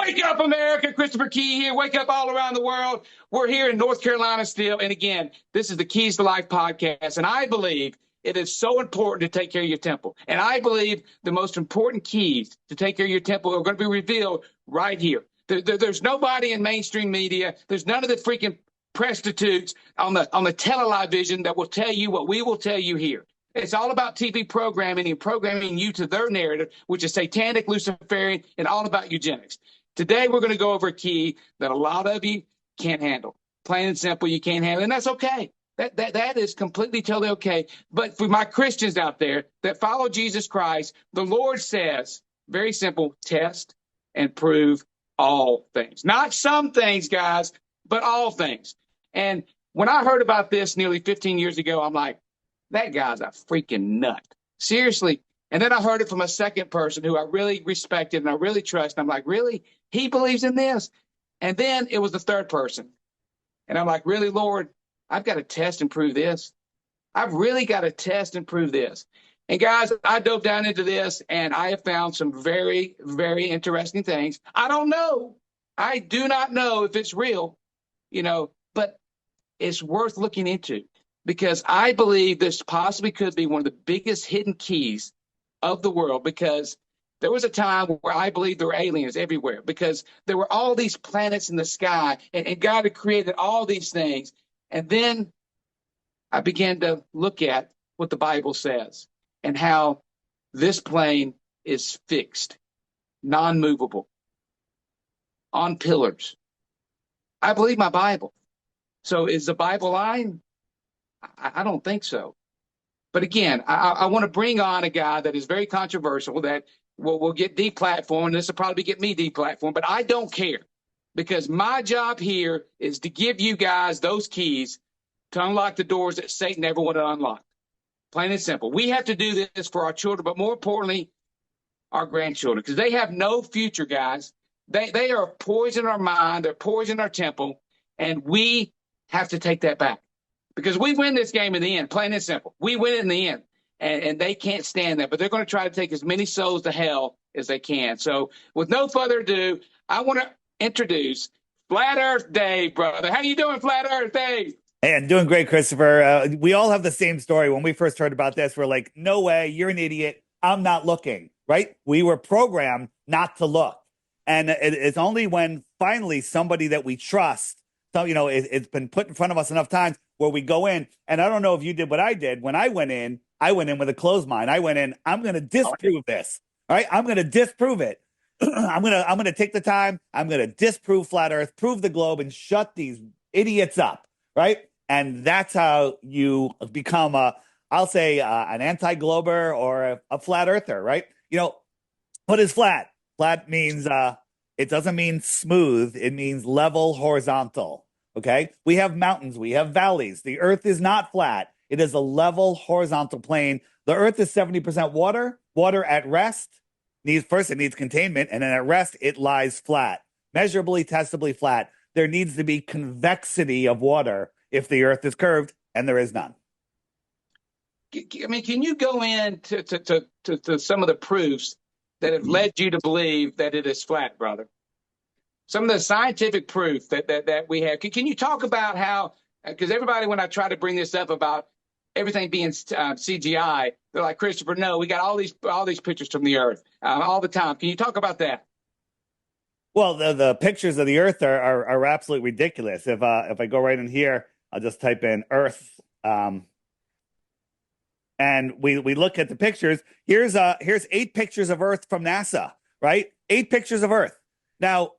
Wake up, America. Christopher Key here. Wake up all around the world. We're here in North Carolina still. And again, this is the Keys to Life podcast. And I believe it is so important to take care of your temple. And I believe the most important keys to take care of your temple are going to be revealed right here. There's nobody in mainstream media. There's none of the freaking prostitutes on the television that will tell you what we will tell you here. It's all about TV programming and programming you to their narrative, which is satanic, Luciferian, and all about eugenics. Today, we're going to go over a key that a lot of you can't handle. Plain and simple, you can't handle it, and that's okay. That is completely, totally okay. But for my Christians out there that follow Jesus Christ, the Lord says, very simple, test and prove all things. Not some things, guys, but all things. And when I heard about this nearly 15 years ago, I'm like, that guy's a freaking nut. Seriously. And then I heard it from a second person who I really respected and I really trust. And I'm like, really? He believes in this? And then it was the third person. And I'm like, really, Lord, I've got to test and prove this. I've really got to test and prove this. And guys, I dove down into this and I have found some very, very interesting things. I don't know. I do not know if it's real, but it's worth looking into because I believe this possibly could be one of the biggest hidden keys of the world, because there was a time where I believed there were aliens everywhere because there were all these planets in the sky and God had created all these things. And then I began to look at what the Bible says and how this plane is fixed, non-movable, on pillars. I believe my Bible. So is the Bible lying? I don't think so. But again, I want to bring on a guy that is very controversial that will get deplatformed. This will probably get me deplatformed, but I don't care because my job here is to give you guys those keys to unlock the doors that Satan never wanted to unlock. Plain and simple. We have to do this for our children, but more importantly, our grandchildren, because they have no future, guys. They are poisoning our mind. They're poisoning our temple, and we have to take that back. Because we win this game in the end, plain and simple. We win it in the end, and they can't stand that. But they're going to try to take as many souls to hell as they can. So with no further ado, I want to introduce Flat Earth Dave, brother. How you doing, Flat Earth Dave? Hey, I'm doing great, Christopher. We all have the same story. When we first heard about this, we're like, no way, you're an idiot. I'm not looking, right? We were programmed not to look. And it's only when finally somebody that we trust, it's been put in front of us enough times where we go in. And I don't know if you did what I did. When I went in with a closed mind. I went in, I'm going to disprove this. All right. I'm going to disprove it. I'm going to take the time. I'm going to disprove flat earth, prove the globe, and shut these idiots up. Right. And that's how you become an anti-glober or a flat earther. Right. What is flat? Flat means, it doesn't mean smooth. It means level, horizontal. Okay. We have mountains. We have valleys. The earth is not flat. It is a level, horizontal plane. The earth is 70% water. Water at rest it needs containment. And then at rest, it lies flat, measurably, testably flat. There needs to be convexity of water if the earth is curved, and there is none. I mean, can you go into to some of the proofs that have led you to believe that it is flat, brother? Some of the scientific proof that we have. Can you talk about how, because everybody, when I try to bring this up about everything being CGI, they're like, Christopher, no, we got all these pictures from the earth all the time. Can you talk about that? Well, the pictures of the earth are absolutely ridiculous. If I go right in here, I'll just type in earth. And we look at the pictures. Here's 8 pictures of Earth from NASA, right? 8 pictures of Earth. Now,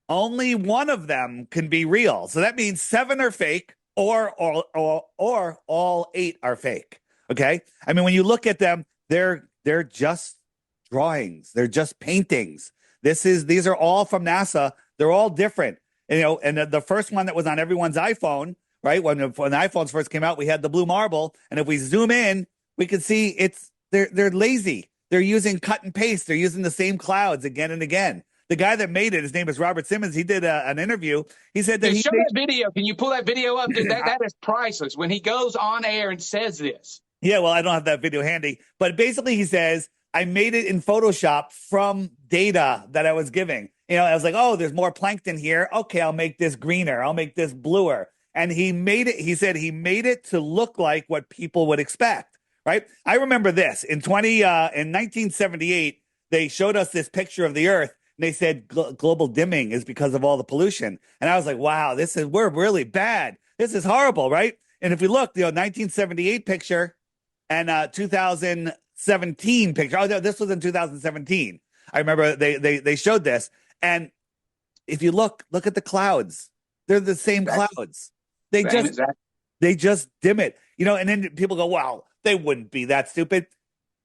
only one of them can be real. So that means 7 are fake or all 8 are fake. Okay? I mean, when you look at them, they're just drawings. They're just paintings. These are all from NASA. They're all different. And the first one that was on everyone's iPhone, right? When the iPhones first came out, we had the blue marble. And if we zoom in, we can see they're lazy. They're using cut and paste. They're using the same clouds again and again. The guy that made it, his name is Robert Simmons. He did an interview. He said that show that video. Can you pull that video up? Dude, that is priceless. When he goes on air and says this. Yeah, well, I don't have that video handy. But basically he says I made it in Photoshop from data that I was giving. I was like, oh, there's more plankton here. Okay, I'll make this greener. I'll make this bluer. And he said he made it to look like what people would expect, right? I remember this in 1978, they showed us this picture of the Earth and they said global dimming is because of all the pollution. And I was like, wow, we're really bad. This is horrible, right? And if we look, 1978 picture and 2017 picture. Oh, no, this was in 2017. I remember they showed this. And if you look at the clouds, they're the same clouds. They just dim it, and then people go, wow, they wouldn't be that stupid.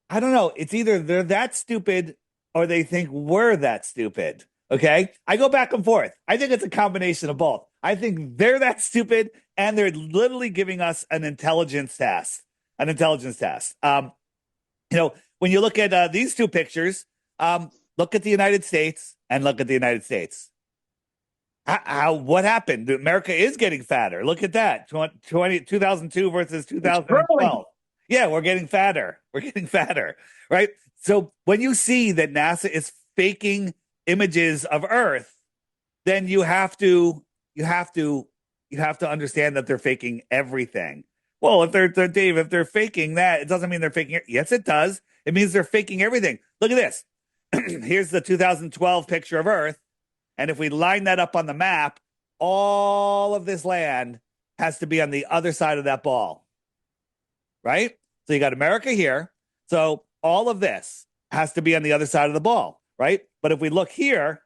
I don't know. It's either they're that stupid or they think we're that stupid. Okay. I go back and forth. I think it's a combination of both. I think they're that stupid and they're literally giving us an intelligence test. When you look at these two pictures, look at the United States and look at the United States. What happened? America is getting fatter. Look at that. 2002 versus 2012. Yeah, we're getting fatter. Right? So when you see that NASA is faking images of Earth, then you have to understand that they're faking everything. Well, if they're faking that, it doesn't mean they're faking it. Yes, it does. It means they're faking everything. Look at this. Here's the 2012 picture of Earth. And if we line that up on the map, all of this land has to be on the other side of that ball. Right? So you got America here. So all of this has to be on the other side of the ball. Right? But if we look here,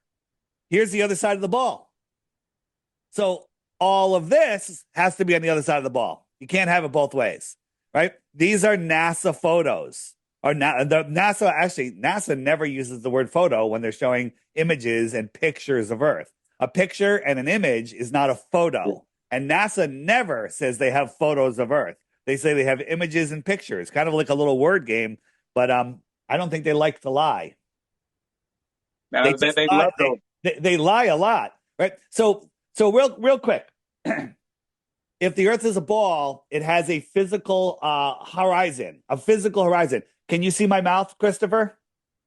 here's the other side of the ball. So all of this has to be on the other side of the ball. You can't have it both ways, right? These are NASA photos. NASA never uses the word photo when they're showing images and pictures of Earth. A picture and an image is not a photo. And NASA never says they have photos of Earth. They say they have images and pictures, kind of like a little word game. But I don't think they like to lie. No, they lie a lot, right? So real quick. If the Earth is a ball, it has a physical horizon. Can you see my mouth, Christopher?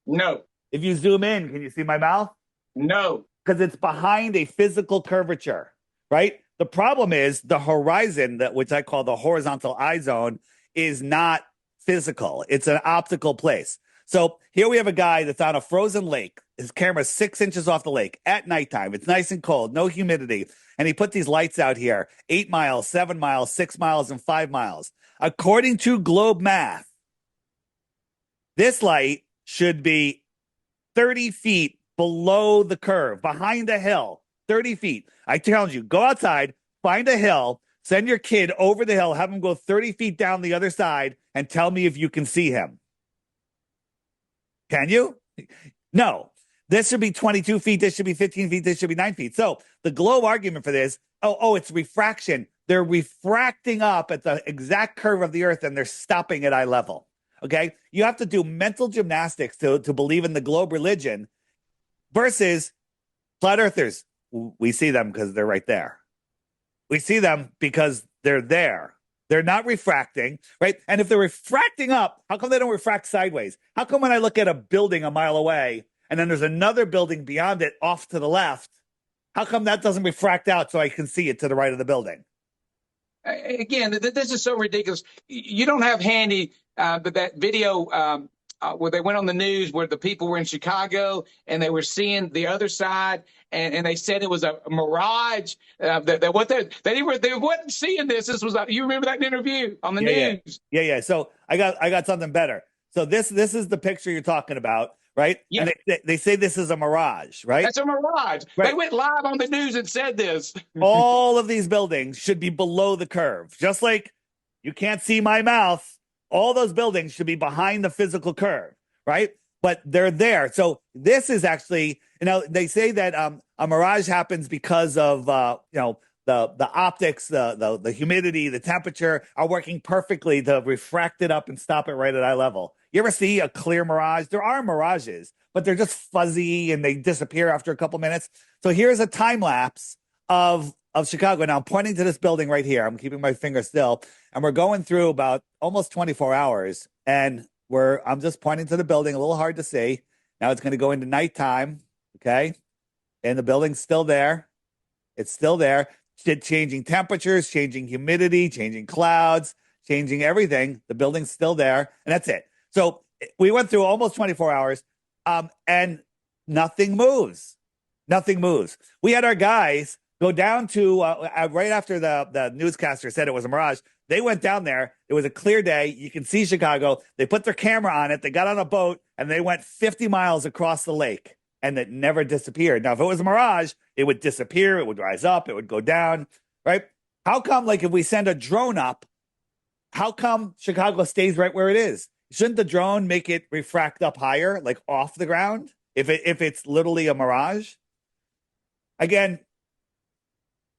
No. If you zoom in, can you see my mouth? No. Because it's behind a physical curvature, right? The problem is the horizon, which I call the horizontal eye zone, is not physical. It's an optical place. So here we have a guy that's on a frozen lake. His camera's 6 inches off the lake at nighttime. It's nice and cold, no humidity. And he put these lights out here, 8 miles, 7 miles, 6 miles, and 5 miles. According to globe math, this light should be 30 feet below the curve, behind a hill, 30 feet. I challenge you, go outside, find a hill, send your kid over the hill, have him go 30 feet down the other side, and tell me if you can see him. Can you? No. This should be 22 feet. This should be 15 feet. This should be 9 feet. So the globe argument for this, it's refraction. They're refracting up at the exact curve of the Earth and they're stopping at eye level. Okay. You have to do mental gymnastics to believe in the globe religion versus flat earthers. We see them because they're right there. We see them because they're there. They're not refracting, right? And if they're refracting up, how come they don't refract sideways? How come when I look at a building a mile away and then there's another building beyond it off to the left, how come that doesn't refract out so I can see it to the right of the building? Again, this is so ridiculous. You don't have handy that video where they went on the news where the people were in Chicago and they were seeing the other side and they said it was a mirage. They wasn't seeing this. This was you remember that interview on the news? Yeah. So I got something better. So this is the picture you're talking about, right? Yeah. And they say this is a mirage, right? That's a mirage. Right. They went live on the news and said this. All of these buildings should be below the curve, just like you can't see my mouth. All those buildings should be behind the physical curve, right? But they're there. So this is actually, they say that a mirage happens because of, the optics, the humidity, the temperature are working perfectly to refract it up and stop it right at eye level. You ever see a clear mirage? There are mirages, but they're just fuzzy and they disappear after a couple minutes. So here's a time lapse of Chicago. Now I'm pointing to this building right here. I'm keeping my finger still. And we're going through about almost 24 hours. And I'm just pointing to the building, a little hard to see. Now it's going to go into nighttime. Okay. And the building's still there. It's still there. Changing temperatures, changing humidity, changing clouds, changing everything. The building's still there. And that's it. So we went through almost 24 hours and nothing moves. Nothing moves. We had our guys go down to right after the newscaster said it was a mirage. They went down there. It was a clear day. You can see Chicago. They put their camera on it. They got on a boat and they went 50 miles across the lake and it never disappeared. Now, if it was a mirage, it would disappear. It would rise up. It would go down, right? How come, like, if we send a drone up, how come Chicago stays right where it is? Shouldn't the drone make it refract up higher, like off the ground, if it's literally a mirage? Again,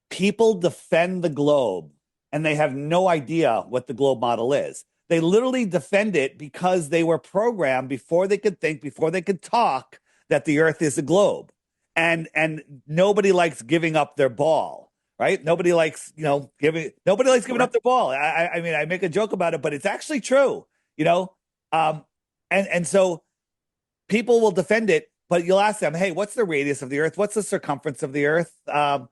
people defend the globe and they have no idea what the globe model is. They literally defend it because they were programmed before they could think, before they could talk, that the earth is a globe. And nobody likes giving up their ball, right? Nobody likes, giving up their ball. I mean, I make a joke about it, but it's actually true, and so people will defend it, but you'll ask them, hey, what's the radius of the earth? What's the circumference of the earth? How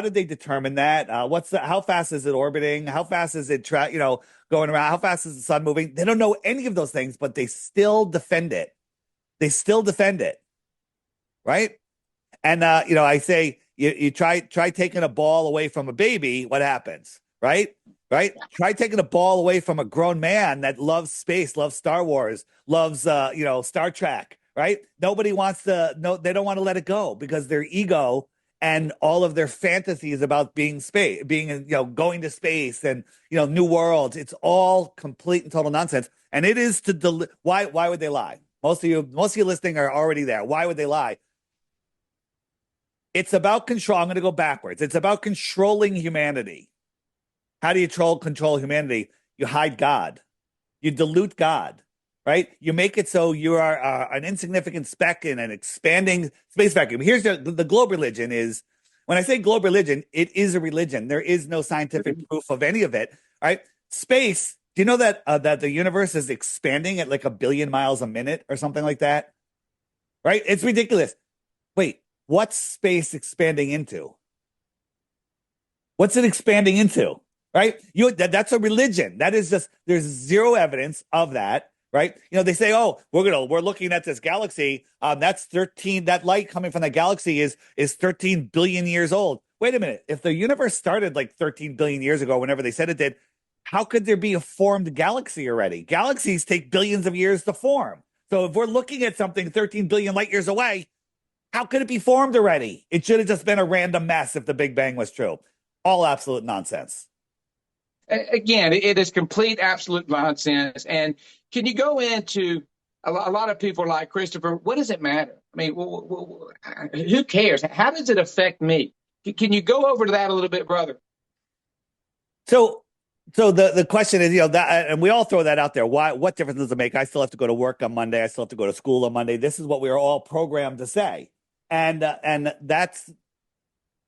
did they determine that? How fast is it orbiting? How fast is it going around? How fast is the sun moving? They don't know any of those things, but they still defend it. Right? And I say you try taking a ball away from a baby, what happens? Right? Try taking a ball away from a grown man that loves space, loves Star Wars, loves Star Trek, right? Nobody wants to they don't want to let it go because their ego and all of their fantasies about going to space and new worlds, it's all complete and total nonsense. And it is why would they lie? Most of you listening are already there. Why would they lie? It's about control. I'm going to go backwards. It's about controlling humanity. How do you control humanity? You hide God. You dilute God, right? You make it so you are an insignificant speck in an expanding space vacuum. Here's the globe religion is, when I say globe religion, it is a religion. There is no scientific proof of any of it, right? Space, do you know that the universe is expanding at like 1 billion miles a minute or something like that? Right? It's ridiculous. Wait, what's space expanding into? What's it expanding into? Right? That's a religion. That is just, there's zero evidence of that, right? They say, oh, we're looking at this galaxy. That's 13, that light coming from the galaxy is 13 billion years old. Wait a minute. If the universe started like 13 billion years ago, whenever they said it did, how could there be a formed galaxy already? Galaxies take billions of years to form. So if we're looking at something 13 billion light years away, how could it be formed already? It should have just been a random mess if the Big Bang was true. All absolute nonsense. Again, it is complete, absolute nonsense. And can you go into a lot of people are like, Christopher, what does it matter? I mean, who cares? How does it affect me? Can you go over to that a little bit, brother? So the question is, that, and we all throw that out there. What difference does it make? I still have to go to work on Monday. I still have to go to school on Monday. This is what we are all programmed to say. And that's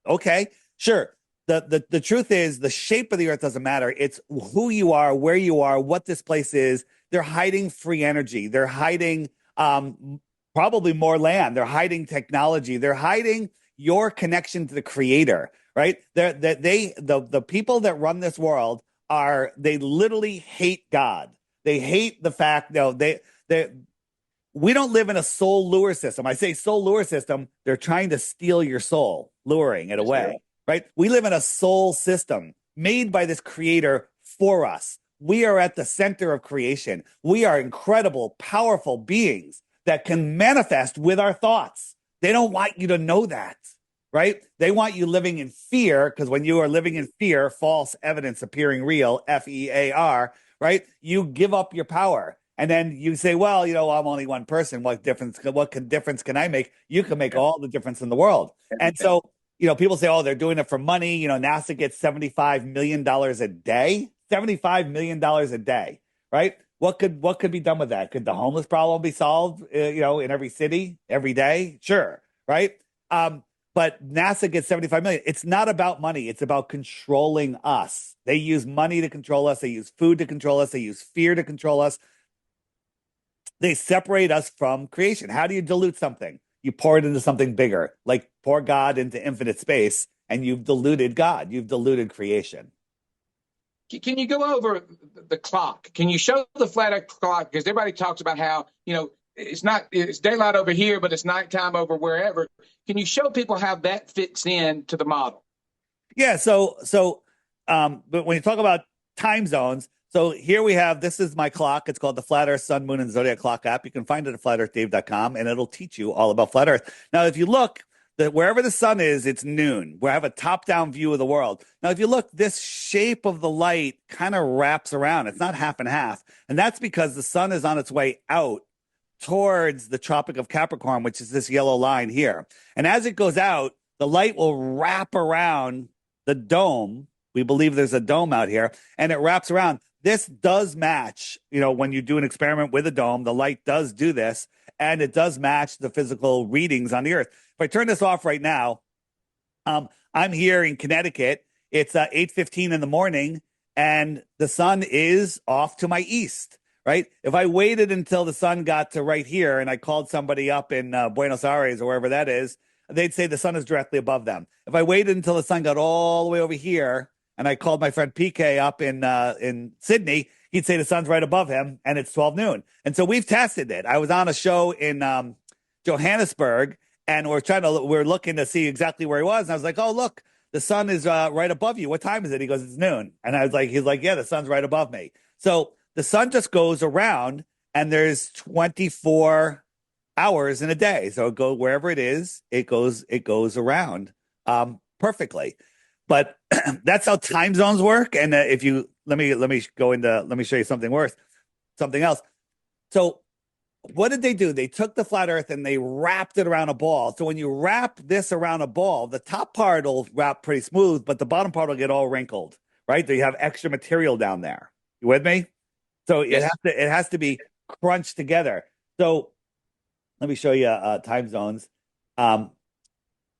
okay. Sure. The truth is the shape of the earth doesn't matter. It's who you are, where you are, what this place is. They're hiding free energy. They're hiding probably more land. They're hiding technology. They're hiding your connection to the creator, right? The people that run this world they literally hate God. They hate the fact, we don't live in a soul lure system. I say soul lure system, they're trying to steal your soul, luring it away. Right? We live in a soul system made by this creator for us. We are at the center of creation. We are incredible, powerful beings that can manifest with our thoughts. They don't want you to know that, right? They want you living in fear, because when you are living in fear, false evidence appearing real, FEAR, right? You give up your power. And then you say, well, I'm only one person. What difference can I make? You can make all the difference in the world. And so, people say, oh, they're doing it for money. NASA gets $75 million a day, $75 million a day, right? What could be done with that? Could the homeless problem be solved, in every city, every day? Sure, right? But NASA gets $75 million. It's not about money. It's about controlling us. They use money to control us. They use food to control us. They use fear to control us. They separate us from creation. How do you dilute something? You pour it into something bigger, like pour God into infinite space, and you've diluted God. You've diluted creation. Can you go over the clock? Can you show the flat Earth clock? Because everybody talks about how, it's daylight over here, but it's nighttime over wherever. Can you show people how that fits in to the model? Yeah. But when you talk about time zones, so here we have, this is my clock. It's called the Flat Earth, Sun, Moon, and Zodiac Clock app. You can find it at flatearthdave.com, and it'll teach you all about flat Earth. Now, if you look, wherever the sun is, it's noon. We have a top-down view of the world. Now, if you look, this shape of the light kind of wraps around. It's not half and half. And that's because the sun is on its way out towards the Tropic of Capricorn, which is this yellow line here. And as it goes out, the light will wrap around the dome. We believe there's a dome out here, and it wraps around. This does match, when you do an experiment with a dome, the light does do this, and it does match the physical readings on the Earth. If I turn this off right now, I'm here in Connecticut. It's 8:15 in the morning, and the sun is off to my east, right? If I waited until the sun got to right here and I called somebody up in Buenos Aires or wherever that is, they'd say the sun is directly above them. If I waited until the sun got all the way over here and I called my friend PK up in Sydney, he'd say the sun's right above him and it's 12 noon. And so we've tested it. I was on a show in Johannesburg, and we're looking to see exactly where he was. And I was like, oh, look, the sun is right above you. What time is it? He goes, it's noon. And he's like, yeah, the sun's right above me. So the sun just goes around, and there's 24 hours in a day. So it goes wherever it is, it goes around perfectly. But that's how time zones work. And if you let me show you something else. So what did they do? They took the flat Earth and they wrapped it around a ball. So when you wrap this around a ball, the top part will wrap pretty smooth, but the bottom part will get all wrinkled, right? So you have extra material down there. You with me? So yes. It has to be crunched together. So let me show you time zones.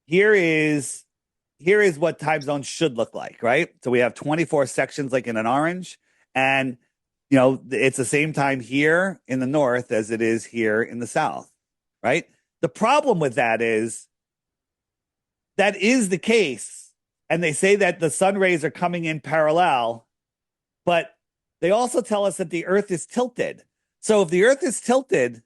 Here is what time zones should look like, right? So we have 24 sections like in an orange, and it's the same time here in the north as it is here in the south, right? The problem with that is the case, and they say that the sun rays are coming in parallel, but they also tell us that the Earth is tilted. So if the Earth is tilted,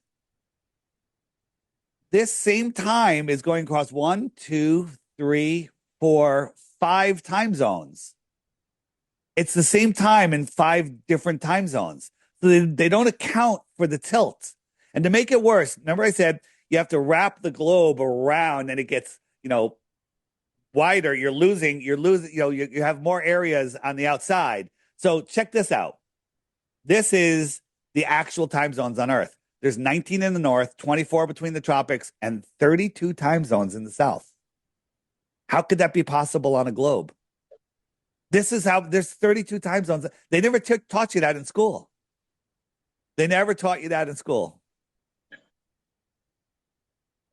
this same time is going across 1, 2, 3, 4, 5 time zones. It's the same time in 5 different time zones. So they don't account for the tilt. And to make it worse, remember I said you have to wrap the globe around and it gets, wider. You have more areas on the outside. So check this out. This is the actual time zones on Earth. There's 19 in the north, 24 between the tropics, and 32 time zones in the south. How could that be possible on a globe? This is how there's 32 time zones. They never taught you that in school. They never taught you that in school.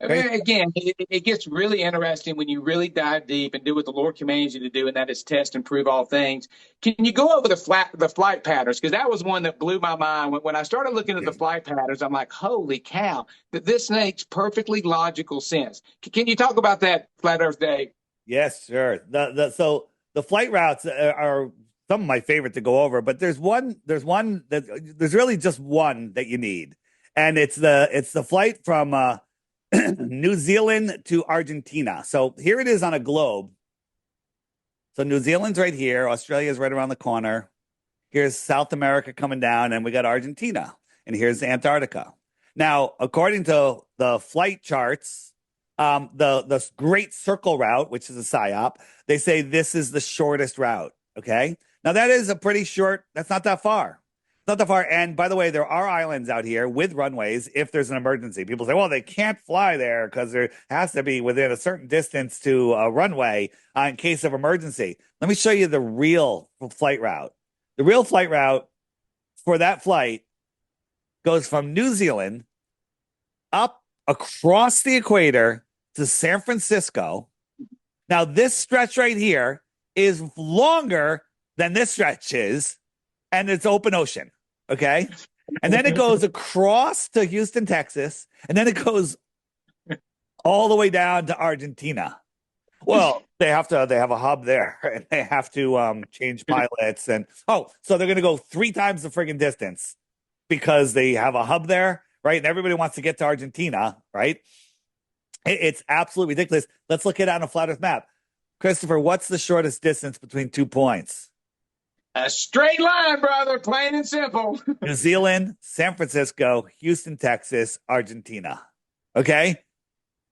Okay. Again, it gets really interesting when you really dive deep and do what the Lord commands you to do, and that is test and prove all things. Can you go over the flight patterns? Because that was one that blew my mind. When I started looking at the flight patterns, I'm like, holy cow, that this makes perfectly logical sense. Can you talk about that, Flat Earth Day? Yes, sure. So the flight routes are some of my favorite to go over, but there's really just one that you need, and it's the flight from New Zealand to Argentina. So here it is on a globe. So New Zealand's right here, Australia's right around the corner. Here's South America coming down, and we got Argentina, and here's Antarctica. Now, according to the flight charts, the Great Circle route, which is a PSYOP, they say this is the shortest route. Okay. Now that is a pretty short, that's not that far. Not that far. And by the way, there are islands out here with runways if there's an emergency. People say, well, they can't fly there because there has to be within a certain distance to a runway in case of emergency. Let me show you the real flight route. The real flight route for that flight goes from New Zealand up across the equator to San Francisco. Now, this stretch right here is longer than this stretch is, and it's open ocean. Okay. And then it goes across to Houston, Texas, and then it goes all the way down to Argentina. Well, they have a hub there, and they have to change pilots, and so they're going to go 3 times the friggin' distance because they have a hub there, right? And everybody wants to get to Argentina, right? It's absolutely ridiculous. Let's look at it on a flat Earth map. Christopher, what's the shortest distance between 2 points? A straight line, brother, plain and simple. New Zealand, San Francisco, Houston, Texas, Argentina. Okay?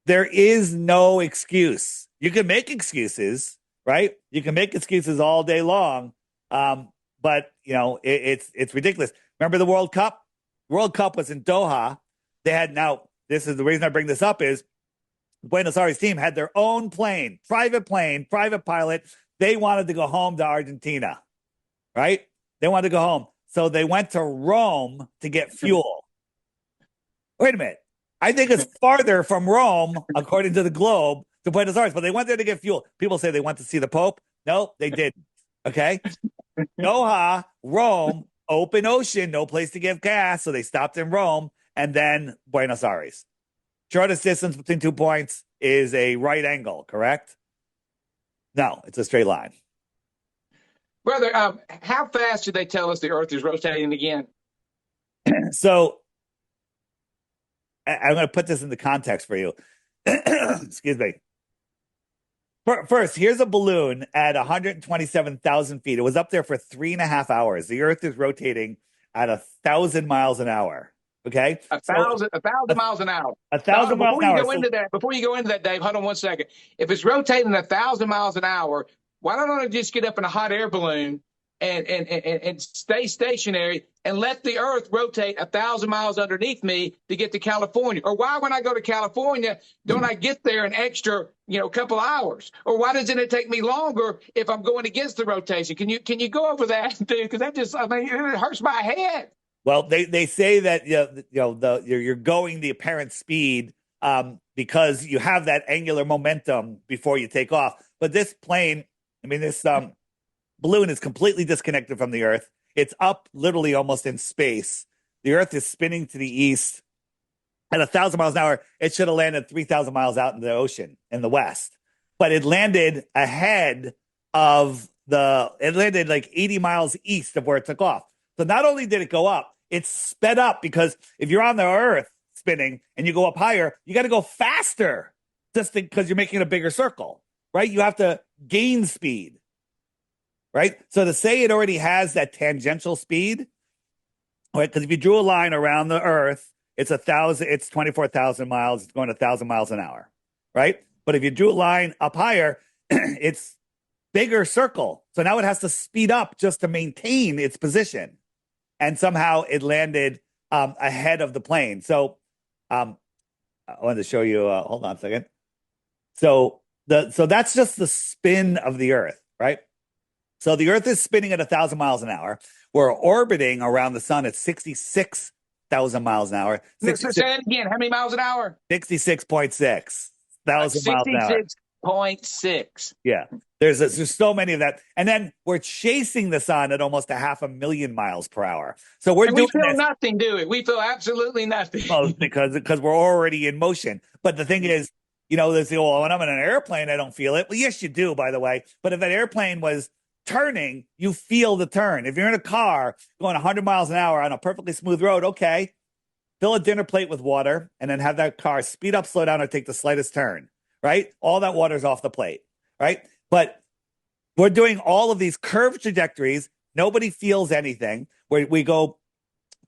There is no excuse. You can make excuses, right? You can make excuses all day long, but it's ridiculous. Remember the World Cup? The World Cup was in Doha. They had this is the reason I bring this up is the Buenos Aires team had their own plane, private pilot. They wanted to go home to Argentina, right? They wanted to go home. So they went to Rome to get fuel. Wait a minute. I think it's farther from Rome, according to the Globe, to Buenos Aires, but they went there to get fuel. People say they went to see the Pope. No, they didn't. Okay. Doha, Rome, open ocean, no place to get gas. So they stopped in Rome and then Buenos Aires. Shortest distance between 2 points is a right angle, correct? No, it's a straight line. Brother, how fast did they tell us the Earth is rotating again? So I'm going to put this into context for you. Excuse me. First, here's a balloon at 127,000 feet. It was up there for 3.5 hours. The Earth is rotating at 1,000 miles an hour. Okay, 1,000 miles an hour. 1,000 miles an hour. Before you go into that, Dave, hold on one second. If it's rotating 1,000 miles an hour, why don't I just get up in a hot air balloon and stay stationary and let the Earth rotate 1,000 miles underneath me to get to California? Or why, when I go to California, don't I get there an extra, couple hours? Or why doesn't it take me longer if I'm going against the rotation? Can you go over that, dude? Because it hurts my head. Well, they say that you're going the apparent speed because you have that angular momentum before you take off. But this plane, this balloon is completely disconnected from the Earth. It's up literally almost in space. The Earth is spinning to the east at 1,000 miles an hour. It should have landed 3,000 miles out in the ocean in the west, but it landed ahead of it landed like 80 miles east of where it took off. So not only did it go up, it sped up, because if you're on the Earth spinning and you go up higher, you got to go faster just because you're making a bigger circle, right? You have to gain speed, right? So to say it already has that tangential speed, right? Because if you drew a line around the Earth, it's 24,000 miles. It's going 1,000 miles an hour, right? But if you drew a line up higher, it's bigger circle. So now it has to speed up just to maintain its position. And somehow it landed ahead of the plane. So I wanted to show you, hold on a second. So that's just the spin of the Earth, right? So the Earth is spinning at 1,000 miles an hour. We're orbiting around the sun at 66,000 miles an hour. Say it again. How many miles an hour? 66.6 thousand miles an hour. 66.6. Yeah. There's so many of that. And then we're chasing the sun at almost 500,000 miles per hour. So we feel nothing, do we? We feel absolutely nothing. Well, because we're already in motion. But the thing is, they say, well, when I'm in an airplane, I don't feel it. Well, yes, you do, by the way. But if that airplane was turning, you feel the turn. If you're in a car going 100 miles an hour on a perfectly smooth road, okay, fill a dinner plate with water and then have that car speed up, slow down, or take the slightest turn, right? All that water's off the plate, right? But we're doing all of these curved trajectories. Nobody feels anything. We go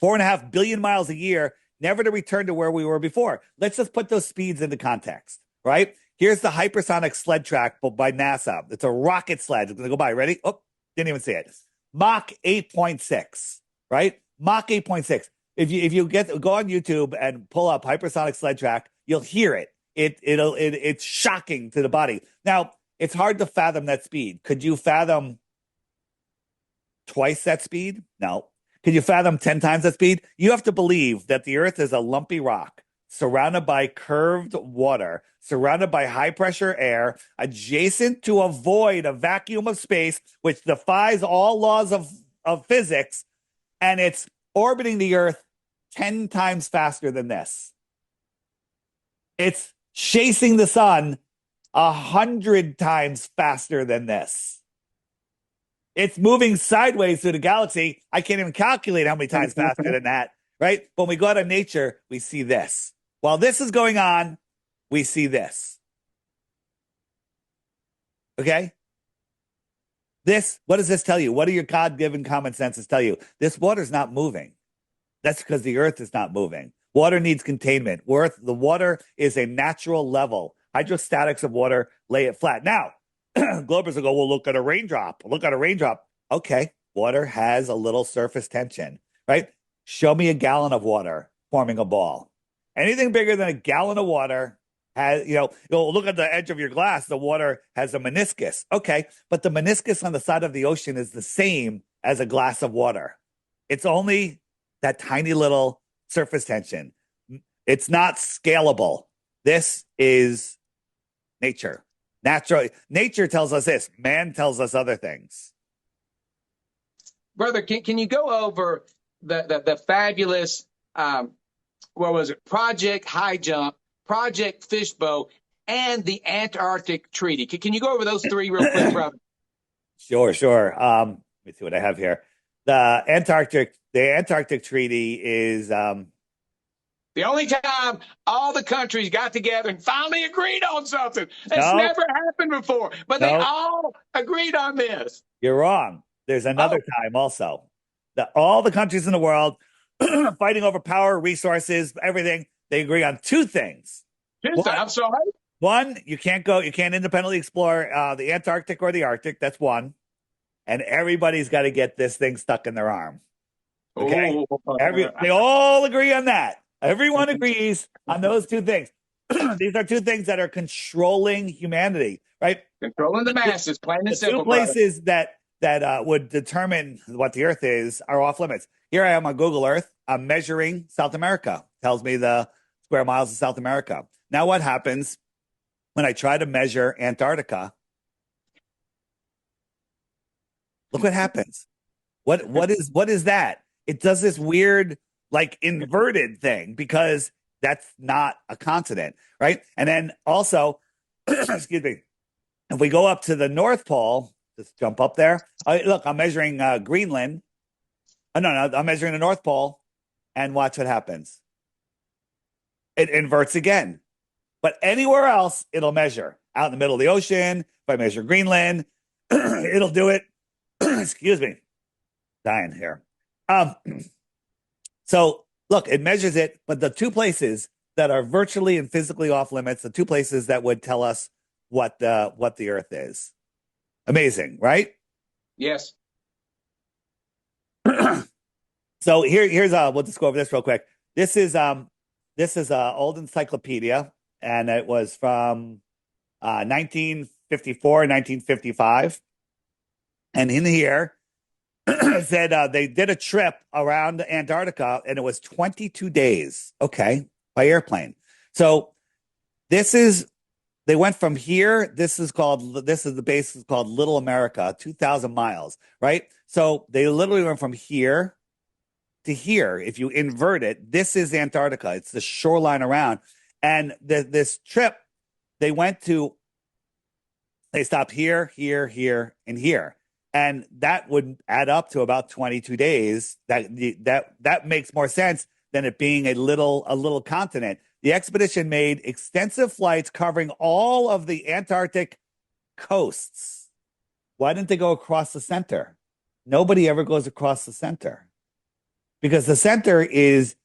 4.5 billion miles a year, never to return to where we were before. Let's just put those speeds into context, right? Here's the hypersonic sled track by NASA. It's a rocket sled. It's going to go by. Ready? Oh, didn't even see it. Mach 8.6, right? Mach 8.6. If you go on YouTube and pull up hypersonic sled track, you'll hear it. It's shocking to the body. Now, it's hard to fathom that speed. Could you fathom twice that speed? No. Could you fathom 10 times that speed? You have to believe that the Earth is a lumpy rock surrounded by curved water, surrounded by high pressure air, adjacent to a void, a vacuum of space, which defies all laws of physics. And it's orbiting the Earth 10 times faster than this. It's chasing the sun 100 times faster than this. It's moving sideways through the galaxy. I can't even calculate how many times faster than that, right? When we go out of nature, we see this. While this is going on, we see this. Okay? What does this tell you? What do your God-given common senses tell you? This water's not moving. That's because the Earth is not moving. Water needs containment. The water is a natural level. Hydrostatics of water lay it flat. Now, Globers will go, well, look at a raindrop. Look at a raindrop. Okay, water has a little surface tension, right? Show me a gallon of water forming a ball. Anything bigger than a gallon of water has, look at the edge of your glass. The water has a meniscus. Okay, but the meniscus on the side of the ocean is the same as a glass of water. It's only that tiny little surface tension. It's not scalable. This is nature. Nature tells us this. Man tells us other things. Brother, can you go over the fabulous, Project High Jump, Project Fishbowl, and the Antarctic Treaty? Can you go over those three real quick, brother? Sure. Let me see what I have here. The Antarctic Treaty is the only time all the countries got together and finally agreed on something. It's never happened before, but they all agreed on this. You're wrong. There's another time also. All the countries in the world fighting over power, resources, everything. They agree on two things. I'm sorry. One, you can't independently explore the Antarctic or the Arctic. That's one. And everybody's got to get this thing stuck in their arm. Okay? They all agree on that. Everyone agrees on those two things. These are two things that are controlling humanity, right? Controlling the masses, plain and simple. Two places that would determine what the Earth is are off limits. Here I am on Google Earth. I'm measuring South America. Tells me the square miles of South America. Now what happens when I try to measure Antarctica? Look what happens. What is that? It does this weird, like, inverted thing because that's not a continent, right? And then also, excuse me, if we go up to the North Pole, just jump up there. Look, I'm measuring Greenland. Oh, no, I'm measuring the North Pole, and watch what happens. It inverts again. But anywhere else, it'll measure. Out in the middle of the ocean, if I measure Greenland, it'll do it. Excuse me. Dying here. So look, it measures it, but the two places that are virtually and physically off limits, the two places that would tell us what the Earth is. Amazing, right? Yes. So here's we'll just go over this real quick. This is old encyclopedia, and it was from 1954, 1955. And in here, it said they did a trip around Antarctica, and it was 22 days, okay, by airplane. So they went from here. This is the base is called Little America, 2,000 miles, right? So they literally went from here to here. If you invert it, this is Antarctica. It's the shoreline around. And this trip, they stopped here, and here. And that would add up to about 22 days. That makes more sense than it being a little continent. The expedition made extensive flights covering all of the Antarctic coasts. Why didn't they go across the center? Nobody ever goes across the center because the center is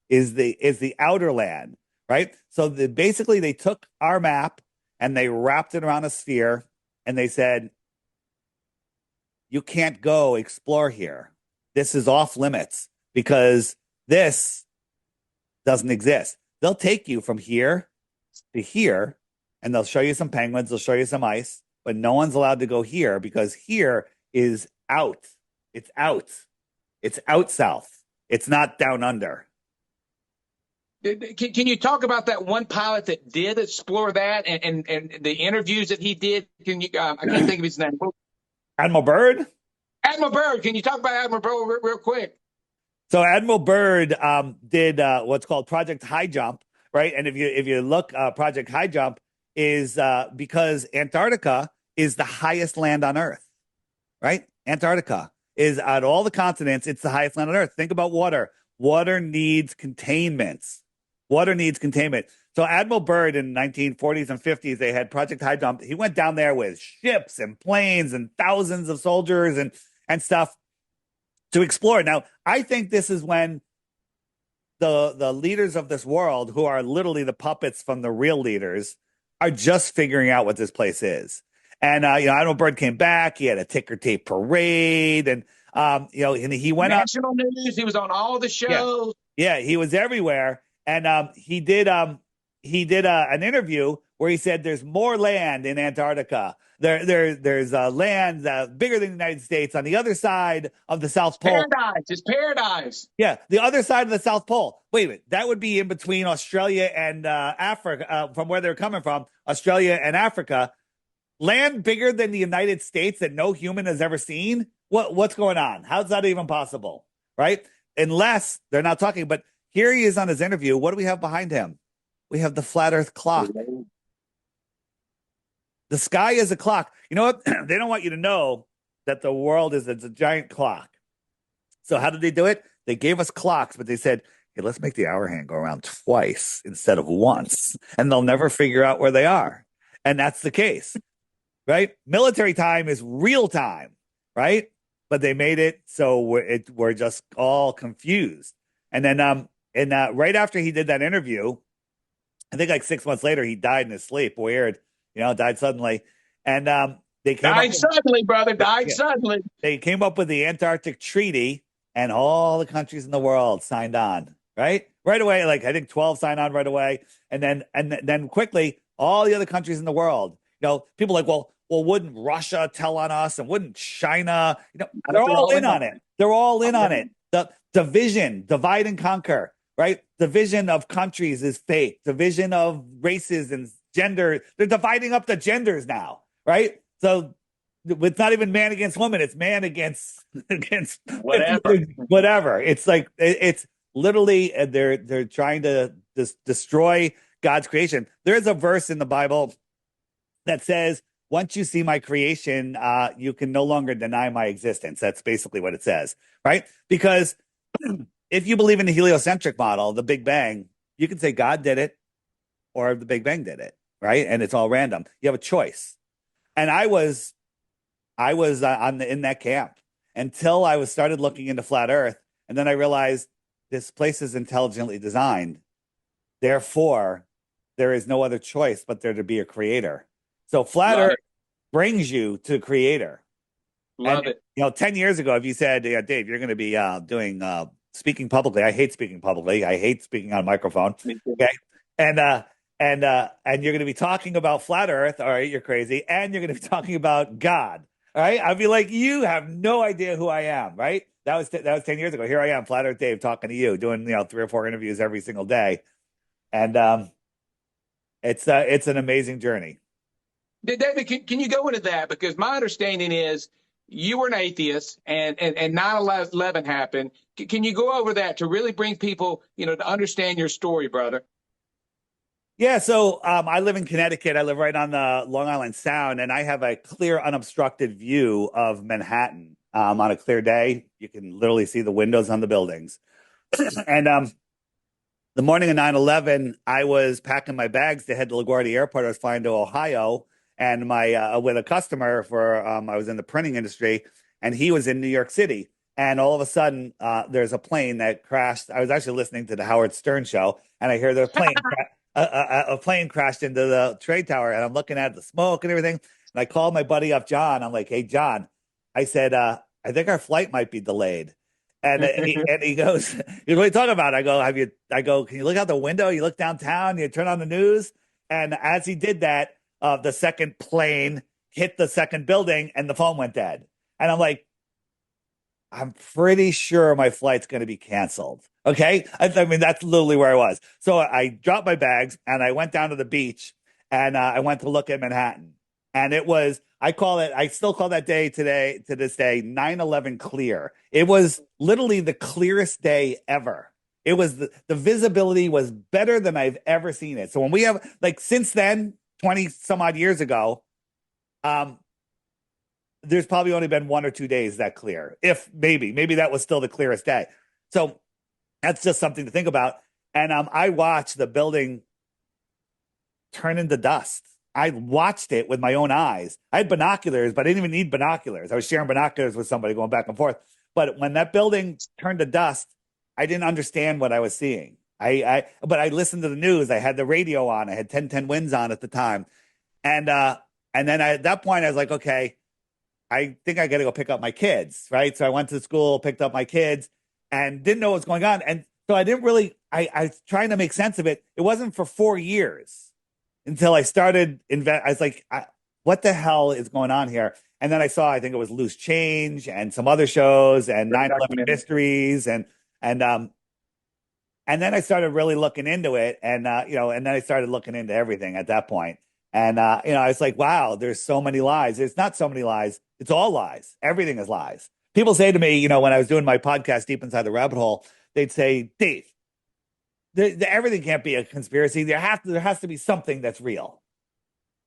the outer land, right? So basically they took our map and they wrapped it around a sphere and they said, you can't go explore here. This is off limits because this doesn't exist. They'll take you from here to here and they'll show you some penguins, they'll show you some ice, but no one's allowed to go here because here is out. It's out. It's out south. It's not down under. Can you talk about that one pilot that did explore that and the interviews that he did? Can you? I can't think of his name. Admiral Bird? Admiral Bird. Can you talk about Admiral Bird real quick? So Admiral Bird did what's called Project High Jump, right? And if you look, Project High Jump is because Antarctica is the highest land on Earth, right? Antarctica is out of all the continents, it's the highest land on Earth. Think about water. Water needs containments. Water needs containment. So Admiral Bird in the 1940s and 50s, they had Project High Jump. He went down there with ships and planes and thousands of soldiers and stuff to explore. Now, I think this is when the leaders of this world, who are literally the puppets from the real leaders, are just figuring out what this place is. And Admiral Bird came back. He had a ticker tape parade, and and he went national news. He was on all the shows. Yeah, he was everywhere. And he did an interview where he said there's more land in Antarctica. There's land bigger than the United States on the other side of the South Pole. Paradise. It's paradise. Yeah, the other side of the South Pole. Wait a minute. That would be in between Australia and Africa, from where they're coming from, Australia and Africa. Land bigger than the United States that no human has ever seen? What's going on? How's that even possible? Right? Unless they're not talking. But here he is on his interview. What do we have behind him? We have the flat Earth clock. The sky is a clock. You know what? They don't want you to know that the world is a giant clock. So how did they do it? They gave us clocks, but they said, hey, let's make the hour hand go around twice instead of once. And they'll never figure out where they are. And that's the case. Right? Military time is real time, right? But they made it so we're just all confused. And then right after he did that interview, I think like 6 months later, he died in his sleep. Weird, died suddenly. And they came died suddenly, brother. Died suddenly. They came up with the Antarctic Treaty, and all the countries in the world signed on. Right away. Like I think 12 signed on right away, and then quickly all the other countries in the world. People are like, well, wouldn't Russia tell on us, and wouldn't China? They're all in on it. They're all in on it. The division, divide and conquer, right? Division of countries is fake. Division of races and gender. They're dividing up the genders now, right? So it's not even man against woman. It's man against whatever. It's like it's literally they're trying to destroy God's creation. There is a verse in the Bible that says, once you see my creation, you can no longer deny my existence. That's basically what it says, right? Because if you believe in the heliocentric model, the Big Bang, you can say God did it or the Big Bang did it, right? And it's all random. You have a choice. And I was in that camp until I started looking into flat Earth, and then I realized this place is intelligently designed. Therefore, there is no other choice but there to be a creator. So flat Earth brings you to the creator. Love it. 10 years ago, if you said, Dave, you're going to be doing speaking publicly. I hate speaking publicly. I hate speaking on a microphone. Okay. And you're going to be talking about flat Earth. All right. You're crazy. And you're going to be talking about God. All right. I'd be like, you have no idea who I am. Right. That was 10 years ago. Here I am, flat Earth Dave, talking to you, doing, 3 or 4 interviews every single day. And it's an amazing journey. David, can you go into that? Because my understanding is you were an atheist and 9/11 happened. Can you go over that to really bring people, to understand your story, brother? Yeah. So I live in Connecticut. I live right on the Long Island Sound, and I have a clear, unobstructed view of Manhattan. On a clear day, you can literally see the windows on the buildings. And the morning of 9/11, I was packing my bags to head to LaGuardia Airport. I was flying to Ohio. And with a customer I was in the printing industry, and he was in New York City. And all of a sudden, there's a plane that crashed. I was actually listening to the Howard Stern show, and I hear the plane, a plane crashed into the trade tower. And I'm looking at the smoke and everything. And I called my buddy up, John. I'm like, hey, John, I said, I think our flight might be delayed. And he goes, what are you talking about? I go, can you look out the window? You look downtown, you turn on the news. And as he did that, the second plane hit the second building and the phone went dead. And I'm like, I'm pretty sure my flight's going to be canceled. Okay. I mean, that's literally where I was. So I dropped my bags and I went down to the beach and I went to look at Manhattan. And it was, I still call that day today, to this day, 9/11 clear. It was literally the clearest day ever. It was the visibility was better than I've ever seen it. So when we have, like, since then, 20 some odd years ago, there's probably only been 1 or 2 days that clear. If maybe that was still the clearest day. So that's just something to think about. And I watched the building turn into dust. I watched it with my own eyes. I had binoculars, but I didn't even need binoculars. I was sharing binoculars with somebody going back and forth. But when that building turned to dust, I didn't understand what I was seeing. But I listened to the news. I had the radio on. I had 1010 winds on at the time. And then at that point, I was like, okay, I think I got to go pick up my kids, right? So I went to school, picked up my kids, and didn't know what was going on. And so I didn't really, I was trying to make sense of it. It wasn't for 4 years until I started, I was like, what the hell is going on here? And then I think it was Loose Change and some other shows and 9/11 Mysteries. And then I started really looking into it. And then I started looking into everything at that point. And, I was like, wow, there's so many lies. It's not so many lies. It's all lies. Everything is lies. People say to me, when I was doing my podcast, Deep Inside the Rabbit Hole, they'd say, Dave, everything can't be a conspiracy. There has to be something that's real.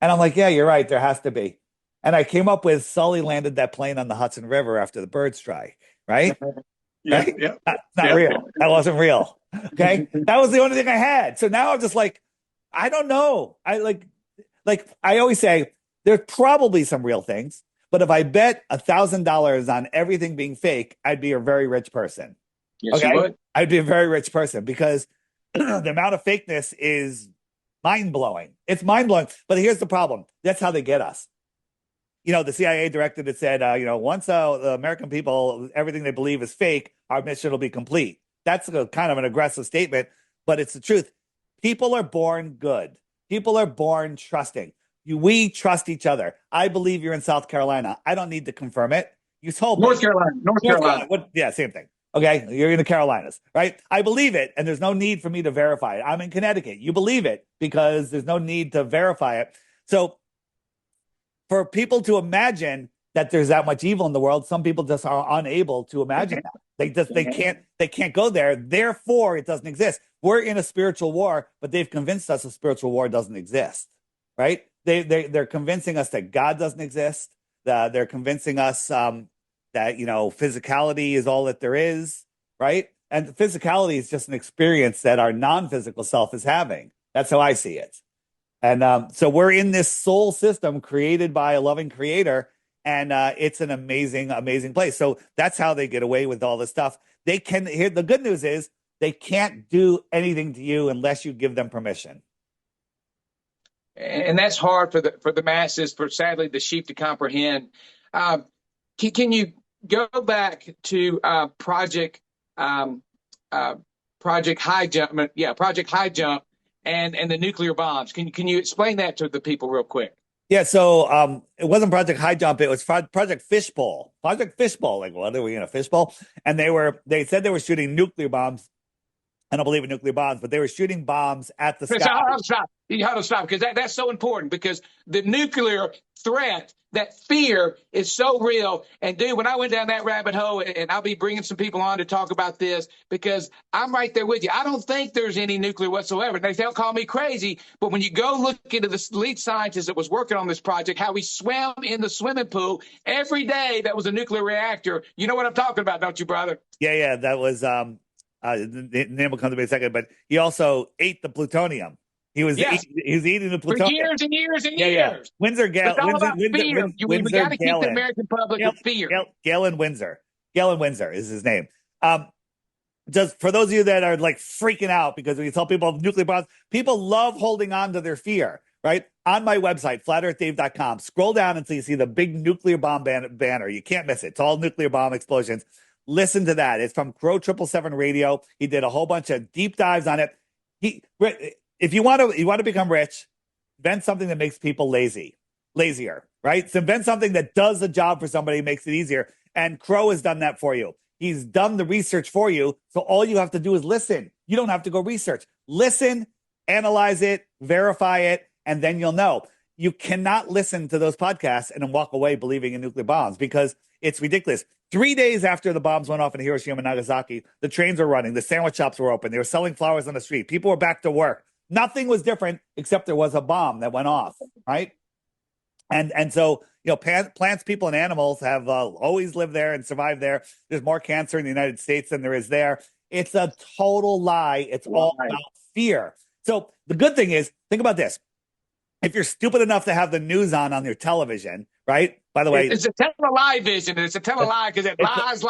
And I'm like, yeah, you're right. There has to be. And I came up with Sully landed that plane on the Hudson River after the bird strike, right? Yeah, right? yeah. That's not real. That wasn't real. Okay. That was the only thing I had. So now I'm just like, I don't know. Like I always say, there's probably some real things, but if I bet $1,000 on everything being fake, I'd be a very rich person. Yes, you would. I'd be a very rich person because the amount of fakeness is mind-blowing. It's mind-blowing. But here's the problem. That's how they get us. The CIA director that said, once the American people, everything they believe is fake, our mission will be complete. That's kind of an aggressive statement, but it's the truth. People are born good. People are born trusting. We trust each other. I believe you're in South Carolina. I don't need to confirm it. You told me. North Carolina. Yeah, same thing. Okay, you're in the Carolinas, right? I believe it, and there's no need for me to verify it. I'm in Connecticut. You believe it because there's no need to verify it. So for people to imagine that there's that much evil in the world, some people just are unable to imagine that. They can't go there. Therefore, it doesn't exist. We're in a spiritual war, but they've convinced us a spiritual war doesn't exist, right? They're convincing us that God doesn't exist. They're convincing us that physicality is all that there is, right? And physicality is just an experience that our non-physical self is having. That's how I see it. And so we're in this soul system created by a loving creator, and it's an amazing, amazing place. So that's how they get away with all this stuff. The good news is they can't do anything to you unless you give them permission. And that's hard for the masses, for sadly the sheep to comprehend. Can you go back to Project High Jump? Yeah, Project High Jump and the nuclear bombs. Can you explain that to the people real quick? Yeah, so it wasn't Project High Jump. It was Project Fishbowl. Project Fishbowl. Like, what are we in a fishbowl? And they said they were shooting nuclear bombs. I don't believe in nuclear bombs, but they were shooting bombs at the sky. You have to stop because that's so important, because the nuclear threat, that fear is so real. And dude, when I went down that rabbit hole, and I'll be bringing some people on to talk about this because I'm right there with you. I don't think there's any nuclear whatsoever. They'll call me crazy, but when you go look into the lead scientist that was working on this project, how he swam in the swimming pool every day that was a nuclear reactor. You know what I'm talking about, don't you, brother? Yeah, that was the name will come to me in a second, but he also ate the plutonium. He was eating the plutonium for years and years and years. Yeah. Windsor Galen. We got to keep the American public in fear. Galen Windsor. Galen Windsor is his name. Just for those of you that are like freaking out because when you tell people nuclear bombs, people love holding on to their fear, right? On my website, flatearthdave.com, scroll down until you see the big nuclear bomb banner. You can't miss it. It's all nuclear bomb explosions. Listen to that. It's from Crow 777 Radio. He did a whole bunch of deep dives on it. If you want to become rich, invent something that makes people lazier, right? So invent something that does a job for somebody, makes it easier. And Crow has done that for you. He's done the research for you. So all you have to do is listen. You don't have to go research. Listen, analyze it, verify it, and then you'll know. you cannot listen to those podcasts and then walk away believing in nuclear bombs because it's ridiculous. 3 days after the bombs went off in Hiroshima and Nagasaki, the trains were running, the sandwich shops were open, they were selling flowers on the street, people were back to work. Nothing was different except there was a bomb that went off, right? And so, plants, people, and animals have always lived there and survived there. There's more cancer in the United States than there is there. It's a total lie. It's all about fear. So the good thing is, think about this. If you're stupid enough to have the news on your television, right? By the way, it's a tele-lie vision. It's a tele-lie because it lies.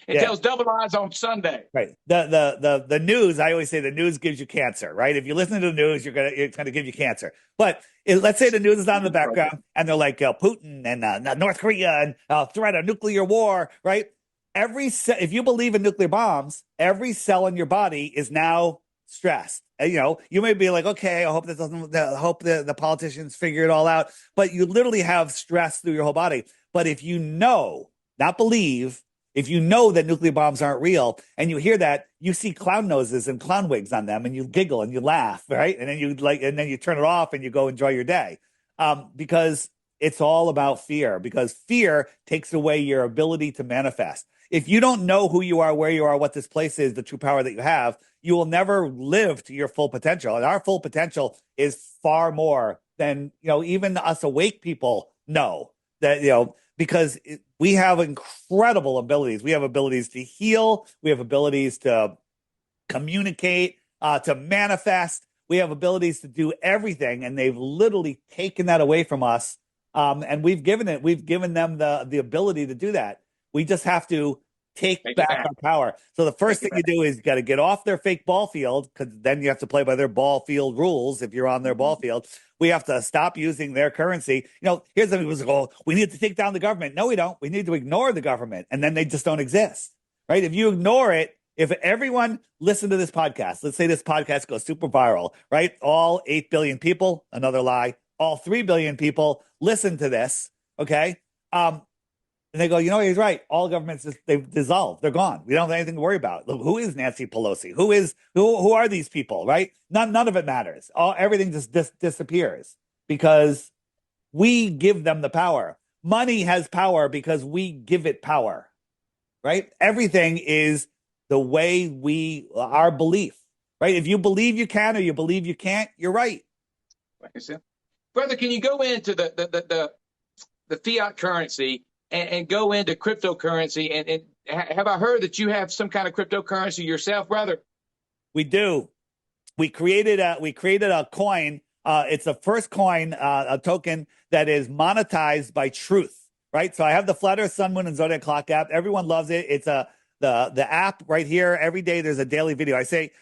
It tells double lies on Sunday. Right. The news. I always say the news gives you cancer. Right. If you listen to the news, it's gonna give you cancer. But let's say the news is on in the background, and they're like Putin and North Korea and threat of nuclear war. Right. If you believe in nuclear bombs, every cell in your body is now stressed. You may be like, okay, I hope the politicians figure it all out, but you literally have stress through your whole body. But if you know, not believe, if you know that nuclear bombs aren't real, and you hear that, you see clown noses and clown wigs on them, and you giggle and you laugh, right? And then you turn it off and you go enjoy your day, because it's all about fear. Because fear takes away your ability to manifest. If you don't know who you are, where you are, what this place is, the true power that you have, you will never live to your full potential. And our full potential is far more than, even us awake people know that, because we have incredible abilities. We have abilities to heal. We have abilities to communicate, to manifest. We have abilities to do everything. And they've literally taken that away from us. And we've given them the ability to do that. We just have to take back our power. So the first thing you do is you got to get off their fake ball field, because then you have to play by their ball field rules if you're on their ball field. We have to stop using their currency. Here's the thing: we need to take down the government. No, we don't. We need to ignore the government, and then they just don't exist, right? If you ignore it, if everyone listened to this podcast, let's say this podcast goes super viral, right? All 8 billion people, another lie, all 3 billion people listen to this, okay? And they go, he's right. All governments, they've dissolved. They're gone. We don't have anything to worry about. Who is Nancy Pelosi? Who are these people, right? None of it matters. Everything just disappears because we give them the power. Money has power because we give it power, right? Everything is the way our belief, right? If you believe you can or you believe you can't, you're right. Brother, can you go into the fiat currency and go into cryptocurrency? And have I heard that you have some kind of cryptocurrency yourself, brother? We do. We created a coin. It's the first coin, a token that is monetized by truth, right? So I have the Flat Earth, Sun, Moon, and Zodiac Clock app. Everyone loves it. It's the app right here. Every day there's a daily video.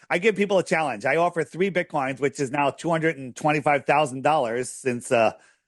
I give people a challenge. I offer 3 Bitcoins, which is now $225,000 since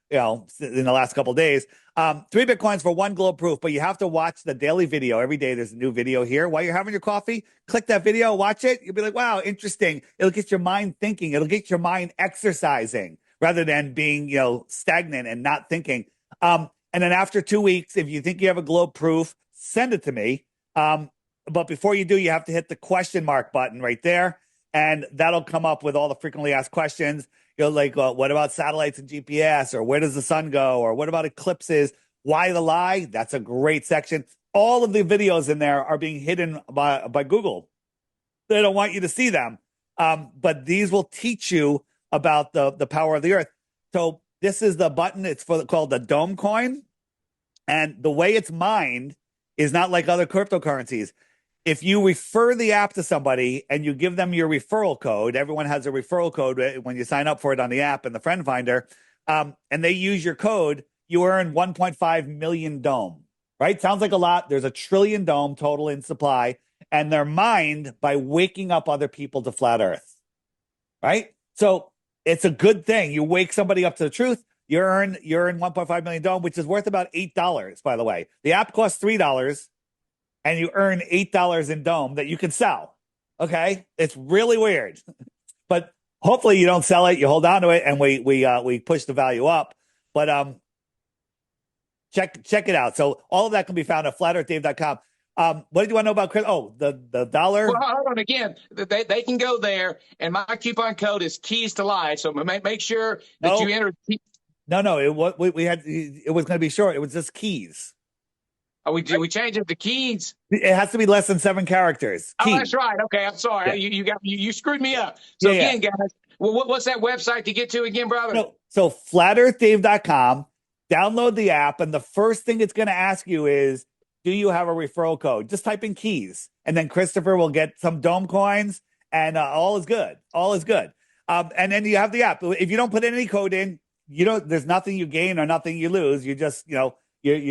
in the last couple of days. 3 Bitcoins for 1 globe proof, but you have to watch the daily video. Every day there's a new video here. While you're having your coffee, click that video, watch it. You'll be like, wow, interesting. It'll get your mind thinking. It'll get your mind exercising rather than being, stagnant and not thinking. And then after 2 weeks, if you think you have a globe proof, send it to me. But before you do, you have to hit the question mark button right there. And that'll come up with all the frequently asked questions. What about satellites and GPS? Or where does the sun go? Or what about eclipses? Why the lie? That's a great section. All of the videos in there are being hidden by Google. They don't want you to see them. But these will teach you about the power of the earth. So this is the button. It's called the Dome coin. And the way it's mined is not like other cryptocurrencies. If you refer the app to somebody and you give them your referral code, everyone has a referral code when you sign up for it on the app and the friend finder, and they use your code, you earn 1.5 million Dome, right? Sounds like a lot. There's 1 trillion Dome total in supply, and they're mined by waking up other people to flat Earth, right? So it's a good thing. You wake somebody up to the truth, you earn 1.5 million Dome, which is worth about $8, by the way. The app costs $3. And you earn $8 in Dome that you can sell. Okay, it's really weird, but hopefully you don't sell it. You hold on to it, and we push the value up. But check it out. So all of that can be found at flatearthdave.com. What did you want to know about crypto? Oh, the dollar. Well, hold on again. They can go there, and my coupon code is Keys to Life. So make sure that you enter. No. We had it was going to be short. It was just keys. Oh, we changed it to keys. It has to be less than 7 characters. Oh, Keys. that's right. Okay, I'm sorry. Yeah. You screwed me up. So Yeah, again, guys, well, what's that website to get to again, brother? So flatearthdave.com, download the app, and the first thing it's going to ask you is, do you have a referral code? Just type in keys, and then Christopher will get some dome coins, and all is good. All is good. And then you have the app. If you don't put any code in, there's nothing you gain or nothing you lose. You just, you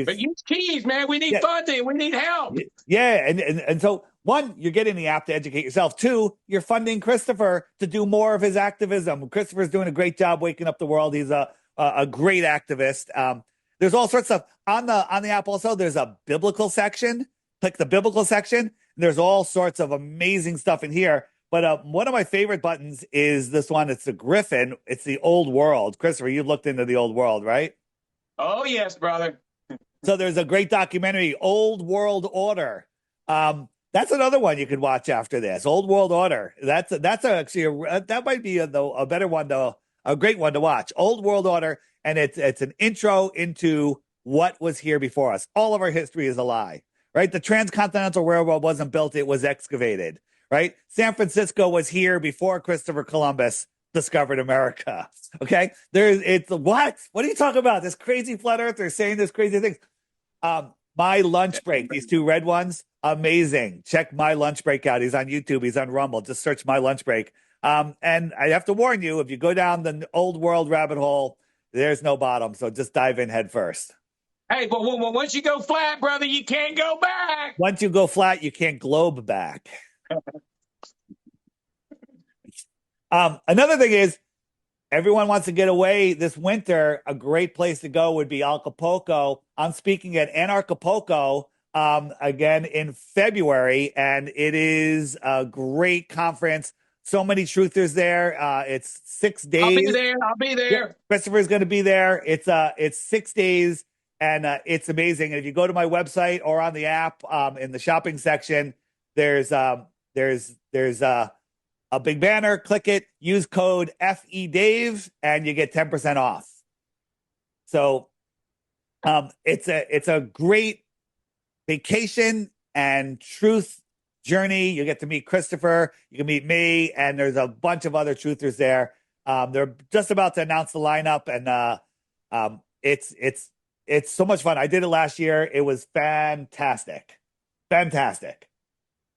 But use keys, man. We need funding. We need help. Yeah, and so 1, you're getting the app to educate yourself. 2, you're funding Christopher to do more of his activism. Christopher's doing a great job waking up the world. He's a great activist. There's all sorts of on the app. Also, there's a biblical section. Click the biblical section. There's all sorts of amazing stuff in here. But one of my favorite buttons is this one. It's the Griffin. It's the old world. Christopher, you've looked into the old world, right? Oh, yes, brother. So there's a great documentary, Old World Order. That's another one you could watch after this. Old World Order. That's actually that might be a better one a great one to watch. Old World Order, and it's an intro into what was here before us. All of our history is a lie, right? The Transcontinental Railroad wasn't built; it was excavated, right? San Francisco was here before Christopher Columbus discovered America. Okay, it's what? What are you talking about? This crazy flat earther saying this crazy things. My lunch break, these 2 red ones, amazing. Check My Lunch Break out. He's on YouTube. He's on Rumble. Just search My Lunch Break. And I have to warn you, if you go down the old world rabbit hole, there's no bottom. So just dive in head first. Hey, but once you go flat, brother, you can't go back. Once you go flat, you can't globe back. Another thing is, everyone wants to get away this winter. A great place to go would be Acapulco. I'm speaking at Antarctica again in February, and it is a great conference. So many truthers there. It's 6 days. I'll be there. Yeah, Christopher's going to be there. It's 6 days, and it's amazing. And if you go to my website or on the app, in the shopping section, there's a big banner. Click it, use code FEDAVE, and you get 10% off. So it's a great vacation and truth journey. You get to meet Christopher, you can meet me, and there's a bunch of other truthers there. They're just about to announce the lineup, and it's so much fun. I did it last year. It was fantastic.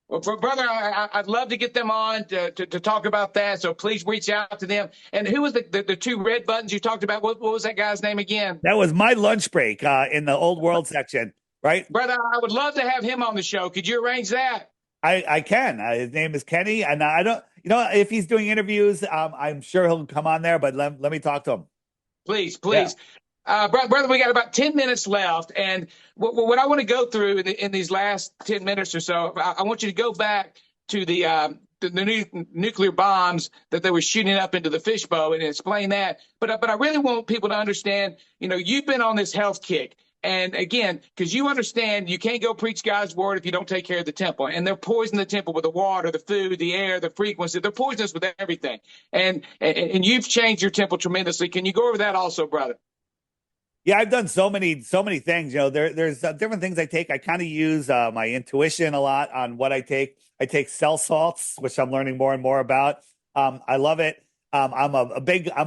Well, brother, I'd love to get them on to talk about that. So please reach out to them. And who was the 2 red buttons you talked about? What was that guy's name again? That was My Lunch Break in the old world section, right? Brother, I would love to have him on the show. Could you arrange that? I can. His name is Kenny, and I don't. If he's doing interviews, I'm sure he'll come on there. But let me talk to him. Please. Yeah. Brother, we got about 10 minutes left. And what I want to go through in these last 10 minutes or so, I want you to go back to the nuclear bombs that they were shooting up into the Fishbowl and explain that. But I really want people to understand, you've been on this health kick. And again, because you understand you can't go preach God's word if you don't take care of the temple. And they're poisoning the temple with the water, the food, the air, the frequency. They're poisoning us with everything. And you've changed your temple tremendously. Can you go over that also, brother? Yeah, I've done so many things. There's different things I take. I kind of use my intuition a lot on what I take. I take cell salts, which I'm learning more and more about. I love it. I'm a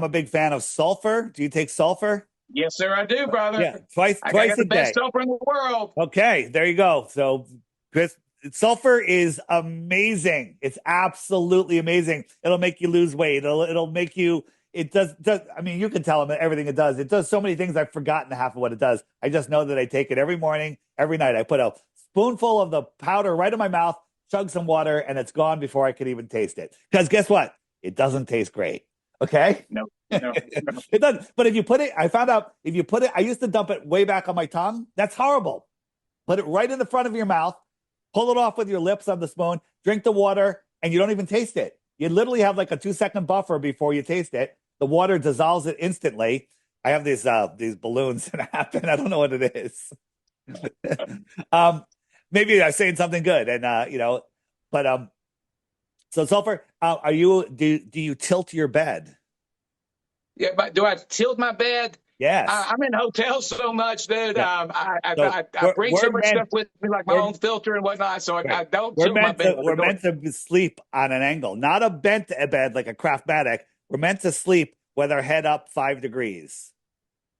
big fan of sulfur. Do you take sulfur? Yes, sir, I do, brother. Yeah, twice I got a the day. best sulfur in the world. Okay, there you go. So, Chris, sulfur is amazing. It's absolutely amazing. It'll make you lose weight. It'll make you. It does. I mean, you can tell them everything it does. It does so many things. I've forgotten half of what it does. I just know that I take it every morning, every night. I put a spoonful of the powder right in my mouth, chug some water, and it's gone before I could even taste it. Because guess what? It doesn't taste great. Okay? No. It doesn't. But if you put it, I found out if you put it, I used to dump it way back on my tongue. That's horrible. Put it right in the front of your mouth, pull it off with your lips on the spoon, drink the water, and you don't even taste it. You literally have like a 2-second buffer before you taste it. The water dissolves it instantly. I have these balloons that happen. I don't know what it is. Maybe I'm saying something good, and but so sulfur. Do you tilt your bed? Yeah, but do I tilt my bed? Yes. I'm in hotels so much, dude. Yeah. I bring so much stuff with me, like my own filter and whatnot, so I don't tilt my bed. We're meant to sleep on an angle, not a bent bed like a Craftmatic. We're meant to sleep with our head up 5 degrees,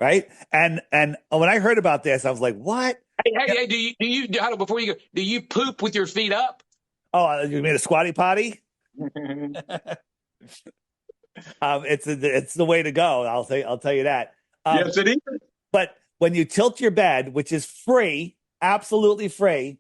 right? And when I heard about this, I was like, "What?" Hey, do you before you go? Do you poop with your feet up? Oh, you mean a squatty potty? It's the way to go. I'll tell you that. Yes, it is. But when you tilt your bed, which is free, absolutely free,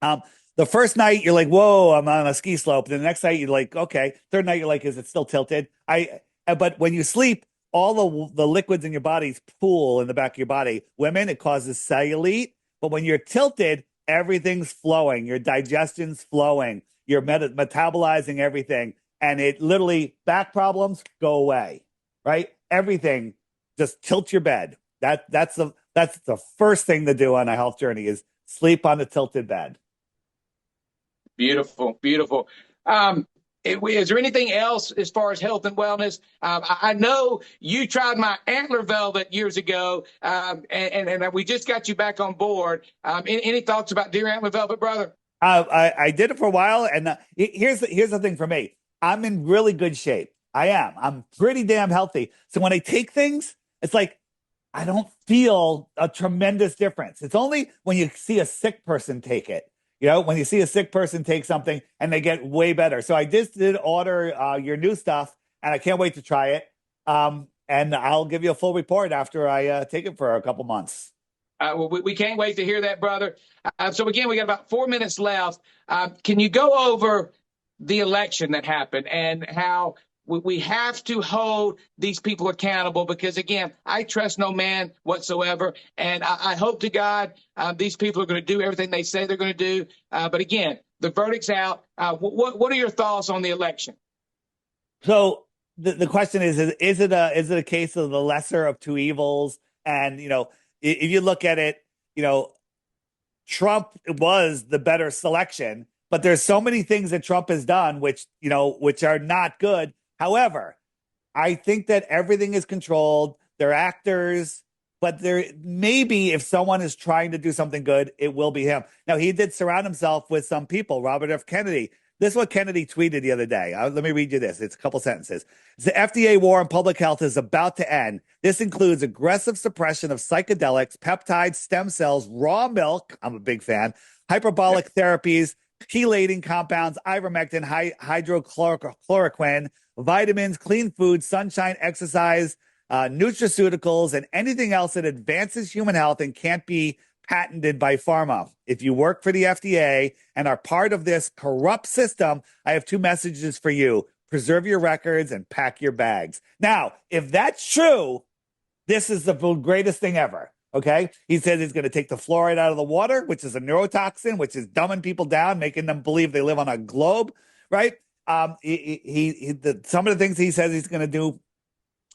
the first night you're like, "Whoa, I'm on a ski slope." The next night you're like, "Okay." Third night you're like, "Is it still tilted?" But when you sleep, all the liquids in your bodies pool in the back of your body. Women, it causes cellulite. But when you're tilted, everything's flowing. Your digestion's flowing. You're metabolizing everything. And it literally, back problems go away, right? Everything, just tilt your bed. That's the first thing to do on a health journey is sleep on a tilted bed. Beautiful, beautiful. Is there anything else as far as health and wellness? I know you tried my antler velvet years ago, and we just got you back on board. Any thoughts about deer antler velvet, brother? I did it for a while, and here's the thing for me. I'm in really good shape. I am. I'm pretty damn healthy. So when I take things, it's like I don't feel a tremendous difference. It's only when you see a sick person take it. When you see a sick person take something and they get way better. So I just did order your new stuff, and I can't wait to try it. And I'll give you a full report after I take it for a couple months. Well, we can't wait to hear that, brother. So again, we got about 4 minutes left. Can you go over the election that happened and how we have to hold these people accountable? Because again, I trust no man whatsoever, and I hope to God these people are going to do everything they say they're going to do. But again, the verdict's out. What are your thoughts on the election? So the question is it a case of the lesser of two evils? And if you look at it, Trump was the better selection, but there's so many things that Trump has done which are not good. However, I think that everything is controlled. They're actors, but maybe if someone is trying to do something good, it will be him. Now, he did surround himself with some people. Robert F. Kennedy. This is what Kennedy tweeted the other day. Let me read you this. It's a couple sentences. The FDA war on public health is about to end. This includes aggressive suppression of psychedelics, peptides, stem cells, raw milk. I'm a big fan. Hyperbolic therapies, chelating compounds, ivermectin, hydrochloroquine, vitamins, clean food, sunshine, exercise, nutraceuticals, and anything else that advances human health and can't be patented by pharma. If you work for the FDA and are part of this corrupt system, I have 2 messages for you. Preserve your records and pack your bags. Now, if that's true, this is the greatest thing ever. Okay. He says he's going to take the fluoride out of the water, which is a neurotoxin, which is dumbing people down, making them believe they live on a globe. Right. Some of the things he says he's going to do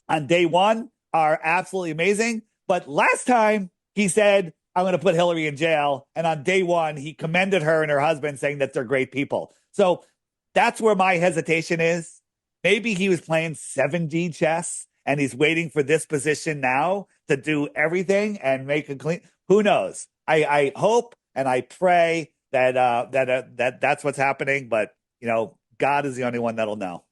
on day one are absolutely amazing. But last time he said, I'm going to put Hillary in jail. And on day one, he commended her and her husband, saying that they're great people. So that's where my hesitation is. Maybe he was playing 7D chess and he's waiting for this position now to do everything and make a clean. Who knows? I hope and I pray that that's what's happening. But, God is the only one that'll know.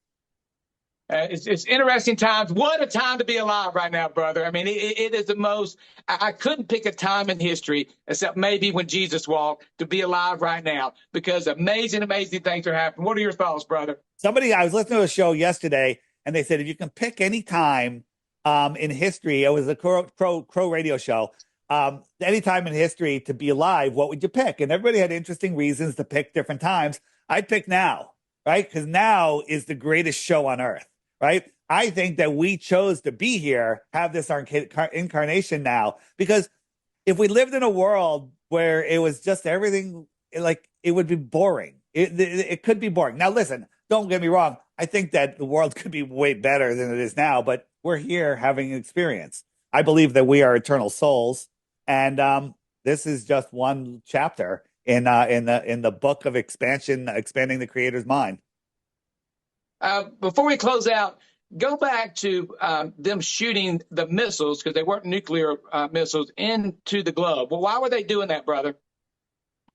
It's interesting times. What a time to be alive right now, brother. I mean, it is the most. I couldn't pick a time in history, except maybe when Jesus walked, to be alive right now, because amazing things are happening. What are your thoughts, brother? I was listening to a show yesterday, and they said if you can pick any time in history, it was a Crow radio show. Any time in history to be alive, what would you pick? And everybody had interesting reasons to pick different times. I'd pick now, right? Because now is the greatest show on earth. Right. I think that we chose to be here, have this incarnation now, because if we lived in a world where it was just everything, like, it would be boring. It could be boring. Now, listen, don't get me wrong. I think that the world could be way better than it is now, but we're here having an experience. I believe that we are eternal souls. And this is just one chapter in the book of expanding the Creator's mind. Before we close out, Go back to them shooting the missiles, because they weren't nuclear missiles, into the globe. Well, why were they doing that, brother?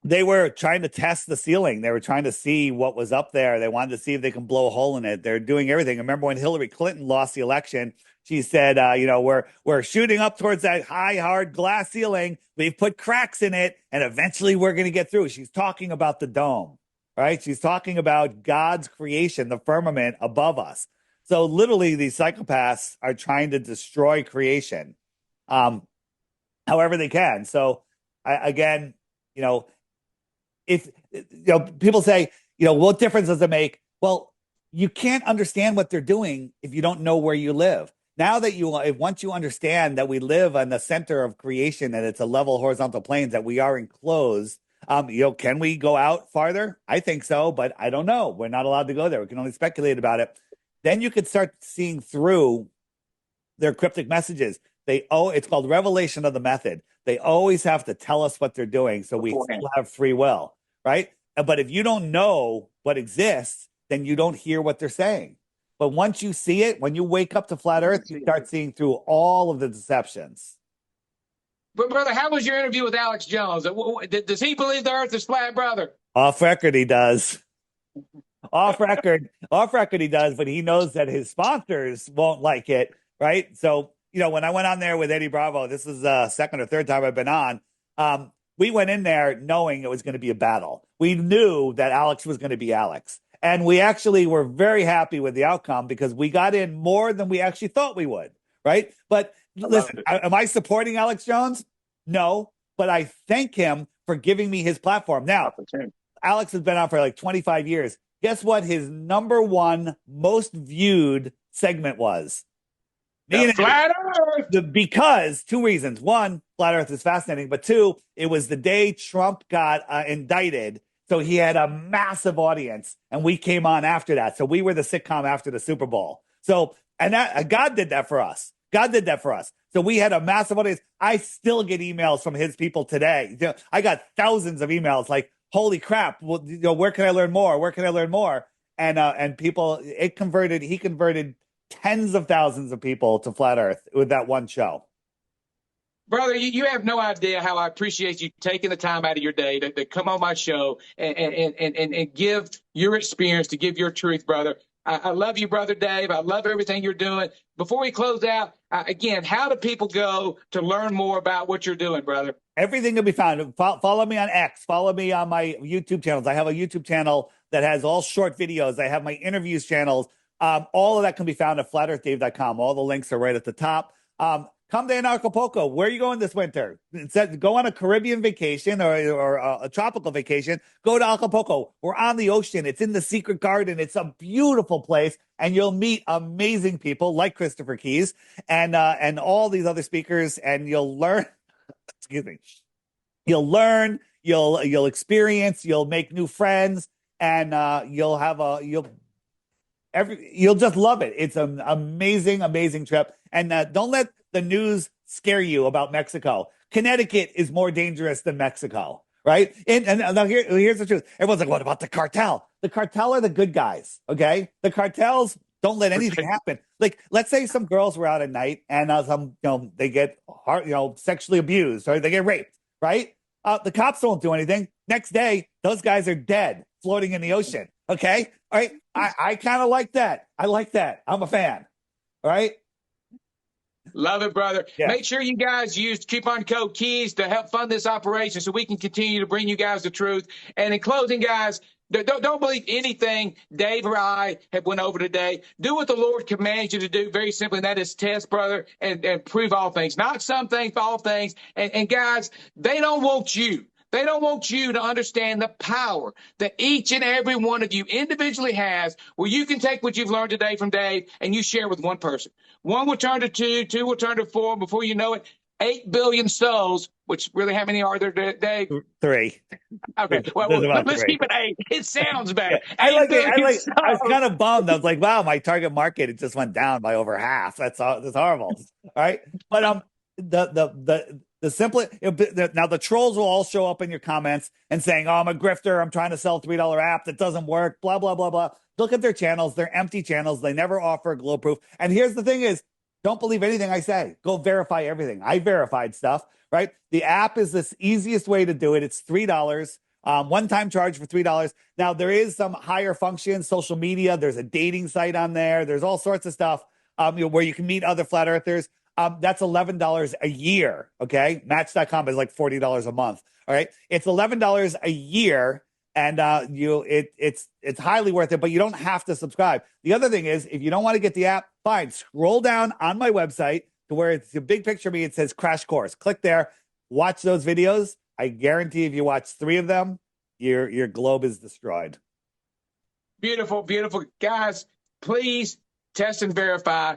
They were trying to test the ceiling. They were trying to see what was up there. They wanted to see if they can blow a hole in it. They're doing everything. Remember when Hillary Clinton lost the election? She said, we're shooting up towards that high, hard glass ceiling. We've put cracks in it, and eventually we're going to get through. She's talking about the dome, right? She's talking about God's creation, the firmament above us. So literally, these psychopaths are trying to destroy creation, however they can. So again, if people say, what difference does it make? Well, you can't understand what they're doing if you don't know where you live. Now that once you understand that we live on the center of creation and it's a level horizontal plains, that we are enclosed, can we go out farther? I think so, but I don't know. We're not allowed to go there. We can only speculate about it. Then you could start seeing through their cryptic messages. It's called revelation of the method. They always have to tell us what they're doing, so we still have free will, right? But if you don't know what exists, then you don't hear what they're saying. But once you see it, when you wake up to flat Earth, you start seeing through all of the deceptions. But brother, how was your interview with Alex Jones? Does he believe the Earth is flat, brother? Off record, he does. Off record, he does, but he knows that his sponsors won't like it, right? So, when I went on there with Eddie Bravo, this is the second or third time I've been on, we went in there knowing it was going to be a battle. We knew that Alex was going to be Alex. And we actually were very happy with the outcome because we got in more than we actually thought we would, right? But listen, am I supporting Alex Jones? No, but I thank him for giving me his platform. Now, Alex has been on for like 25 years. Guess what his number one most viewed segment was? Flat Earth. Because two reasons. One, flat Earth is fascinating. But two, it was the day Trump got indicted. So he had a massive audience, and we came on after that. So we were the sitcom after the Super Bowl. So, and that God did that for us. God did that for us. So we had a massive audience. I still get emails from his people today. I got thousands of emails like, holy crap, well, where can I learn more? Where can I learn more? And people, he converted tens of thousands of people to flat Earth with that one show. Brother, you have no idea how I appreciate you taking the time out of your day to come on my show and give your experience, to give your truth, brother. I love you, Brother Dave. I love everything you're doing. Before we close out, again, how do people go to learn more about what you're doing, brother? Everything can be found. Follow me on X. Follow me on my YouTube channels. I have a YouTube channel that has all short videos. I have my interviews channels. All of that can be found at flatearthdave.com. All the links are right at the top. Come to Acapulco. Where are you going this winter? Go on a Caribbean vacation or a tropical vacation. Go to Acapulco. We're on the ocean. It's in the Secret Garden. It's a beautiful place, and you'll meet amazing people like Christopher Keys and all these other speakers, and you'll learn. Excuse me. You'll learn. You'll experience. You'll make new friends, and you'll just love it. It's an amazing, amazing trip. And don't let the news scare you about Mexico. Connecticut is more dangerous than Mexico, right? And now here's the truth. Everyone's like, what about the cartel? The cartel are the good guys, okay? The cartels don't let anything happen. Like, let's say some girls were out at night and they get sexually abused or they get raped, right? The cops don't do anything. Next day, those guys are dead, floating in the ocean, okay? All right? I kind of like that. I like that. I'm a fan, all right? Love it, brother. Yeah. Make sure you guys use coupon code KEYS to help fund this operation so we can continue to bring you guys the truth. And in closing, guys, don't believe anything Dave or I have went over today. Do what the Lord commands you to do, very simply, and that is test, brother, and prove all things. Not some things, but all things. And guys, they don't want you. They don't want you to understand the power that each and every one of you individually has, where you can take what you've learned today from Dave and you share with one person. One will turn to two, two will turn to four. Before you know it, 8 billion souls, which really, how many are there, Dave? 3. Okay, well, let's keep it 8. It sounds better. I like it. I was kind of bummed. I was like, wow, my target market, it just went down by over half. That's horrible. All right. But Now the trolls will all show up in your comments and saying, "Oh, I'm a grifter. I'm trying to sell $3 app that doesn't work." Blah blah blah blah. Look at their channels. They're empty channels. They never offer glow proof. And here's the thing: is don't believe anything I say. Go verify everything. I verified stuff. Right? The app is the easiest way to do it. It's $3. One-time charge for $3. Now, there is some higher function, social media. There's a dating site on there. There's all sorts of stuff where you can meet other flat earthers. That's $11 a year, okay? Match.com is like $40 a month, all right? It's $11 a year, and it's highly worth it, but you don't have to subscribe. The other thing is, if you don't want to get the app, fine. Scroll down on my website to where it's a big picture of me. It says Crash Course. Click there. Watch those videos. I guarantee if you watch 3 of them, your globe is destroyed. Beautiful, beautiful. Guys, please test and verify.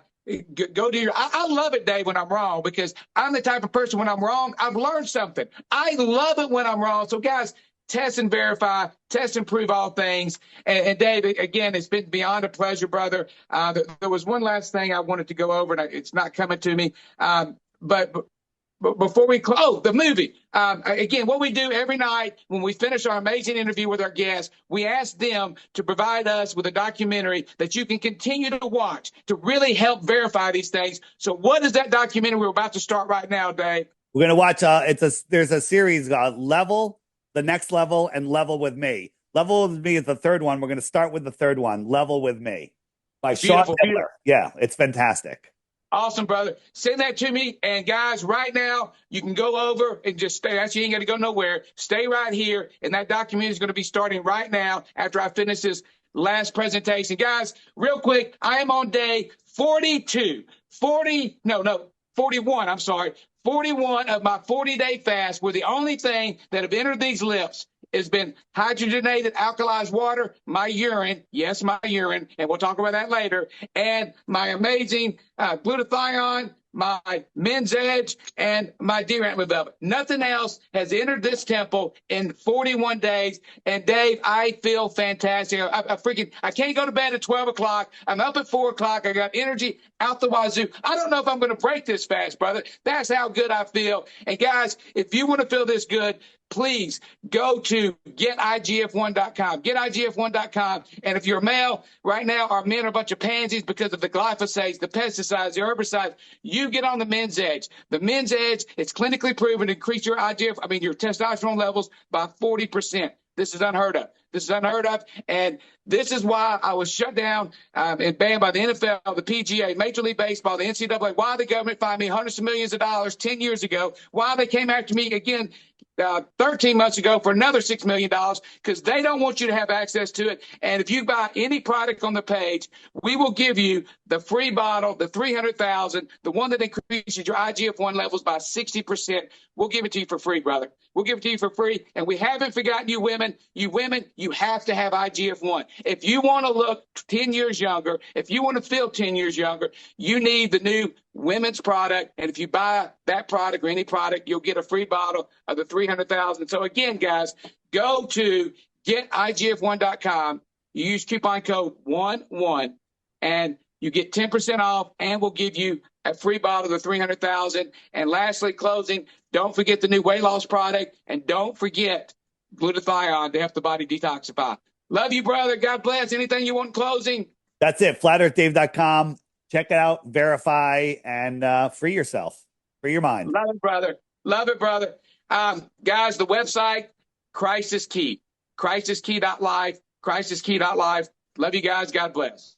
Go to your, I love it, Dave, when I'm wrong, because I'm the type of person when I'm wrong, I've learned something. I love it when I'm wrong. So, guys, test and verify, test and prove all things. And Dave, again, it's been beyond a pleasure, brother. There was one last thing I wanted to go over, and it's not coming to me. But before we close, the movie. Again, what we do every night when we finish our amazing interview with our guests, we ask them to provide us with a documentary that you can continue to watch to really help verify these things. So what is that documentary we're about to start right now, Dave? We're going to watch, there's a series Level, The Next Level, and Level with Me. Level with Me is the third one. We're going to start with the third one, Level with Me, by Sean Miller. Yeah, it's fantastic. Awesome, brother. Send that to me. And guys, right now, you can go over and just stay. Actually, you ain't got to go nowhere. Stay right here. And that documentary is going to be starting right now after I finish this last presentation. Guys, real quick, I am on day 41. I'm sorry. 41 of my 40-day fast, where the only thing that have entered these lips has been hydrogenated alkalized water, my urine, yes, my urine, and we'll talk about that later, and my amazing glutathione, my Men's Edge, and my deer antler velvet. Nothing else has entered this temple in 41 days. And Dave, I feel fantastic. I can't go to bed at 12 o'clock. I'm up at 4 o'clock. I got energy out the wazoo. I don't know if I'm going to break this fast, brother. That's how good I feel. And guys, if you want to feel this good, please go to getigf1.com. Getigf1.com. And if you're a male, right now our men are a bunch of pansies because of the glyphosates, the pesticides, the herbicides. You get on the Men's Edge. The Men's Edge, it's clinically proven to increase your your testosterone levels by 40%. This is unheard of. This is unheard of. And this is why I was shut down and banned by the NFL, the PGA, Major League Baseball, the NCAA, why the government fined me hundreds of millions of dollars 10 years ago, why they came after me again 13 months ago for another $6 million, because they don't want you to have access to it. And if you buy any product on the page, we will give you the free bottle, the 300,000, the one that increases your IGF-1 levels by 60%. We'll give it to you for free, brother. We'll give it to you for free. And we haven't forgotten you women. You women, you have to have IGF-1. If you want to look 10 years younger, if you want to feel 10 years younger, you need the new women's product. And if you buy that product or any product, you'll get a free bottle of the 300,000. So again, guys, go to getigf1.com. You use coupon code 11 and you get 10% off, and we'll give you a free bottle of the 300,000. And lastly, closing, don't forget the new weight loss product, and don't forget glutathione to help the body detoxify. Love you, brother. God bless. Anything you want in closing? That's it. FlatEarthDave.com. Check it out, verify, and free yourself. Free your mind. Love it, brother. Love it, brother. Guys, the website, Christ is Key. ChristIsKey.life. ChristIsKey.life. Love you guys. God bless.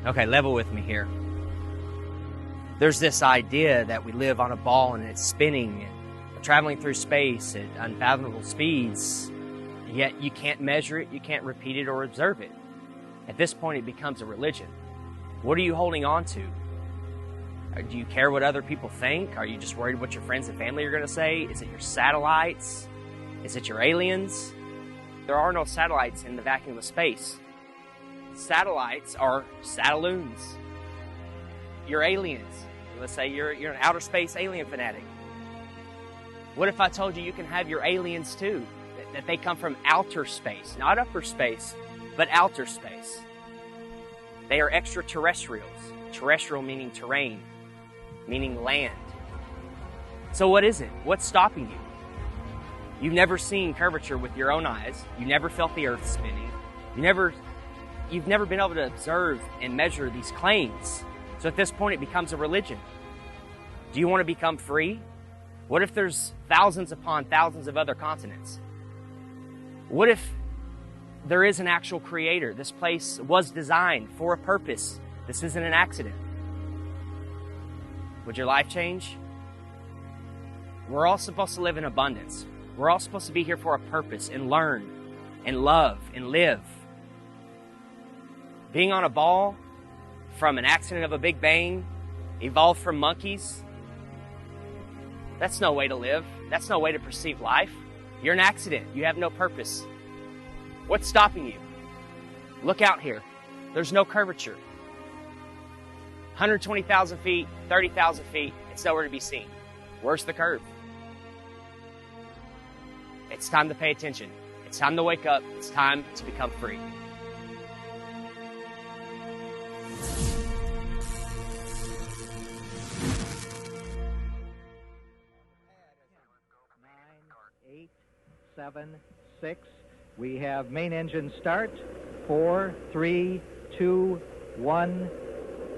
Okay, level with me here. There's this idea that we live on a ball and it's spinning and traveling through space at unfathomable speeds, yet you can't measure it, you can't repeat it or observe it. At this point, it becomes a religion. What are you holding on to? Do you care what other people think? Are you just worried what your friends and family are going to say? Is it your satellites? Is it your aliens? There are no satellites in the vacuum of space. Satellites are satelloons. You're aliens. Let's say you're an outer space alien fanatic. What if I told you you can have your aliens too? That they come from outer space, not upper space, but outer space. They are extraterrestrials. Terrestrial meaning terrain, meaning land. So what is it? What's stopping you? You've never seen curvature with your own eyes. You never felt the earth spinning. You've never been able to observe and measure these claims. So at this point, it becomes a religion. Do you want to become free? What if there's thousands upon thousands of other continents? What if there is an actual creator? This place was designed for a purpose. This isn't an accident. Would your life change? We're all supposed to live in abundance. We're all supposed to be here for a purpose and learn and love and live. Being on a ball from an accident of a Big Bang, evolved from monkeys, that's no way to live. That's no way to perceive life. You're an accident. You have no purpose. What's stopping you? Look out here. There's no curvature. 120,000 feet, 30,000 feet, it's nowhere to be seen. Where's the curve? It's time to pay attention. It's time to wake up. It's time to become free. Seven, 6. We have main engine start. 4, 3, 2, 1,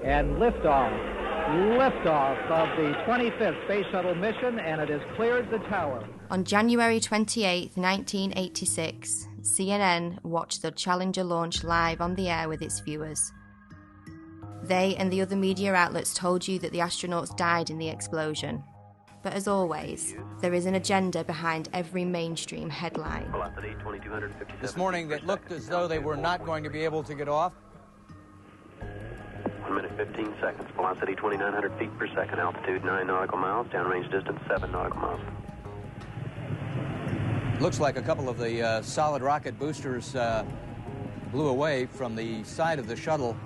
and liftoff. Liftoff of the 25th Space Shuttle mission, and it has cleared the tower. On January 28, 1986, CNN watched the Challenger launch live on the air with its viewers. They and the other media outlets told you that the astronauts died in the explosion. But as always, there is an agenda behind every mainstream headline. This morning, it looked as though they were not going to be able to get off. 1 minute 15 seconds. Velocity 2,900 feet per second. Altitude 9 nautical miles. Downrange distance 7 nautical miles. Looks like a couple of the solid rocket boosters blew away from the side of the shuttle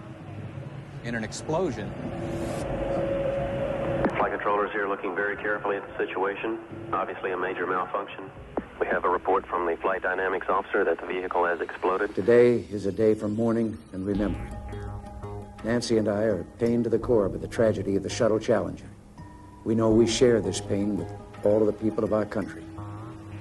in an explosion. Flight controllers here looking very carefully at the situation. Obviously a major malfunction. We have a report from the flight dynamics officer that the vehicle has exploded. Today is a day for mourning and remembering. Nancy and I are pained to the core by the tragedy of the Shuttle Challenger. We know we share this pain with all of the people of our country.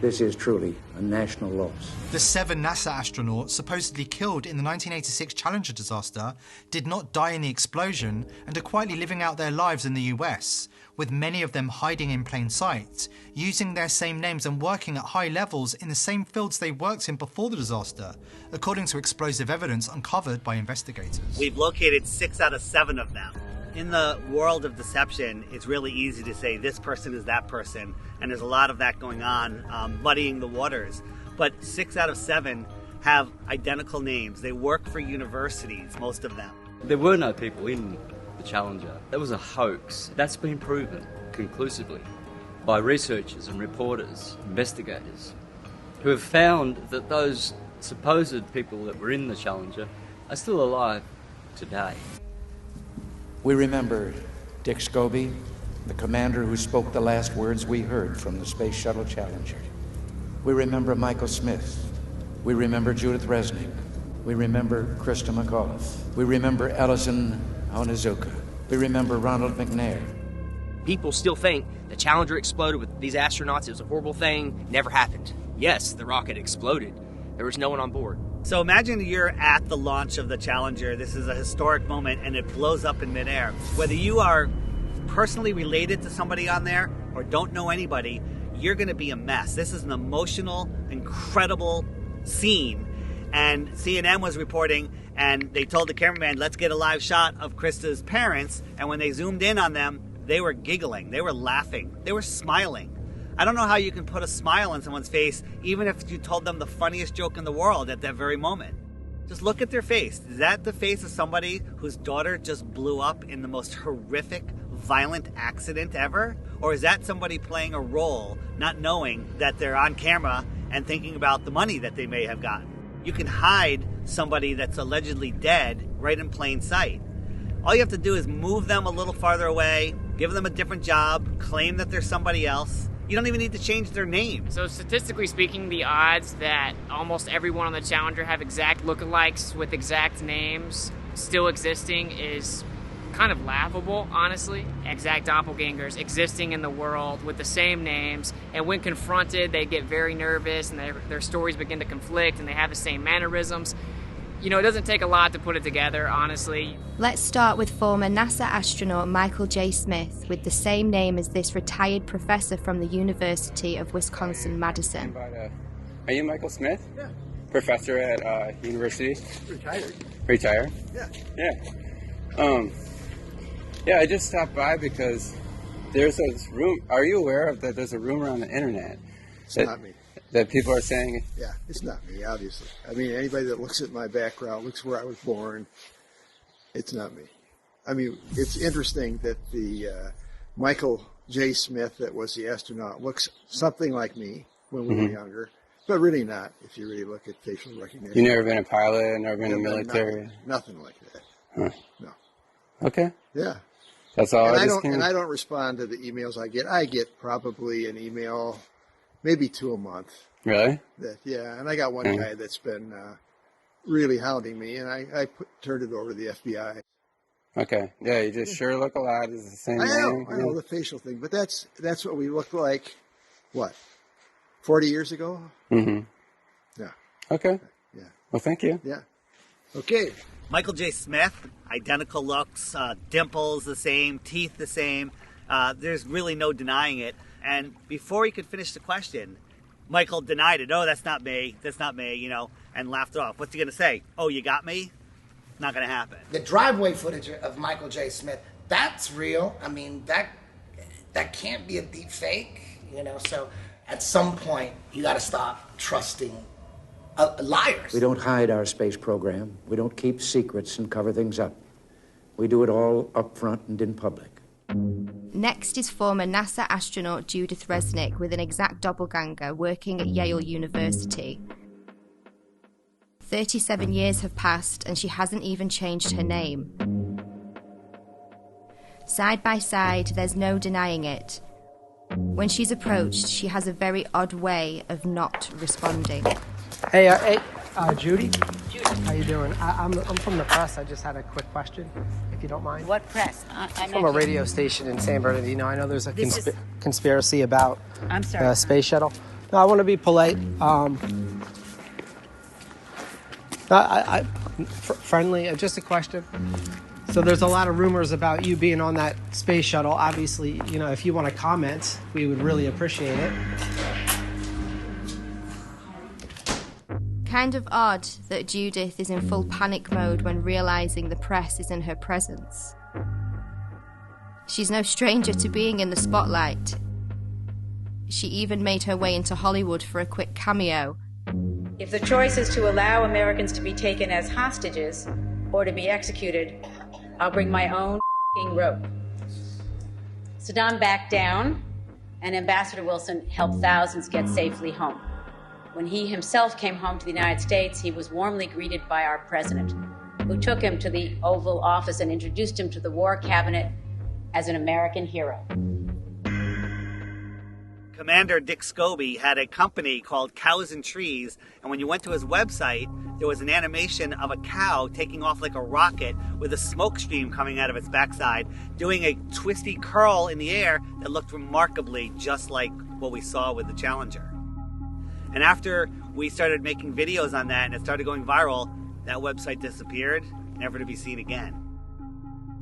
This is truly a national loss. The 7 NASA astronauts supposedly killed in the 1986 Challenger disaster did not die in the explosion and are quietly living out their lives in the US, with many of them hiding in plain sight, using their same names and working at high levels in the same fields they worked in before the disaster, according to explosive evidence uncovered by investigators. We've located 6 out of 7 of them. In the world of deception, it's really easy to say this person is that person, and there's a lot of that going on, muddying the waters. But 6 out of 7 have identical names. They work for universities, most of them. There were no people in the Challenger. That was a hoax. That's been proven conclusively by researchers and reporters, investigators, who have found that those supposed people that were in the Challenger are still alive today. We remember Dick Scobie, the commander who spoke the last words we heard from the Space Shuttle Challenger. We remember Michael Smith. We remember Judith Resnick. We remember Krista McAuliffe. We remember Ellison Onizuka. We remember Ronald McNair. People still think the Challenger exploded with these astronauts. It was a horrible thing. Never happened. Yes, the rocket exploded. There was no one on board. So imagine you're at the launch of the Challenger. This is a historic moment, and it blows up in midair. Whether you are personally related to somebody on there or don't know anybody, you're going to be a mess. This is an emotional, incredible scene. And CNN was reporting, and they told the cameraman, let's get a live shot of Krista's parents. And when they zoomed in on them, they were giggling. They were laughing. They were smiling. I don't know how you can put a smile on someone's face, even if you told them the funniest joke in the world at that very moment. Just look at their face. Is that the face of somebody whose daughter just blew up in the most horrific, violent accident ever? Or is that somebody playing a role, not knowing that they're on camera and thinking about the money that they may have gotten? You can hide somebody that's allegedly dead right in plain sight. All you have to do is move them a little farther away, give them a different job, claim that they're somebody else. You don't even need to change their name. So statistically speaking, the odds that almost everyone on the Challenger have exact lookalikes with exact names still existing is kind of laughable, honestly. Exact doppelgangers existing in the world with the same names, and when confronted, they get very nervous and their stories begin to conflict and they have the same mannerisms. You know, it doesn't take a lot to put it together, honestly. Let's start with former NASA astronaut Michael J. Smith, with the same name as this retired professor from the University of Wisconsin-Madison. Are you Michael Smith? Yeah. Professor at university? Retired. Retired? Yeah. Yeah. Yeah, I just stopped by because there's this room. Are you aware of that? There's a rumor on the internet. It's not me. That people are saying. Yeah, it's not me, obviously. I mean, anybody that looks at my background, looks where I was born, it's not me. I mean, it's interesting that the Michael J. Smith that was the astronaut looks something like me when we were younger, but really not if you really look at facial recognition. You've never been a pilot, never been in the military? Nothing like that. Huh. No. Okay. Yeah. That's all. And I don't respond to the emails I get. I get probably an email, maybe 2 a month. Really? Yeah, and I got one guy that's been really hounding me, and I turned it over to the FBI. Okay. Yeah, you just sure look a lot. It's the same I name. know the facial thing, but that's what we looked like. What? 40 years ago? Mm-hmm. Yeah. Okay. Yeah. Well, thank you. Yeah. Okay. Michael J. Smith, identical looks, dimples the same, teeth the same. There's really no denying it. And before he could finish the question, Michael denied it. Oh, that's not me, you know, and laughed it off. What's he going to say? Oh, you got me? Not going to happen. The driveway footage of Michael J. Smith, that's real. I mean, that can't be a deep fake, you know. So at some point, you got to stop trusting liars. We don't hide our space program. We don't keep secrets and cover things up. We do it all up front and in public. Next is former NASA astronaut Judith Resnick with an exact doppelganger working at Yale University. 37 years have passed and she hasn't even changed her name. Side by side, there's no denying it. When she's approached, she has a very odd way of not responding. Hey, Judy? Judy. How you doing? I'm from the press. I just had a quick question, if you don't mind. What press? I'm from a radio station in San Bernardino. I know there's a conspiracy about the space shuttle. No, I want to be polite. Friendly, just a question. So there's a lot of rumors about you being on that space shuttle. Obviously, you know, if you want to comment, we would really appreciate it. Kind of odd that Judith is in full panic mode when realizing the press is in her presence. She's no stranger to being in the spotlight. She even made her way into Hollywood for a quick cameo. If the choice is to allow Americans to be taken as hostages or to be executed, I'll bring my own rope. Saddam backed down, and Ambassador Wilson helped thousands get safely home. When he himself came home to the United States, he was warmly greeted by our president, who took him to the Oval Office and introduced him to the War Cabinet as an American hero. Commander Dick Scobie had a company called Cows and Trees, and when you went to his website, there was an animation of a cow taking off like a rocket with a smoke stream coming out of its backside, doing a twisty curl in the air that looked remarkably just like what we saw with the Challenger. And after we started making videos on that and it started going viral, that website disappeared, never to be seen again.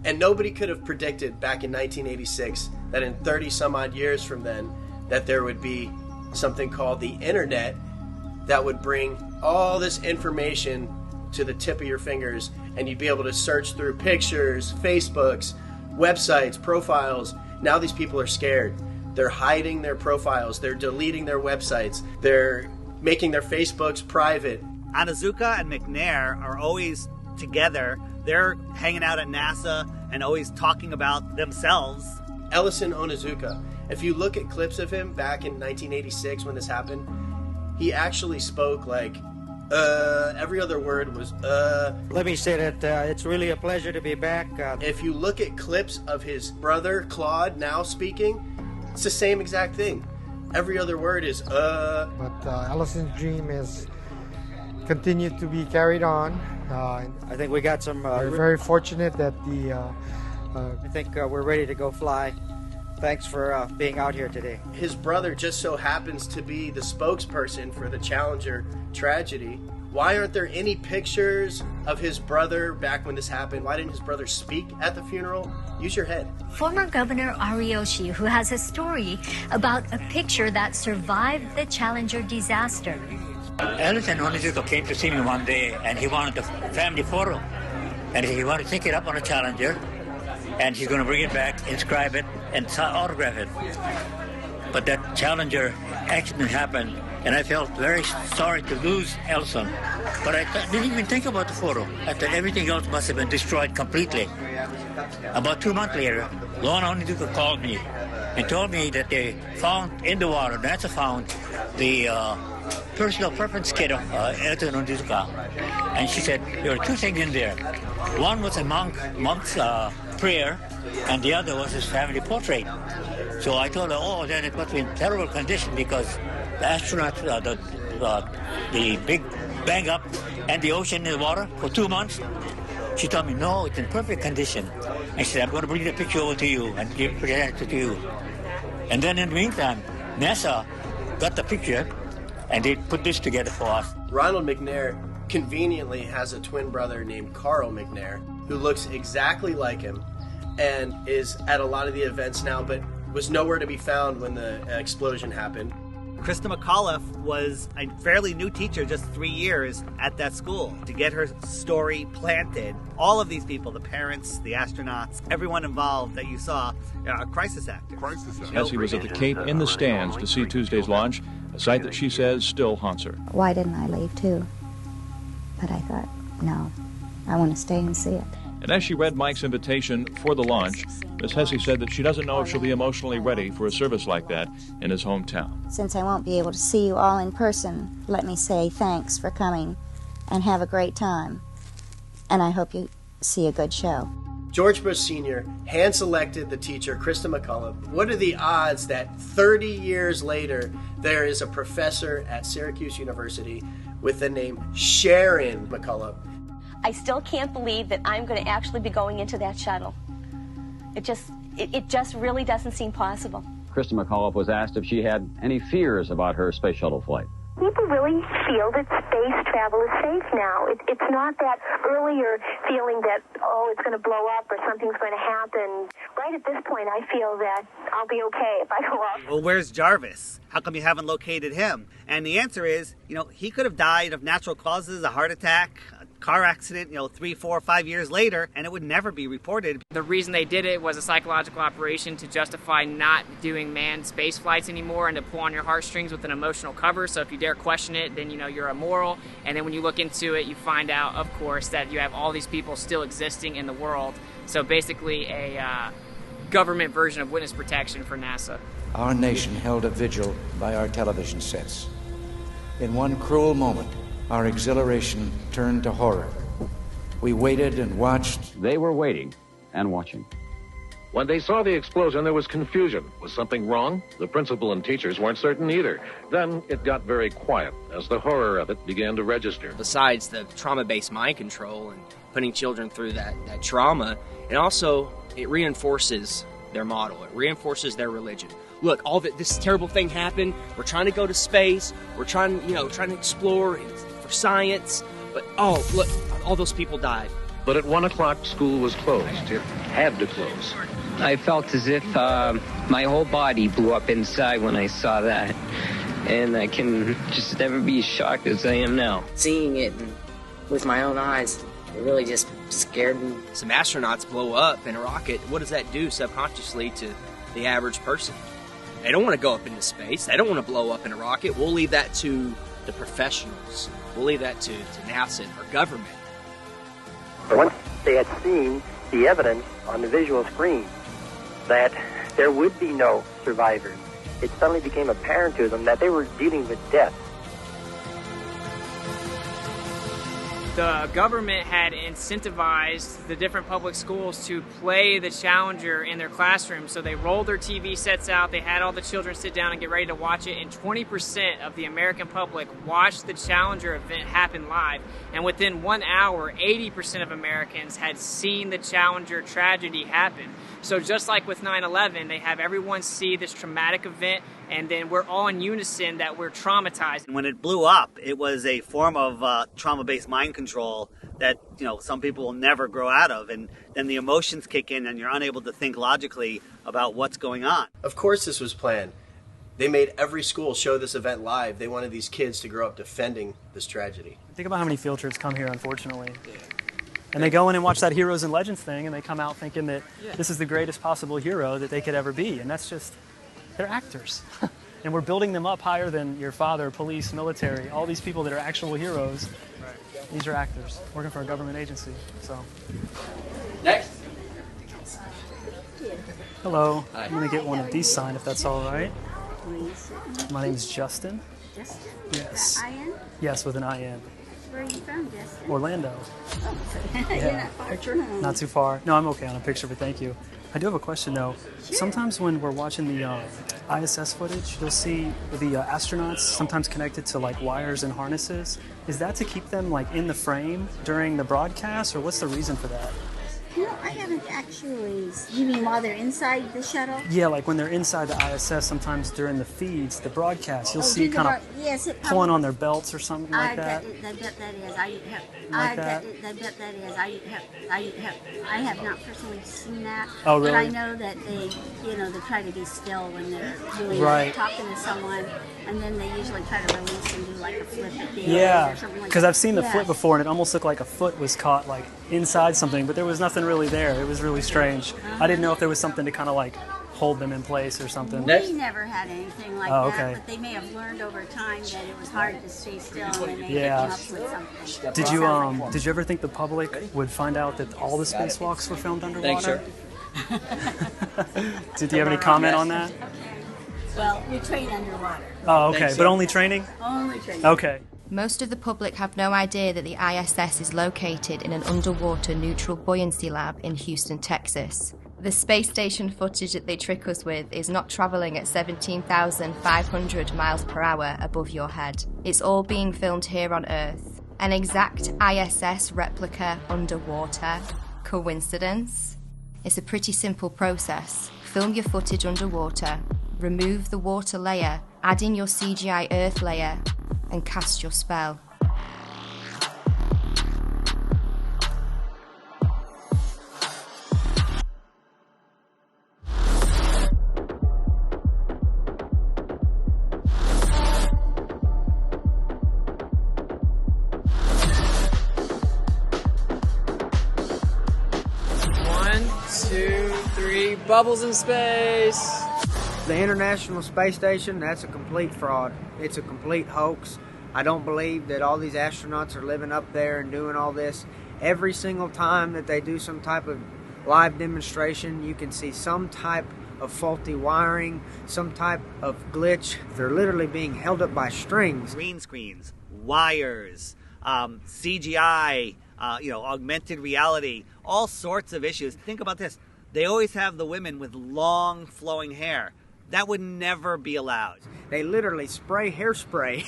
And nobody could have predicted back in 1986 that in 30 some odd years from then, that there would be something called the internet that would bring all this information to the tip of your fingers, and you'd be able to search through pictures, Facebooks, websites, profiles. Now these people are scared. They're hiding their profiles. They're deleting their websites. They're making their Facebooks private. Onizuka and McNair are always together. They're hanging out at NASA and always talking about themselves. Ellison Onizuka, if you look at clips of him back in 1986 when this happened, he actually spoke like, every other word was, Let me say that it's really a pleasure to be back. If you look at clips of his brother, Claude, now speaking, it's the same exact thing. Every other word is, But Ellison's dream is continued to be carried on. I think we got some... we're very fortunate that I think we're ready to go fly. Thanks for being out here today. His brother just so happens to be the spokesperson for the Challenger tragedy. Why aren't there any pictures of his brother back when this happened? Why didn't his brother speak at the funeral? Use your head. Former Governor Ariyoshi, who has a story about a picture that survived the Challenger disaster. Ellison Onizuka came to see me one day, and he wanted a family photo. And he wanted to take it up on a Challenger, and he's going to bring it back, inscribe it, and autograph it. But that Challenger accident happened, and I felt very sorry to lose Ellison. But I didn't even think about the photo. I thought everything else must have been destroyed completely. About 2 months later, Lorna Onizuka called me and told me that they found in the water, NASA found the personal preference kit of Ellison Onizuka. And she said, there were 2 things in there. One was a monk's prayer, and the other was his family portrait. So I told her, oh, then it must be in terrible condition because the astronauts, the big bang up and the ocean in the water for 2 months. She told me, no, it's in perfect condition. And she said, I'm going to bring the picture over to you and present it to you. And then in the meantime, NASA got the picture and they put this together for us. Ronald McNair conveniently has a twin brother named Carl McNair who looks exactly like him and is at a lot of the events now, but was nowhere to be found when the explosion happened. Krista McAuliffe was a fairly new teacher, just 3 years at that school. To get her story planted, all of these people, the parents, the astronauts, everyone involved that you saw, are crisis actors. Essie was at the Cape in the stands to see Tuesday's launch, a sight that she says still haunts her. Why didn't I leave too? But I thought, no, I want to stay and see it. And as she read Mike's invitation for the launch, Miss Hesse said that she doesn't know if she'll be emotionally ready for a service like that in his hometown. Since I won't be able to see you all in person, let me say thanks for coming and have a great time. And I hope you see a good show. George Bush Sr. hand-selected the teacher, Krista McAuliffe. What are the odds that 30 years later there is a professor at Syracuse University with the name Sharon McAuliffe? I still can't believe that I'm going to actually be going into that shuttle. It just really doesn't seem possible. Krista McAuliffe was asked if she had any fears about her space shuttle flight. People really feel that space travel is safe now. It's not that earlier feeling that, oh, it's going to blow up or something's going to happen. Right at this point, I feel that I'll be okay if I go up. Well, where's Jarvis? How come you haven't located him? And the answer is, he could have died of natural causes, a heart attack, car accident, 3, 4, 5 years later, and it would never be reported. The reason they did it was a psychological operation to justify not doing manned space flights anymore and to pull on your heartstrings with an emotional cover. So if you dare question it, then you're immoral. And then when you look into it, you find out, of course, that you have all these people still existing in the world. So basically a government version of witness protection for NASA. Our nation held a vigil by our television sets. In one cruel moment, our exhilaration turned to horror. We waited and watched. They were waiting and watching. When they saw the explosion, there was confusion. Was something wrong? The principal and teachers weren't certain either. Then it got very quiet as the horror of it began to register. Besides the trauma-based mind control and putting children through that trauma, it reinforces their model. It reinforces their religion. Look, this terrible thing happened. We're trying to go to space. We're trying to explore for science. But, look, all those people died. But at 1 o'clock, school was closed. It had to close. I felt as if my whole body blew up inside when I saw that. And I can just never be as shocked as I am now. Seeing it with my own eyes, it really just scared me. Some astronauts blow up in a rocket. What does that do subconsciously to the average person? They don't want to go up into space. They don't want to blow up in a rocket. We'll leave that to the professionals. We'll leave that to NASA and our government. Once they had seen the evidence on the visual screen that there would be no survivors, it suddenly became apparent to them that they were dealing with death. The government had incentivized the different public schools to play the Challenger in their classrooms. So they rolled their TV sets out, they had all the children sit down and get ready to watch it, and 20% of the American public watched the Challenger event happen live. And within 1 hour, 80% of Americans had seen the Challenger tragedy happen. So just like with 9/11, they have everyone see this traumatic event, and then we're all in unison that we're traumatized. When it blew up, it was a form of trauma-based mind control that, you know, some people will never grow out of, and then the emotions kick in and you're unable to think logically about what's going on. Of course this was planned. They made every school show this event live. They wanted these kids to grow up defending this tragedy. Think about how many field trips come here, unfortunately. And they go in and watch that Heroes and Legends thing, and they come out thinking that this is the greatest possible hero that they could ever be. And that's just, they're actors. And we're building them up higher than your father, police, military, all these people that are actual heroes. These are actors working for a government agency. So. Next. Hello. I'm going to get one of these signed if that's all right. My name's Justin. Justin? Yes. I-N? Yes, with an I-N. Where are you from, Justin? Orlando. Oh, so you're not far from Not too far. No, I'm okay on a picture, but thank you. I do have a question, though. Sure. Sometimes when we're watching the ISS footage, you'll see the astronauts sometimes connected to like wires and harnesses. Is that to keep them like in the frame during the broadcast, or what's the reason for that? No, I haven't actually. You mean while they're inside the shuttle? Yeah, like when they're inside the ISS, sometimes during the feeds, the broadcast, you'll see kind of yes, pulling on their belts or something like that. I bet that is. I bet that is. I have not personally seen that. Oh, really? But I know that they, they try to be still when they're doing talking to someone, and then they usually try to release and do like a flip at the end or something like that. Because I've seen the flip before, and it almost looked like a foot was caught like inside something, but there was nothing really there. It was really strange. I didn't know if there was something to kind of like hold them in place or something. We never had anything like that, but they may have learned over time that it was hard to stay still, and they may have come up with something. Did you ever think the public would find out that all the spacewalks were filmed underwater? Thanks, sir. Did you have any comment on that? Well, we train underwater. Oh, okay. But only training? Only training. Okay. Most of the public have no idea that the ISS is located in an underwater neutral buoyancy lab in Houston, Texas. The space station footage that they trick us with is not travelling at 17,500 miles per hour above your head. It's all being filmed here on Earth. An exact ISS replica underwater. Coincidence? It's a pretty simple process. Film your footage underwater, remove the water layer, add in your CGI Earth layer, and cast your spell. One, two, three, bubbles in space. The International Space Station, that's a complete fraud. It's a complete hoax. I don't believe that all these astronauts are living up there and doing all this. Every single time that they do some type of live demonstration, you can see some type of faulty wiring, some type of glitch. They're literally being held up by strings. Green screens, wires, CGI, augmented reality, all sorts of issues. Think about this. They always have the women with long flowing hair. That would never be allowed. They literally spray hairspray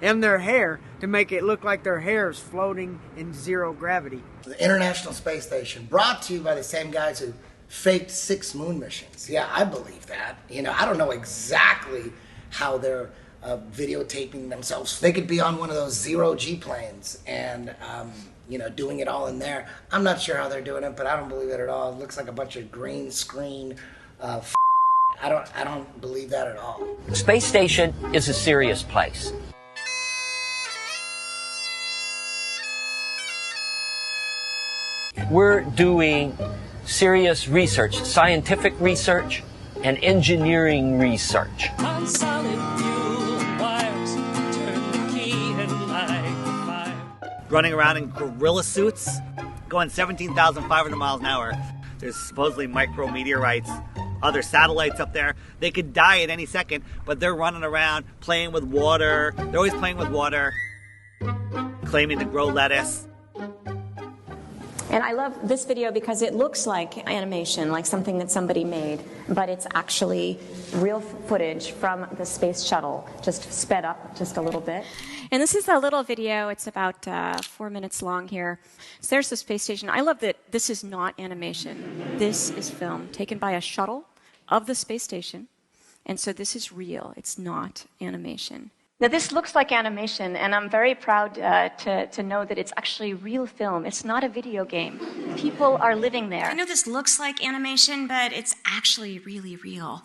in their hair to make it look like their hair is floating in zero gravity. The International Space Station, brought to you by the same guys who faked 6 moon missions. Yeah, I believe that. I don't know exactly how they're videotaping themselves. They could be on one of those zero-G planes and, doing it all in there. I'm not sure how they're doing it, but I don't believe it at all. It looks like a bunch of green screen I don't believe that at all. The space station is a serious place. We're doing serious research, scientific research, and engineering research. On solid fuel wires, turn the key and light the fire. Running around in gorilla suits, going 17,500 miles an hour. There's supposedly micrometeorites, other satellites up there. They could die at any second, but they're running around playing with water. They're always playing with water, claiming to grow lettuce. And I love this video because it looks like animation, like something that somebody made, but it's actually real footage from the space shuttle, just sped up just a little bit. And this is a little video. It's about 4 minutes long here. So there's the space station. I love that this is not animation. This is film taken by a shuttle of the space station. And so this is real. It's not animation. Now, this looks like animation, and I'm very proud to know that it's actually real film. It's not a video game. People are living there. I know this looks like animation, but it's actually really real.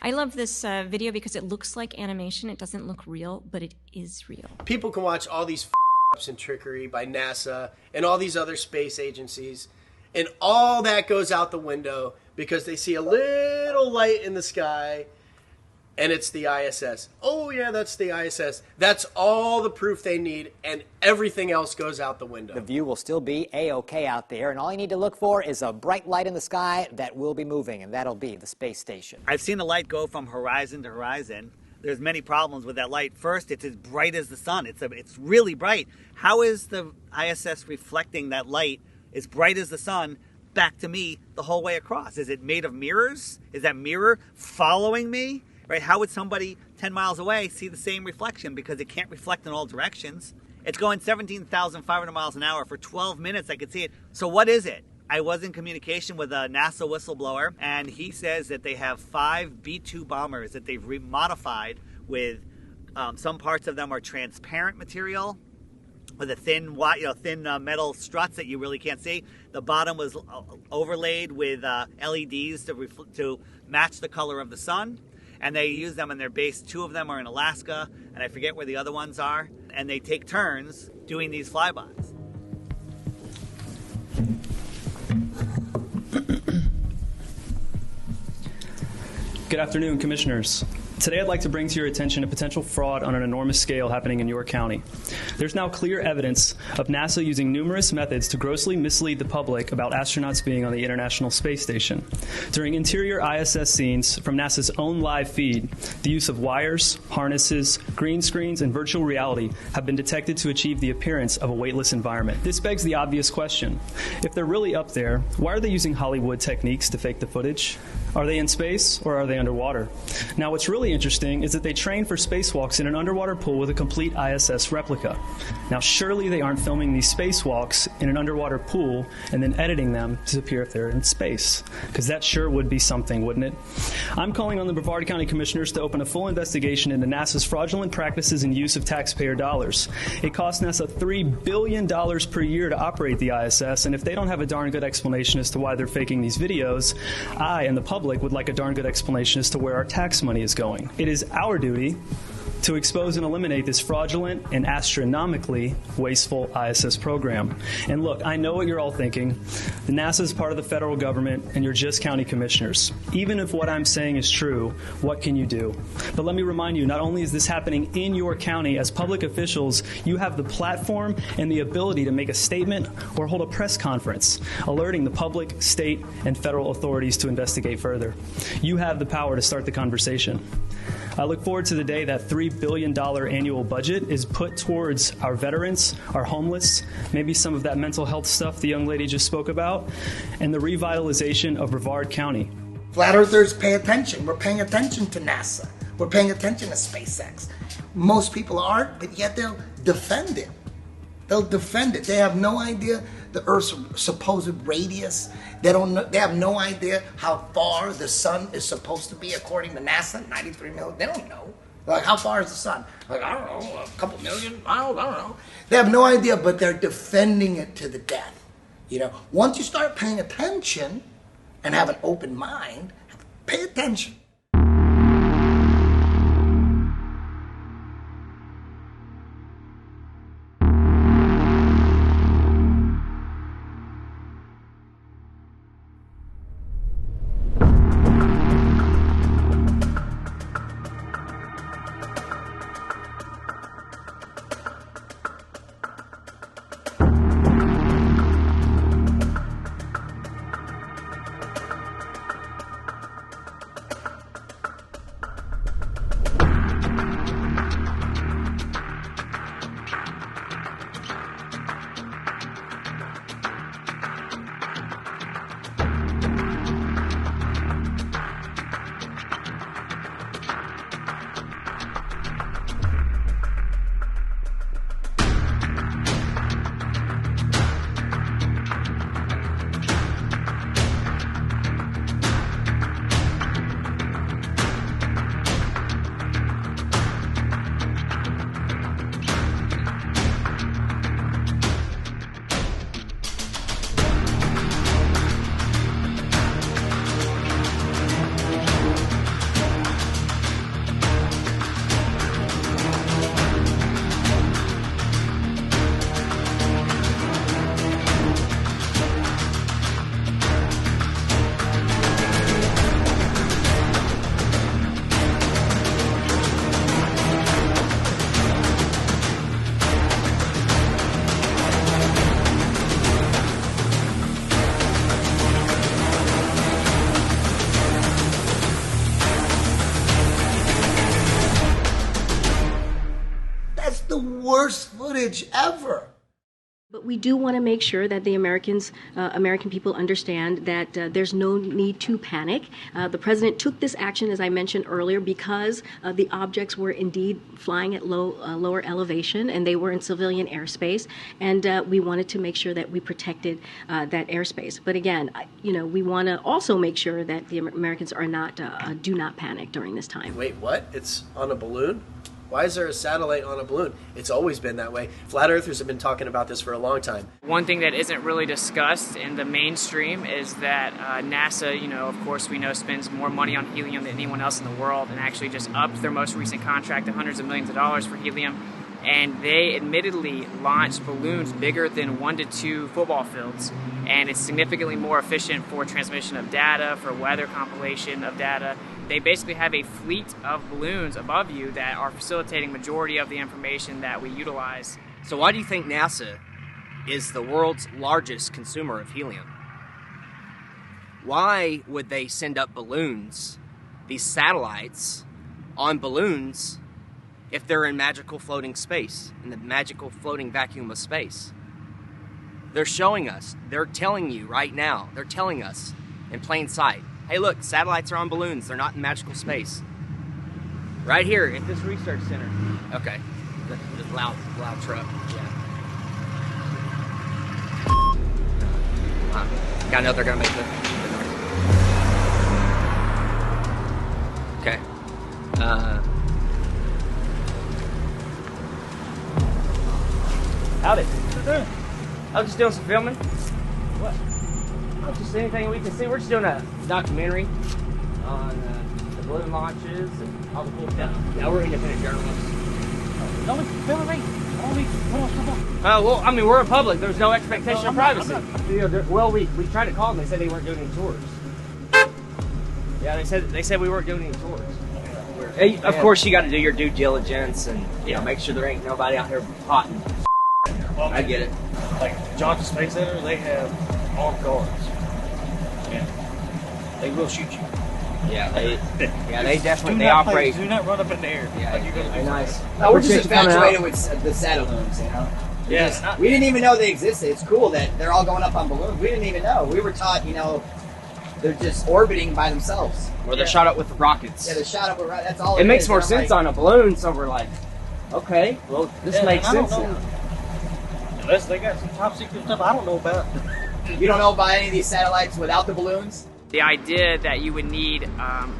I love this video because it looks like animation. It doesn't look real, but it is real. People can watch all these ups and trickery by NASA and all these other space agencies, and all that goes out the window because they see a little light in the sky. And it's the ISS. Oh, yeah, that's the ISS. That's all the proof they need, and everything else goes out the window. The view will still be A-OK out there, and all you need to look for is a bright light in the sky that will be moving, and that'll be the space station. I've seen the light go from horizon to horizon. There's many problems with that light. First, it's as bright as the sun. It's really bright. How is the ISS reflecting that light as bright as the sun back to me the whole way across? Is it made of mirrors? Is that mirror following me? Right? How would somebody 10 miles away see the same reflection? Because it can't reflect in all directions. It's going 17,500 miles an hour. For 12 minutes, I could see it. So what is it? I was in communication with a NASA whistleblower, and he says that they have 5 B-2 bombers that they've remodified with some parts of them are transparent material with a thin metal struts that you really can't see. The bottom was overlaid with LEDs to match the color of the sun. And they use them in their base. 2 of them are in Alaska, and I forget where the other ones are. And they take turns doing these flybys. Good afternoon, Commissioners. Today I'd like to bring to your attention a potential fraud on an enormous scale happening in York County. There's now clear evidence of NASA using numerous methods to grossly mislead the public about astronauts being on the International Space Station. During interior ISS scenes from NASA's own live feed, the use of wires, harnesses, green screens, and virtual reality have been detected to achieve the appearance of a weightless environment. This begs the obvious question. If they're really up there, why are they using Hollywood techniques to fake the footage? Are they in space or are they underwater? Now, what's really interesting is that they train for spacewalks in an underwater pool with a complete ISS replica. Now, surely they aren't filming these spacewalks in an underwater pool and then editing them to appear if they're in space, because that sure would be something, wouldn't it? I'm calling on the Brevard County Commissioners to open a full investigation into NASA's fraudulent practices and use of taxpayer dollars. It costs NASA $3 billion per year to operate the ISS, and if they don't have a darn good explanation as to why they're faking these videos, I and the public would like a darn good explanation as to where our tax money is going. It is our duty to expose and eliminate this fraudulent and astronomically wasteful ISS program. And look, I know what you're all thinking. The NASA is part of the federal government, and you're just county commissioners. Even if what I'm saying is true, what can you do? But let me remind you, not only is this happening in your county, as public officials, you have the platform and the ability to make a statement or hold a press conference, alerting the public, state, and federal authorities to investigate further. You have the power to start the conversation. I look forward to the day that $3 billion annual budget is put towards our veterans, our homeless, maybe some of that mental health stuff the young lady just spoke about, and the revitalization of Brevard County. Flat Earthers pay attention. We're paying attention to NASA. We're paying attention to SpaceX. Most people aren't, but yet they'll defend it. They'll defend it. They have no idea the Earth's supposed radius. They have no idea how far the sun is supposed to be according to NASA, 93 million. They don't know. Like, how far is the sun? Like, I don't know, a couple million? I don't know. They have no idea, but they're defending it to the death. You know, once you start paying attention and have an open mind, pay attention. worst footage ever. But we do want to make sure that the American people understand that there's no need to panic. The president took this action, as I mentioned earlier, because the objects were indeed flying at lower elevation, and they were in civilian airspace, and we wanted to make sure that we protected that airspace. But again, we want to also make sure that the Americans are not do not panic during this time. Wait, what? It's on a balloon? Why is there a satellite on a balloon? It's always been that way. Flat Earthers have been talking about this for a long time. One thing that isn't really discussed in the mainstream is that NASA, of course we know, spends more money on helium than anyone else in the world, and actually just upped their most recent contract to hundreds of millions of dollars for helium. And they admittedly launched balloons bigger than 1 to 2 football fields. And it's significantly more efficient for transmission of data, for weather compilation of data. They basically have a fleet of balloons above you that are facilitating majority of the information that we utilize. So why do you think NASA is the world's largest consumer of helium? Why would they send up balloons, these satellites, on balloons if they're in magical floating space, in the magical floating vacuum of space? They're showing us, they're telling you right now, they're telling us in plain sight, hey look, satellites are on balloons, they're not in magical space. Right here at this research center. Okay, the loud truck, yeah. I know they're gonna make the okay. Howdy. I was just doing some filming. What? Oh, just anything we can see. We're just doing a documentary on the balloon launches and all the cool stuff. Yeah, we're independent journalists. Don't be filming me. Well, I mean, we're in public. There's no expectation of privacy. Well, we tried to call them. They said they weren't doing any tours. Yeah, they said we weren't doing any tours. Hey, of course, you got to do your due diligence and make sure there ain't nobody out here potting. Well, I get it. Like Johnson Space Center, they have armed guards. Yeah, they will shoot you. Yeah, they definitely operate. Do not run up in the air. Yeah, like you're gonna do nice. No, we're just infatuated with the Saturloons, Yeah, we didn't even know they existed. It's cool that they're all going up on balloons. We didn't even know. We were taught, they're just orbiting by themselves. Or they're shot up with rockets. Yeah, they're shot up with rockets. That's all. It makes more sense on a balloon, so we're like, okay, well, this makes sense. Unless they got some top secret stuff I don't know about. You don't know about any of these satellites without the balloons? The idea that you would need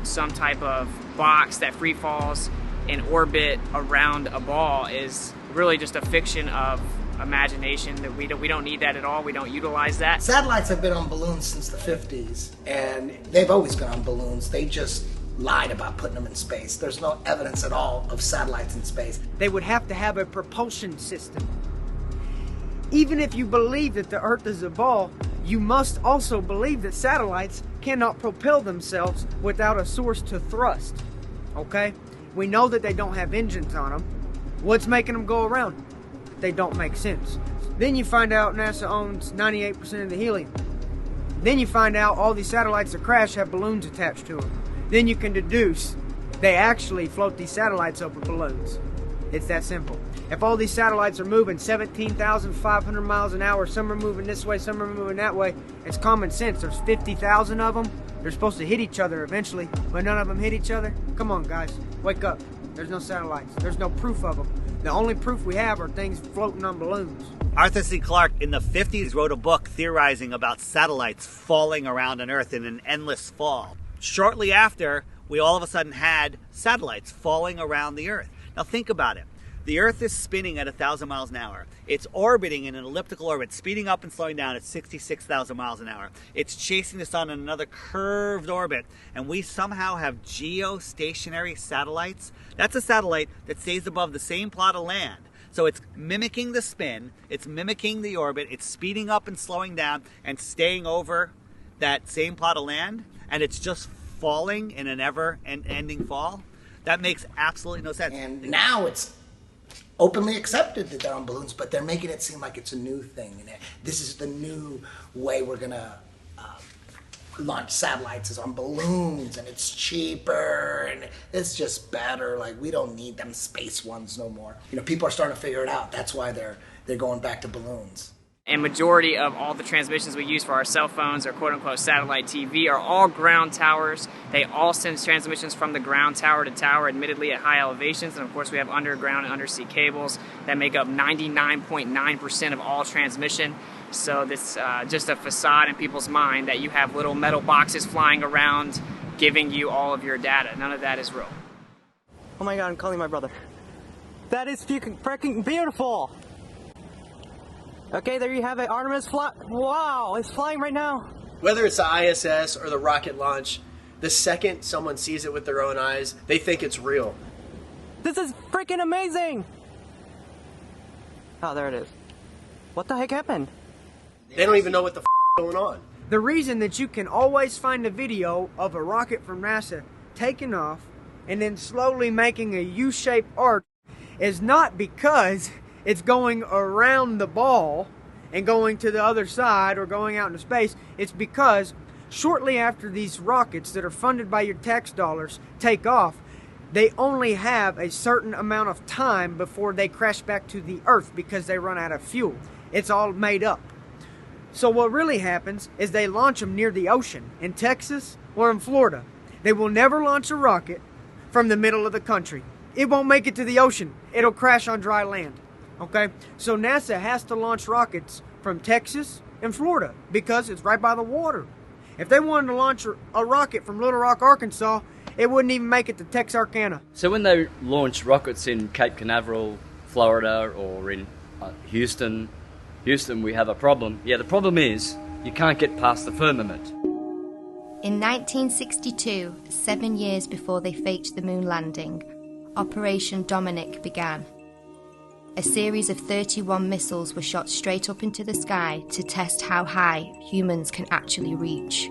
some type of box that free falls in orbit around a ball is really just a fiction of imagination. That we don't need that at all. We don't utilize that. Satellites have been on balloons since the 50s, and they've always been on balloons. They just lied about putting them in space. There's no evidence at all of satellites in space. They would have to have a propulsion system. Even if you believe that the Earth is a ball, you must also believe that satellites cannot propel themselves without a source to thrust. Okay? We know that they don't have engines on them. What's making them go around? They don't make sense. Then you find out NASA owns 98% of the helium. Then you find out all these satellites that crash have balloons attached to them. Then you can deduce they actually float these satellites up with balloons. It's that simple. If all these satellites are moving 17,500 miles an hour, some are moving this way, some are moving that way, it's common sense. There's 50,000 of them. They're supposed to hit each other eventually, but none of them hit each other. Come on, guys. Wake up. There's no satellites. There's no proof of them. The only proof we have are things floating on balloons. Arthur C. Clarke in the 50s wrote a book theorizing about satellites falling around on Earth in an endless fall. Shortly after, we all of a sudden had satellites falling around the Earth. Now think about it. The Earth is spinning at 1,000 miles an hour. It's orbiting in an elliptical orbit, speeding up and slowing down at 66,000 miles an hour. It's chasing the sun in another curved orbit, and we somehow have geostationary satellites. That's a satellite that stays above the same plot of land. So it's mimicking the spin, it's mimicking the orbit, it's speeding up and slowing down and staying over that same plot of land, and it's just falling in an ever-ending fall. That makes absolutely no sense. And now it's openly accepted that they're on balloons, but they're making it seem like it's a new thing. And this is the new way we're going to launch satellites is on balloons, and it's cheaper, and it's just better. Like, we don't need them space ones no more. You know, people are starting to figure it out. That's why they're going back to balloons. And majority of all the transmissions we use for our cell phones or quote-unquote satellite TV are all ground towers. They all send transmissions from the ground tower to tower, admittedly at high elevations. And of course we have underground and undersea cables that make up 99.9% of all transmission. So this just a facade in people's mind that you have little metal boxes flying around giving you all of your data. None of that is real. Oh my God, I'm calling my brother. That is freaking beautiful. Okay, there you have it. Artemis wow, it's flying right now. Whether it's the ISS or the rocket launch, the second someone sees it with their own eyes, they think it's real. This is freaking amazing. Oh, there it is. What the heck happened? They don't even know what the is going on. The reason that you can always find a video of a rocket from NASA taking off and then slowly making a U-shaped arc is not because it's going around the ball and going to the other side or going out into space. It's because shortly after these rockets that are funded by your tax dollars take off, they only have a certain amount of time before they crash back to the Earth because they run out of fuel. It's all made up. So what really happens is they launch them near the ocean in Texas or in Florida. They will never launch a rocket from the middle of the country. It won't make it to the ocean. It'll crash on dry land. Okay, so NASA has to launch rockets from Texas and Florida because it's right by the water. If they wanted to launch a rocket from Little Rock, Arkansas, it wouldn't even make it to Texarkana. So when they launch rockets in Cape Canaveral, Florida, or in Houston, we have a problem. Yeah, the problem is you can't get past the firmament. In 1962, 7 years before they faked the moon landing, Operation Dominic began. A series of 31 missiles were shot straight up into the sky to test how high humans can actually reach.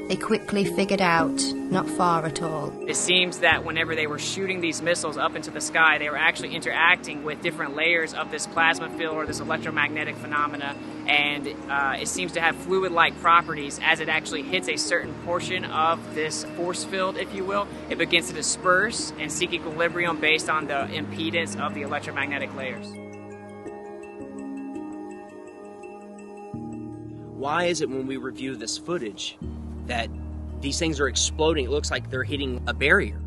They quickly figured out, not far at all. It seems that whenever they were shooting these missiles up into the sky, they were actually interacting with different layers of this plasma field or this electromagnetic phenomena, and it seems to have fluid-like properties. As it actually hits a certain portion of this force field, if you will, it begins to disperse and seek equilibrium based on the impedance of the electromagnetic layers. Why is it when we review this footage that these things are exploding? It looks like they're hitting a barrier.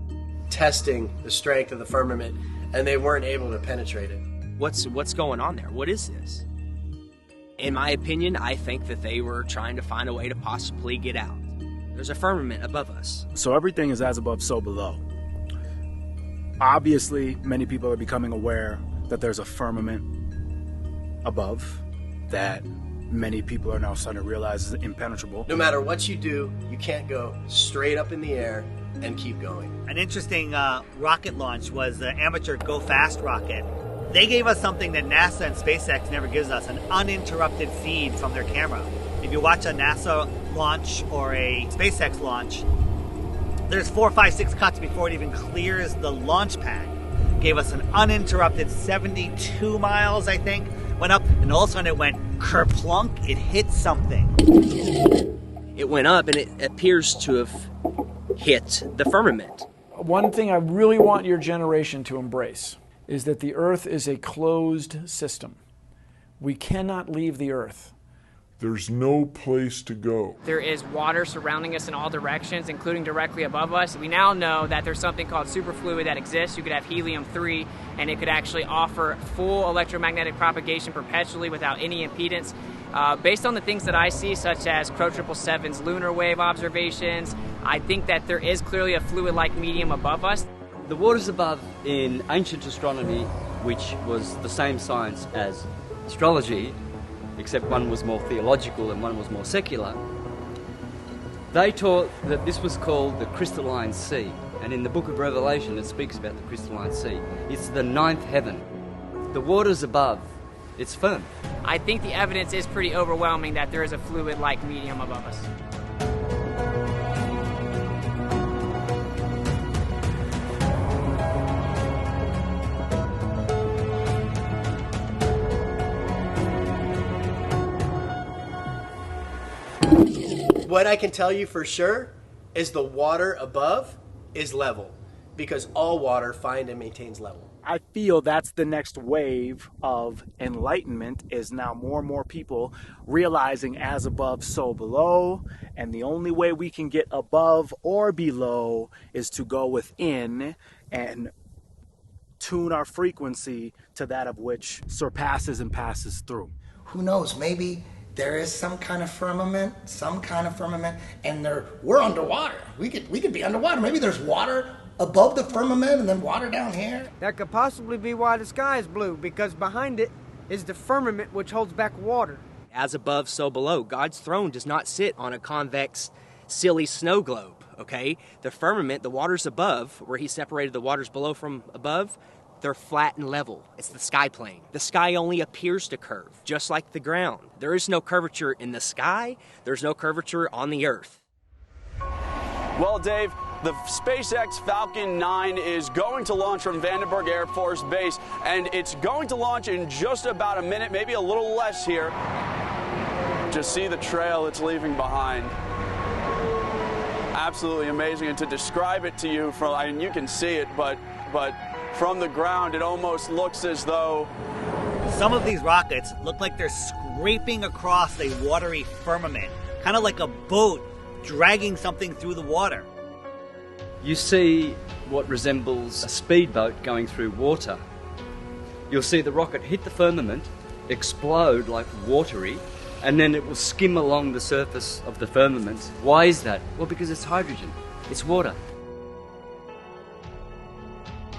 Testing the strength of the firmament, and they weren't able to penetrate it. What's going on there? What is this? In my opinion, I think that they were trying to find a way to possibly get out. There's a firmament above us. So everything is as above, so below. Obviously, many people are becoming aware that there's a firmament above that many people are now starting to realize is impenetrable. No matter what you do, you can't go straight up in the air and keep going. An interesting rocket launch was the amateur Go Fast rocket. They gave us something that NASA and SpaceX never gives us, an uninterrupted feed from their camera. If you watch a NASA launch or a SpaceX launch, there's 4, 5, 6 cuts before it even clears the launch pad. Gave us an uninterrupted 72 miles, I think. Went up, and all of a sudden it went kerplunk. It hit something. It went up, and it appears to have hit the firmament. One thing I really want your generation to embrace is that the Earth is a closed system. We cannot leave the Earth. There's no place to go. There is water surrounding us in all directions, including directly above us. We now know that there's something called superfluid that exists. You could have helium-3, and it could actually offer full electromagnetic propagation perpetually without any impedance. Based on the things that I see, such as Crow 777's lunar wave observations, I think that there is clearly a fluid-like medium above us. The waters above in ancient astronomy, which was the same science as astrology, except one was more theological and one was more secular, they taught that this was called the crystalline sea. And in the book of Revelation, it speaks about the crystalline sea. It's the 9th heaven. The waters above, it's firm. I think the evidence is pretty overwhelming that there is a fluid-like medium above us. what I can tell you for sure is the water above is level, because all water finds and maintains level. I feel that's the next wave of enlightenment, is now more and more people realizing as above, so below. And the only way we can get above or below is to go within and tune our frequency to that of which surpasses and passes through. Who knows? Maybe there is some kind of firmament, and we're underwater. We could be underwater. Maybe there's water above the firmament and then water down here. That could possibly be why the sky is blue, because behind it is the firmament, which holds back water. As above, so below. God's throne does not sit on a convex, silly snow globe, okay? The firmament, the waters above, where he separated the waters below from above, they're flat and level. It's the sky plane. The sky only appears to curve, just like the ground. There is no curvature in the sky. There's no curvature on the earth. Well, Dave, the SpaceX Falcon 9 is going to launch from Vandenberg Air Force Base, and it's going to launch in just about a minute, maybe a little less here. Just see the trail it's leaving behind. Absolutely amazing. And to describe it to you, and you can see it, but from the ground, it almost looks as though some of these rockets look like they're scraping across a watery firmament, kind of like a boat dragging something through the water. You see what resembles a speedboat going through water. You'll see the rocket hit the firmament, explode like watery, and then it will skim along the surface of the firmament. Why is that? Well, because it's hydrogen. It's water.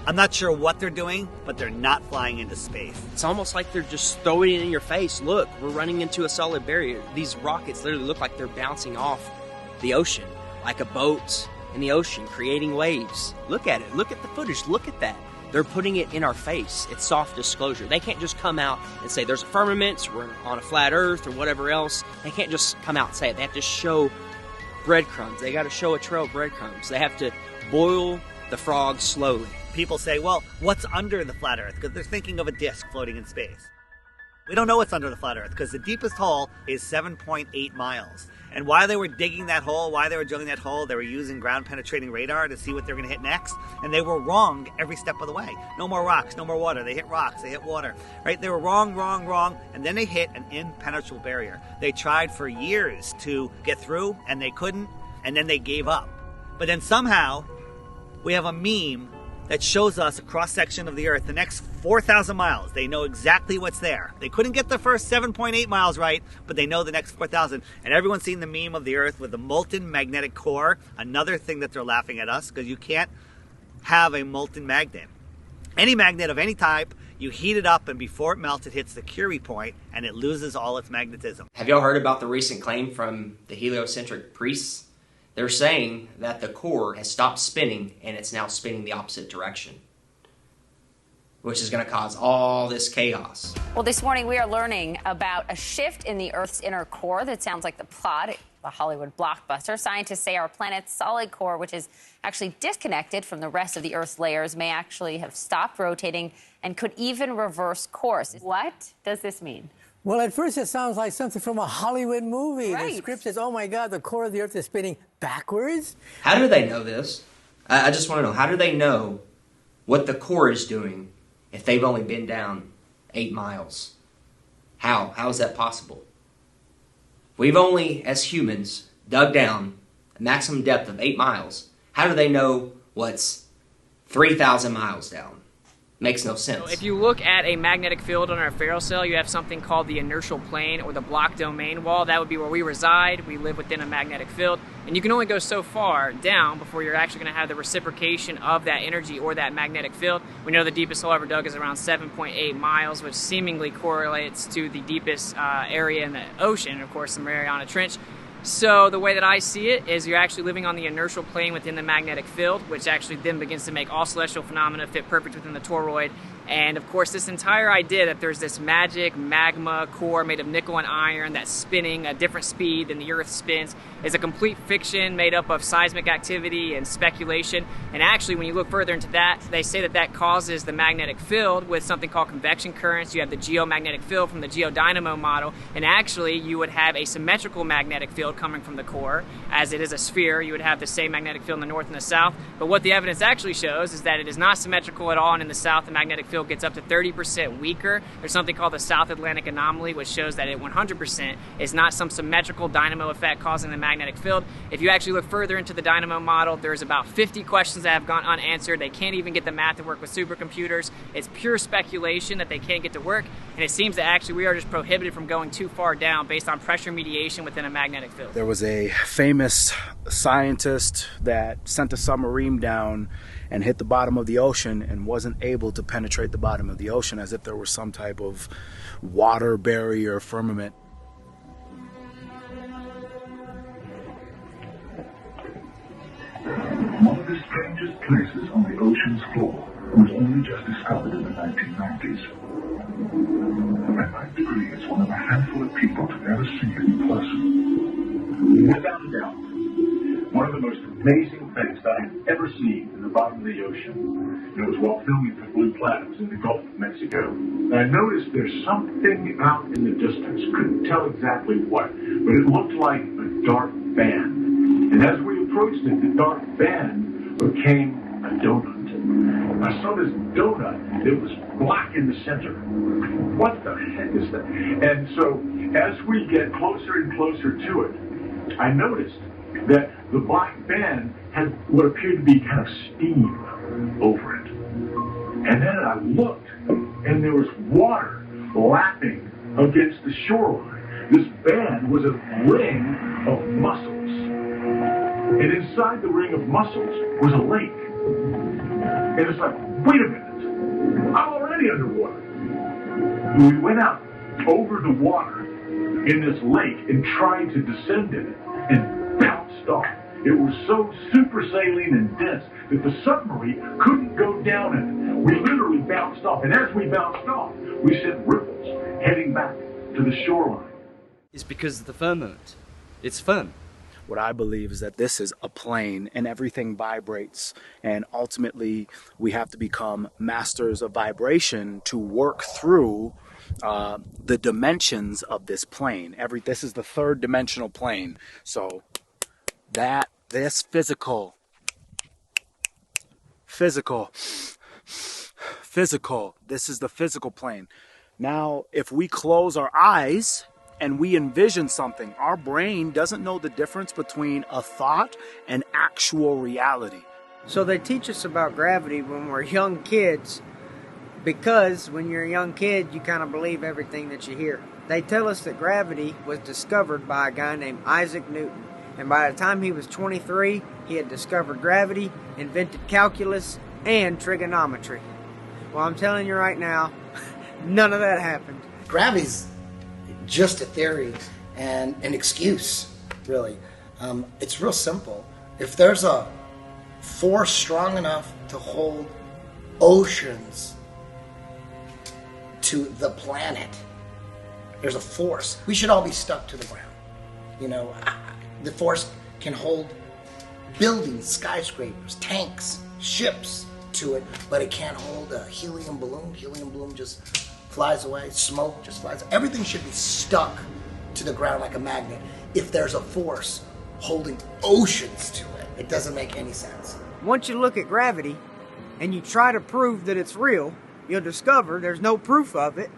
I'm not sure what they're doing, but they're not flying into space. It's almost like they're just throwing it in your face. Look, we're running into a solid barrier. These rockets literally look like they're bouncing off the ocean, like a boat in the ocean, creating waves. Look at it. Look at the footage. Look at that. They're putting it in our face. It's soft disclosure. They can't just come out and say there's a firmament, we're on a flat earth, or whatever else. They can't just come out and say it. They have to show breadcrumbs. They got to show a trail of breadcrumbs. They have to boil the frog slowly. People say, well, what's under the flat earth? Because they're thinking of a disk floating in space. We don't know what's under the flat earth, because the deepest hole is 7.8 miles. And while they were digging that hole, while they were drilling that hole, they were using ground-penetrating radar to see what they're going to hit next. And they were wrong every step of the way. No more rocks, no more water. They hit rocks, they hit water. Right? They were wrong. And then they hit an impenetrable barrier. They tried for years to get through, and they couldn't. And then they gave up. But then somehow, we have a meme that shows us a cross-section of the Earth, the next 4,000 miles. They know exactly what's there. They couldn't get the first 7.8 miles right, but they know the next 4,000. And everyone's seen the meme of the Earth with the molten magnetic core. Another thing that they're laughing at us, because you can't have a molten magnet. Any magnet of any type, you heat it up, and before it melts, it hits the Curie point, and it loses all its magnetism. Have y'all heard about the recent claim from the heliocentric priests? They're saying that the core has stopped spinning and it's now spinning the opposite direction, which is going to cause all this chaos. Well, this morning we are learning about a shift in the Earth's inner core that sounds like the plot of a Hollywood blockbuster. Scientists say our planet's solid core, which is actually disconnected from the rest of the Earth's layers, may actually have stopped rotating and could even reverse course. What does this mean? Well, at first it sounds like something from a Hollywood movie. Right. The script says, oh my God, the core of the Earth is spinning backwards. How do they know this? I just want to know, how do they know what the core is doing if they've only been down 8 miles? How? How is that possible? We've only, as humans, dug down a maximum depth of 8 miles. How do they know what's 3,000 miles down? Makes no sense. So if you look at a magnetic field on our ferrocell, you have something called the inertial plane or the block domain wall. That would be where we reside. We live within a magnetic field. And you can only go so far down before you're actually going to have the reciprocation of that energy or that magnetic field. We know the deepest hole ever dug is around 7.8 miles, which seemingly correlates to the deepest area in the ocean, of course, the Mariana Trench. So the way that I see it is you're actually living on the inertial plane within the magnetic field, which actually then begins to make all celestial phenomena fit perfect within the toroid. And of course, this entire idea that there's this magic magma core made of nickel and iron that's spinning at a different speed than the Earth spins is a complete fiction made up of seismic activity and speculation. And actually, when you look further into that, they say that that causes the magnetic field with something called convection currents. You have the geomagnetic field from the geodynamo model, and actually you would have a symmetrical magnetic field field coming from the core. As it is a sphere, you would have the same magnetic field in the north and the south. But what the evidence actually shows is that it is not symmetrical at all, and in the south, the magnetic field gets up to 30% weaker. There's something called the South Atlantic anomaly, which shows that it 100% is not some symmetrical dynamo effect causing the magnetic field. If you actually look further into the dynamo model, there's about 50 questions that have gone unanswered. They can't even get the math to work with supercomputers. It's pure speculation that they can't get to work, and it seems that actually we are just prohibited from going too far down based on pressure mediation within a magnetic field. There was a famous scientist that sent a submarine down and hit the bottom of the ocean and wasn't able to penetrate the bottom of the ocean, as if there was some type of water barrier firmament. One of the strangest places on the ocean's floor was only just discovered in the 1990s. And 9 Degrees is one of a handful of people to ever see it in person. Without a doubt, one of the most amazing things that I have ever seen in the bottom of the ocean. It was while filming for Blue Planet in the Gulf of Mexico. And I noticed there's something out in the distance. Couldn't tell exactly what, but it looked like a dark band. And as we approached it, the dark band became a donut. I saw this donut that was black in the center. What the heck is that? And so as we get closer and closer to it, I noticed that the black band had what appeared to be kind of steam over it. And then I looked, and there was water lapping against the shoreline. This band was a ring of mussels. And inside the ring of mussels was a lake. And it's like, wait a minute, I'm already underwater. We went out over the water in this lake and tried to descend in it and bounced off. It was so super saline and dense that the submarine couldn't go down in it. We literally bounced off. And as we bounced off, we sent ripples heading back to the shoreline. It's because of the firmament. It's firm. What I believe is that this is a plane and everything vibrates, and ultimately we have to become masters of vibration to work through the dimensions of this plane. This is the third dimensional plane. So this physical, this is the physical plane. Now, if we close our eyes and we envision something, our brain doesn't know the difference between a thought and actual reality. So they teach us about gravity when we're young kids, because when you're a young kid, you kind of believe everything that you hear. They tell us that gravity was discovered by a guy named Isaac Newton. And by the time he was 23, he had discovered gravity, invented calculus, and trigonometry. Well, I'm telling you right now, none of that happened. Gravity's just a theory and an excuse, really. It's real simple. If there's a force strong enough to hold oceans to the planet, there's a force. We should all be stuck to the ground. You know, the force can hold buildings, skyscrapers, tanks, ships to it, but it can't hold a helium balloon. Helium balloon just flies away, smoke just flies. Everything should be stuck to the ground like a magnet. If there's a force holding oceans to it, it doesn't make any sense. Once you look at gravity and you try to prove that it's real, you'll discover there's no proof of it,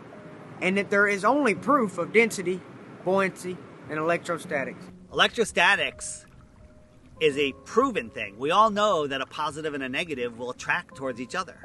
and that there is only proof of density, buoyancy, and electrostatics. Electrostatics is a proven thing. We all know that a positive and a negative will attract towards each other.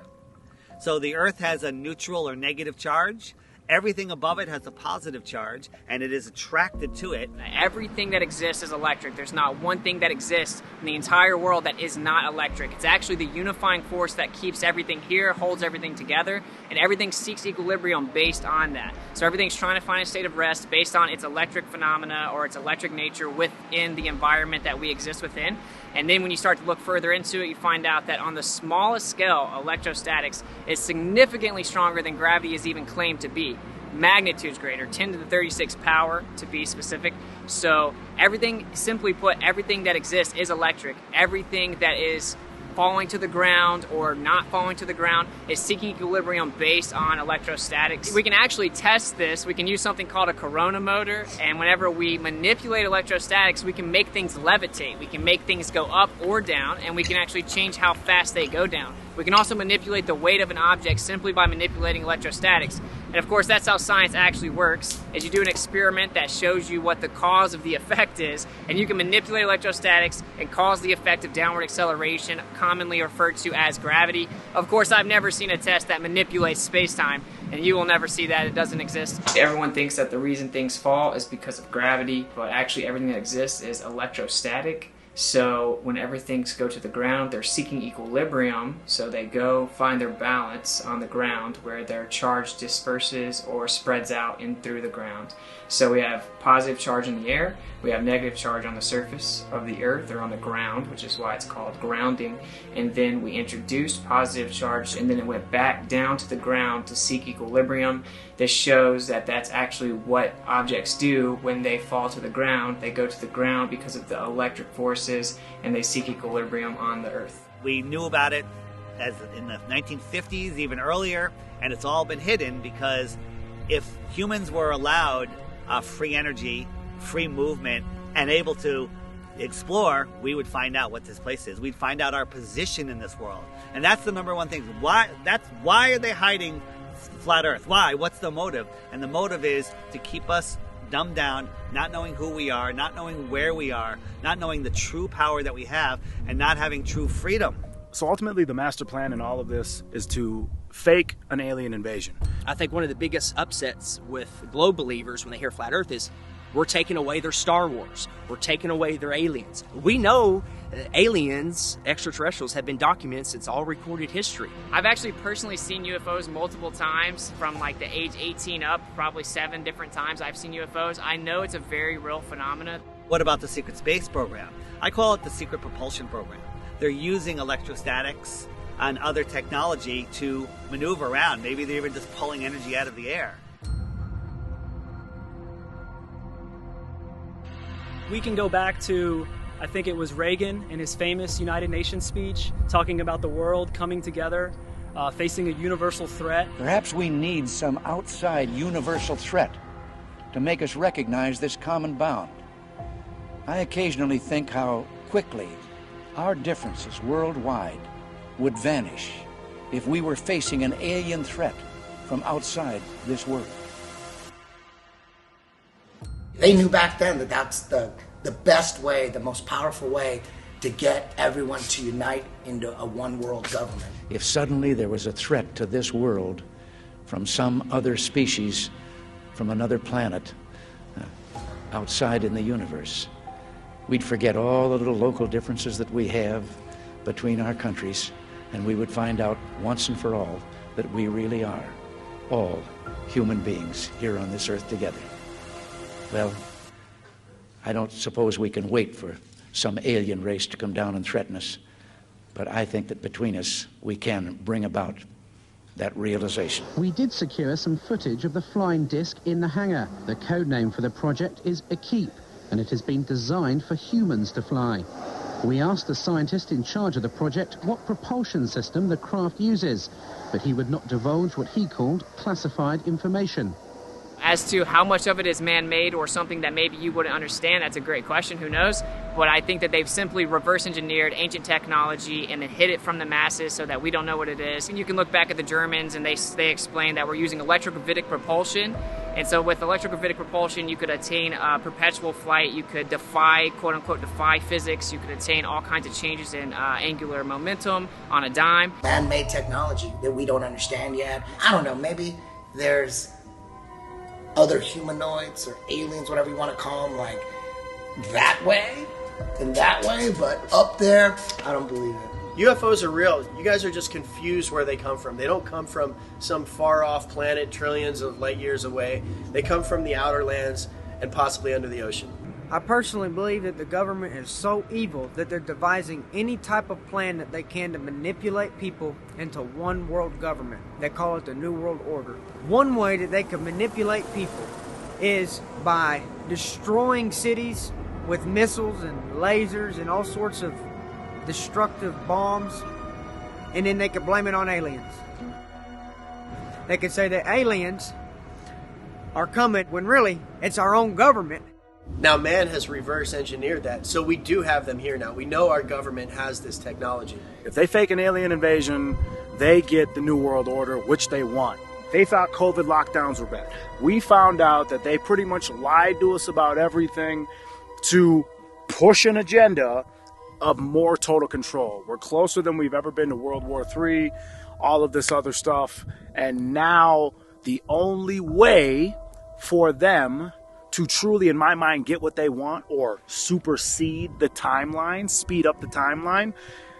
So the Earth has a neutral or negative charge. Everything above it has a positive charge, and it is attracted to it. Everything that exists is electric. There's not one thing that exists in the entire world that is not electric. It's actually the unifying force that keeps everything here, holds everything together, and everything seeks equilibrium based on that. So everything's trying to find a state of rest based on its electric phenomena or its electric nature within the environment that we exist within. And then when you start to look further into it, you find out that on the smallest scale, electrostatics is significantly stronger than gravity is even claimed to be. Magnitudes greater, 10 to the 36 power to be specific. So everything, simply put, everything that exists is electric. Everything that is falling to the ground or not falling to the ground is seeking equilibrium based on electrostatics. We can actually test this. We can use something called a corona motor, and whenever we manipulate electrostatics, we can make things levitate. We can make things go up or down, and we can actually change how fast they go down. We can also manipulate the weight of an object simply by manipulating electrostatics. And of course, that's how science actually works, is you do an experiment that shows you what the cause of the effect is, and you can manipulate electrostatics and cause the effect of downward acceleration, commonly referred to as gravity. Of course, I've never seen a test that manipulates space-time, and you will never see that. It doesn't exist. Everyone thinks that the reason things fall is because of gravity, but actually everything that exists is electrostatic. So whenever things go to the ground, they're seeking equilibrium, so they go find their balance on the ground where their charge disperses or spreads out in through the ground. So we have positive charge in the air, we have negative charge on the surface of the earth or on the ground, which is why it's called grounding, and then we introduced positive charge and then it went back down to the ground to seek equilibrium. This shows that that's actually what objects do when they fall to the ground. They go to the ground because of the electric forces and they seek equilibrium on the earth. We knew about it as in the 1950s, even earlier, and it's all been hidden because if humans were allowed free energy, free movement, and able to explore, we would find out what this place is. We'd find out our position in this world. And that's the number one thing. Why are they hiding flat Earth? Why? What's the motive? And the motive is to keep us dumbed down, not knowing who we are, not knowing where we are, not knowing the true power that we have, and not having true freedom. So ultimately, the master plan in all of this is to fake an alien invasion. I think one of the biggest upsets with globe believers when they hear flat Earth is we're taking away their Star Wars. We're taking away their aliens. We know aliens, extraterrestrials, have been documented since all recorded history. I've actually personally seen UFOs multiple times from like the age 18 up, probably 7 different times I've seen UFOs. I know it's a very real phenomenon. What about the secret space program? I call it the secret propulsion program. They're using electrostatics and other technology to maneuver around. Maybe they're even just pulling energy out of the air. We can go back to, I think it was Reagan in his famous United Nations speech, talking about the world coming together, facing a universal threat. Perhaps we need some outside universal threat to make us recognize this common bound. I occasionally think how quickly our differences worldwide would vanish if we were facing an alien threat from outside this world. They knew back then that that's the best way, the most powerful way to get everyone to unite into a one world government. If suddenly there was a threat to this world from some other species, from another planet, outside in the universe, we'd forget all the little local differences that we have between our countries, and we would find out once and for all that we really are all human beings here on this earth together. Well, I don't suppose we can wait for some alien race to come down and threaten us, but I think that between us we can bring about that realization. We did secure some footage of the flying disc in the hangar. The code name for the project is Equipe, and it has been designed for humans to fly. We asked the scientist in charge of the project what propulsion system the craft uses, but he would not divulge what he called classified information. As to how much of it is man-made or something that maybe you wouldn't understand, that's a great question, who knows? But I think that they've simply reverse-engineered ancient technology and then hid it from the masses so that we don't know what it is. And you can look back at the Germans and they explain that we're using electrogravitic propulsion. And so with electrogravitic propulsion, you could attain perpetual flight, you could defy, quote-unquote, defy physics, you could attain all kinds of changes in angular momentum on a dime. Man-made technology that we don't understand yet. I don't know, maybe there's other humanoids or aliens, whatever you want to call them, like that way and that way, but up there, I don't believe it. UFOs are real. You guys are just confused where they come from. They don't come from some far-off planet trillions of light years away. They come from the outer lands and possibly under the ocean. I personally believe that the government is so evil that they're devising any type of plan that they can to manipulate people into one world government. They call it the New World Order. One way that they can manipulate people is by destroying cities with missiles and lasers and all sorts of destructive bombs, and then they could blame it on aliens. They could say that aliens are coming when really it's our own government. Now man has reverse engineered that, so we do have them here now. We know our government has this technology. If they fake an alien invasion, they get the New World Order, which they want. They thought COVID lockdowns were bad. We found out that they pretty much lied to us about everything to push an agenda of more total control. We're closer than we've ever been to World War III, all of this other stuff. And now the only way for them to truly, in my mind, get what they want or supersede the timeline, speed up the timeline,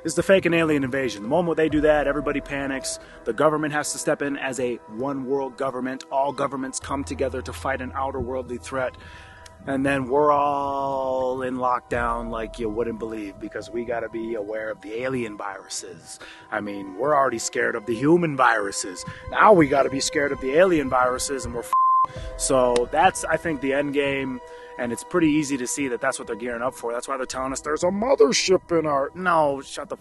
is to fake an alien invasion. The moment they do that, everybody panics. The government has to step in as a one world government. All governments come together to fight an outer worldly threat. And then we're all in lockdown like you wouldn't believe, because we got to be aware of the alien viruses. I mean, we're already scared of the human viruses. Now we got to be scared of the alien viruses, and we're So that's, I think, the end game. And it's pretty easy to see that that's what they're gearing up for. That's why they're telling us there's a mothership in our... No, shut the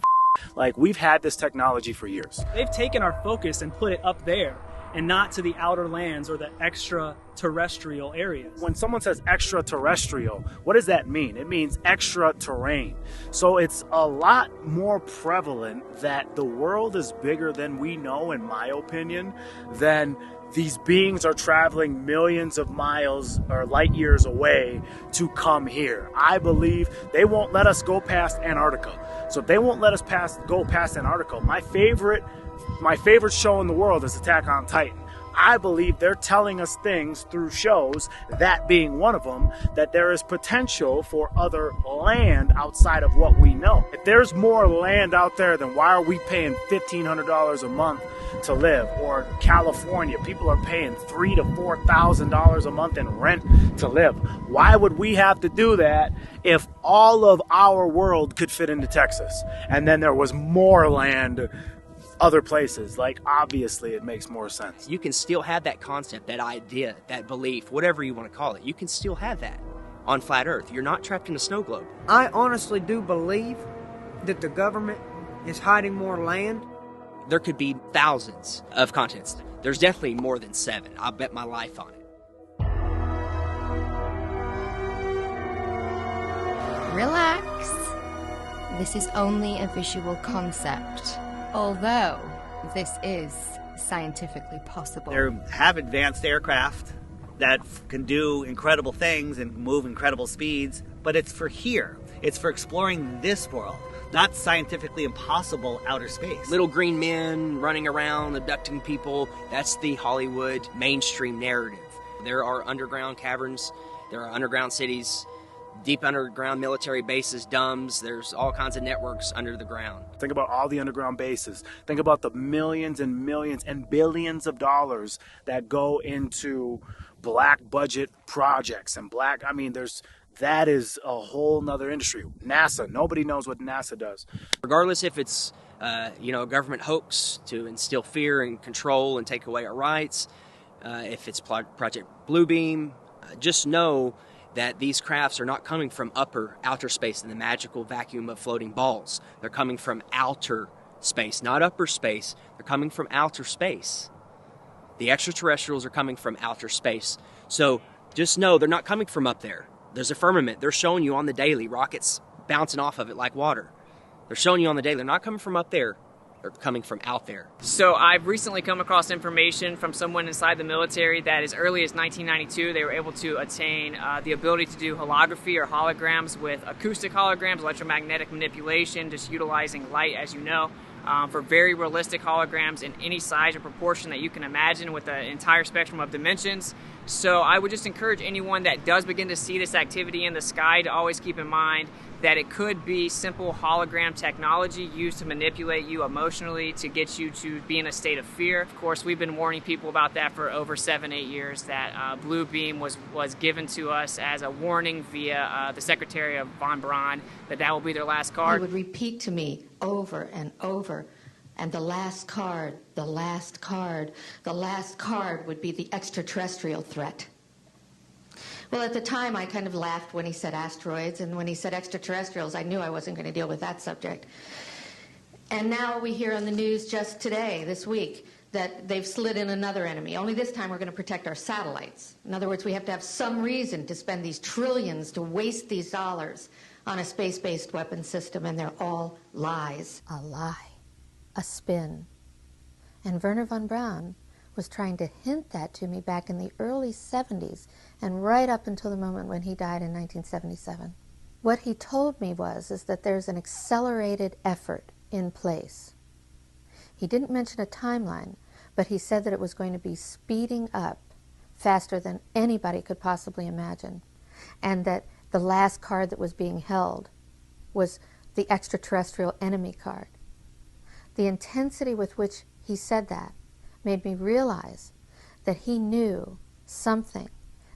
Like, we've had this technology for years. They've taken our focus and put it up there and not to the outer lands or the extraterrestrial areas. When someone says extraterrestrial, what does that mean? It means extra terrain. So it's a lot more prevalent that the world is bigger than we know, in my opinion, than these beings are traveling millions of miles or light years away to come here. I believe they won't let us go past Antarctica. So if they won't let us go past Antarctica, my favorite show in the world is Attack on Titan. I believe they're telling us things through shows, that being one of them, that there is potential for other land outside of what we know. If there's more land out there, then why are we paying $1,500 a month to live? Or California, people are paying $3,000 to $4,000 a month in rent to live. Why would we have to do that if all of our world could fit into Texas? And then there was more land other places. Like, obviously it makes more sense. You can still have that concept, that idea, that belief, whatever you want to call it. You can still have that on flat Earth. You're not trapped in a snow globe. I honestly do believe that the government is hiding more land. There could be thousands of continents. There's definitely more than 7. I'll bet my life on it. Relax. This is only a visual concept, although this is scientifically possible. They have advanced aircraft that can do incredible things and move incredible speeds, but it's for here. It's for exploring this world, not scientifically impossible outer space. Little green men running around, abducting people, that's the Hollywood mainstream narrative. There are underground caverns, there are underground cities, deep underground military bases, DUMBs. There's all kinds of networks under the ground. Think about all the underground bases. Think about the millions and millions and billions of dollars that go into black budget projects and that is a whole nother industry. NASA, nobody knows what NASA does. Regardless if it's a government hoax to instill fear and control and take away our rights, if it's Project Bluebeam, just know that these crafts are not coming from outer space in the magical vacuum of floating balls. They're coming from outer space, not upper space. They're coming from outer space. The extraterrestrials are coming from outer space. So just know they're not coming from up there. There's a firmament. They're showing you on the daily, rockets bouncing off of it like water. They're showing you on the daily. They're not coming from up there. They're coming from out there. So I've recently come across information from someone inside the military that as early as 1992 they were able to attain the ability to do holography or holograms with acoustic holograms, electromagnetic manipulation, just utilizing light, as you know, for very realistic holograms in any size or proportion that you can imagine with the entire spectrum of dimensions. So I would just encourage anyone that does begin to see this activity in the sky to always keep in mind that it could be simple hologram technology used to manipulate you emotionally to get you to be in a state of fear. Of course, we've been warning people about that for over 7-8 years, that Blue Beam was given to us as a warning via the Secretary of Von Braun, that will be their last card. They would repeat to me over and over, and the last card, the last card, the last card would be the extraterrestrial threat. Well, at the time, I kind of laughed when he said asteroids, and when he said extraterrestrials, I knew I wasn't going to deal with that subject. And now we hear on the news just today, this week, that they've slid in another enemy. Only this time we're going to protect our satellites. In other words, we have to have some reason to spend these trillions, to waste these dollars on a space-based weapon system, and they're all lies. A lie. A spin. And Wernher von Braun was trying to hint that to me back in the early 70s and right up until the moment when he died in 1977. What he told me is that there's an accelerated effort in place. He didn't mention a timeline, but he said that it was going to be speeding up faster than anybody could possibly imagine, and that the last card that was being held was the extraterrestrial enemy card. The intensity with which he said that made me realize that he knew something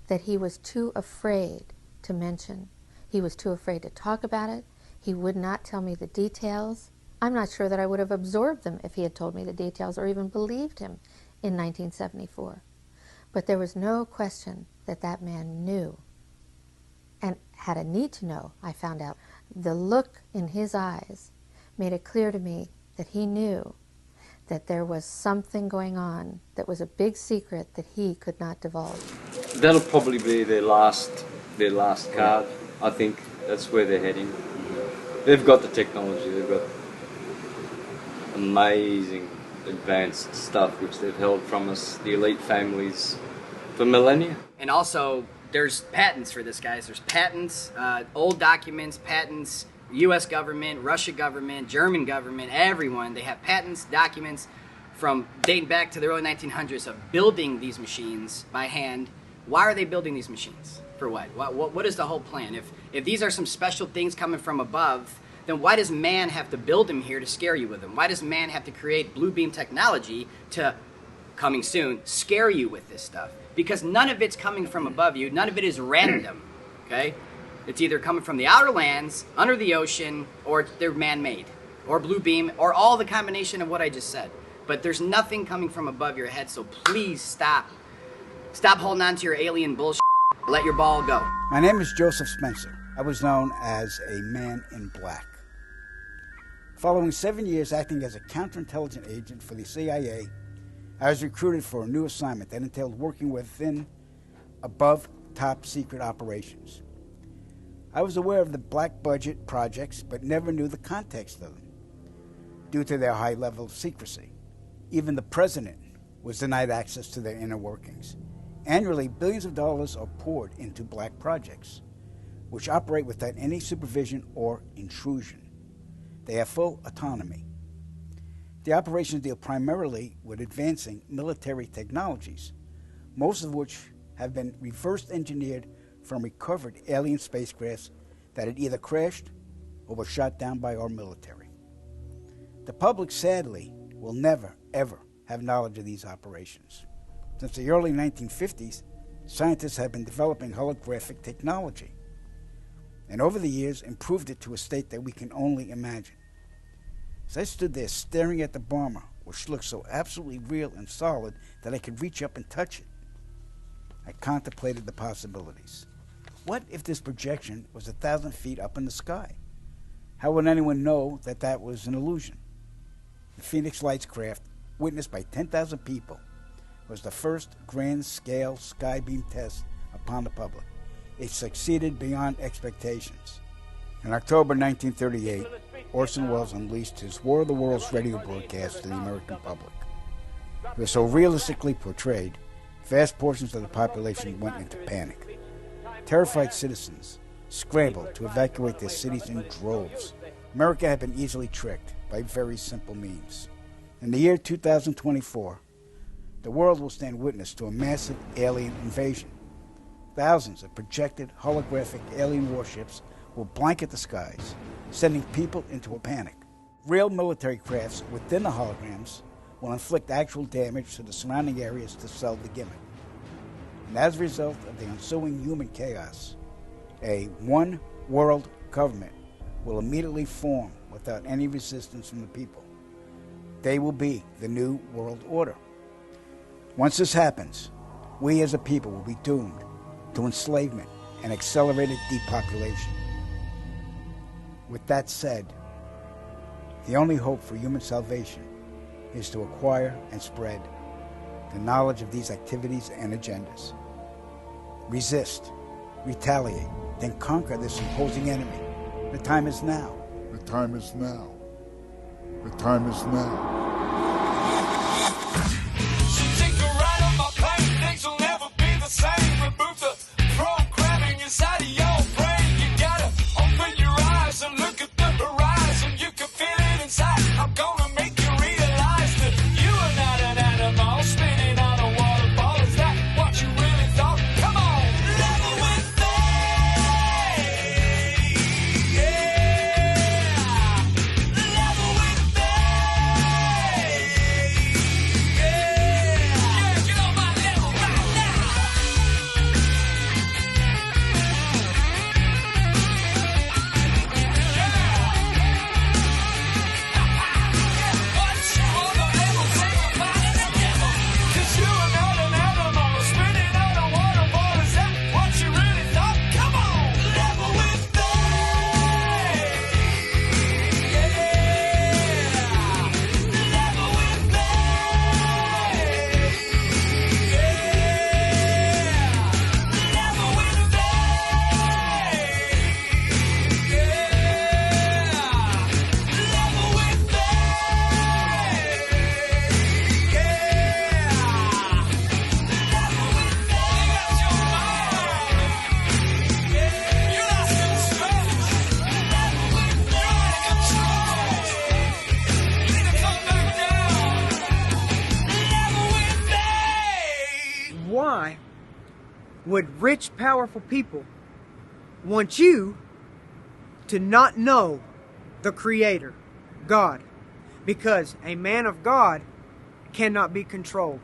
that he was too afraid to mention. He was too afraid to talk about it. He would not tell me the details. I'm not sure that I would have absorbed them if he had told me the details or even believed him in 1974. But there was no question that that man knew and had a need to know, I found out. The look in his eyes made it clear to me that he knew that there was something going on that was a big secret that he could not divulge. That'll probably be their last card. I think that's where they're heading. They've got the technology, they've got amazing advanced stuff which they've held from us, the elite families, for millennia. And also, there's patents for this, guys. There's patents, old documents, patents, U.S. government, Russia government, German government, everyone. They have patents, documents from dating back to the early 1900s of building these machines by hand. Why are they building these machines? For what? What is the whole plan? If these are some special things coming from above, then why does man have to build them here to scare you with them? Why does man have to create blue beam technology to, coming soon, scare you with this stuff? Because none of it's coming from above you. None of it is random, okay? It's either coming from the outer lands, under the ocean, or they're man-made, or blue beam, or all the combination of what I just said. But there's nothing coming from above your head, so please stop. Stop holding on to your alien bullshit. Let your ball go. My name is Joseph Spencer. I was known as a man in black. Following 7 years acting as a counterintelligence agent for the CIA, I was recruited for a new assignment that entailed working within above top secret operations. I was aware of the black budget projects, but never knew the context of them, due to their high level of secrecy. Even the president was denied access to their inner workings. Annually, billions of dollars are poured into black projects, which operate without any supervision or intrusion. They have full autonomy. The operations deal primarily with advancing military technologies, most of which have been reverse engineered from recovered alien spacecrafts that had either crashed or were shot down by our military. The public, sadly, will never, ever have knowledge of these operations. Since the early 1950s, scientists have been developing holographic technology, and over the years improved it to a state that we can only imagine. As I stood there staring at the bomber, which looked so absolutely real and solid that I could reach up and touch it, I contemplated the possibilities. What if this projection was 1,000 feet up in the sky? How would anyone know that that was an illusion? The Phoenix Lights craft, witnessed by 10,000 people, was the first grand-scale skybeam test upon the public. It succeeded beyond expectations. In October 1938, Orson Welles unleashed his War of the Worlds radio broadcast to the American public. It was so realistically portrayed, vast portions of the population went into panic. Terrified citizens scrambled to evacuate their cities in droves. America had been easily tricked by very simple means. In the year 2024, the world will stand witness to a massive alien invasion. Thousands of projected holographic alien warships will blanket the skies, sending people into a panic. Real military crafts within the holograms will inflict actual damage to the surrounding areas to sell the gimmick. And as a result of the ensuing human chaos, a one-world government will immediately form without any resistance from the people. They will be the new world order. Once this happens, we as a people will be doomed to enslavement and accelerated depopulation. With that said, the only hope for human salvation is to acquire and spread the knowledge of these activities and agendas. Resist, retaliate, then conquer this imposing enemy. The time is now. The time is now. The time is now. Take a ride on my plane, things will never be the same. Remove the programming inside of your brain. You gotta open your eyes and look at the horizon. You can feel it inside. I'm gonna make you realize that you are not an animal spinning on a waterfall. Is that what you really thought? Come on, level with me. Yeah, level with me. Yeah, get on my level right now. Once you on the level, say goodbye to the devil. 'Cause you are not an animal spinning on a waterfall. Is that what you really thought? Come on, level with me. Yeah, level with me. Yeah, level with me. Yeah, level with me. Why would rich, powerful people want you to not know the Creator, God? Because a man of God cannot be controlled.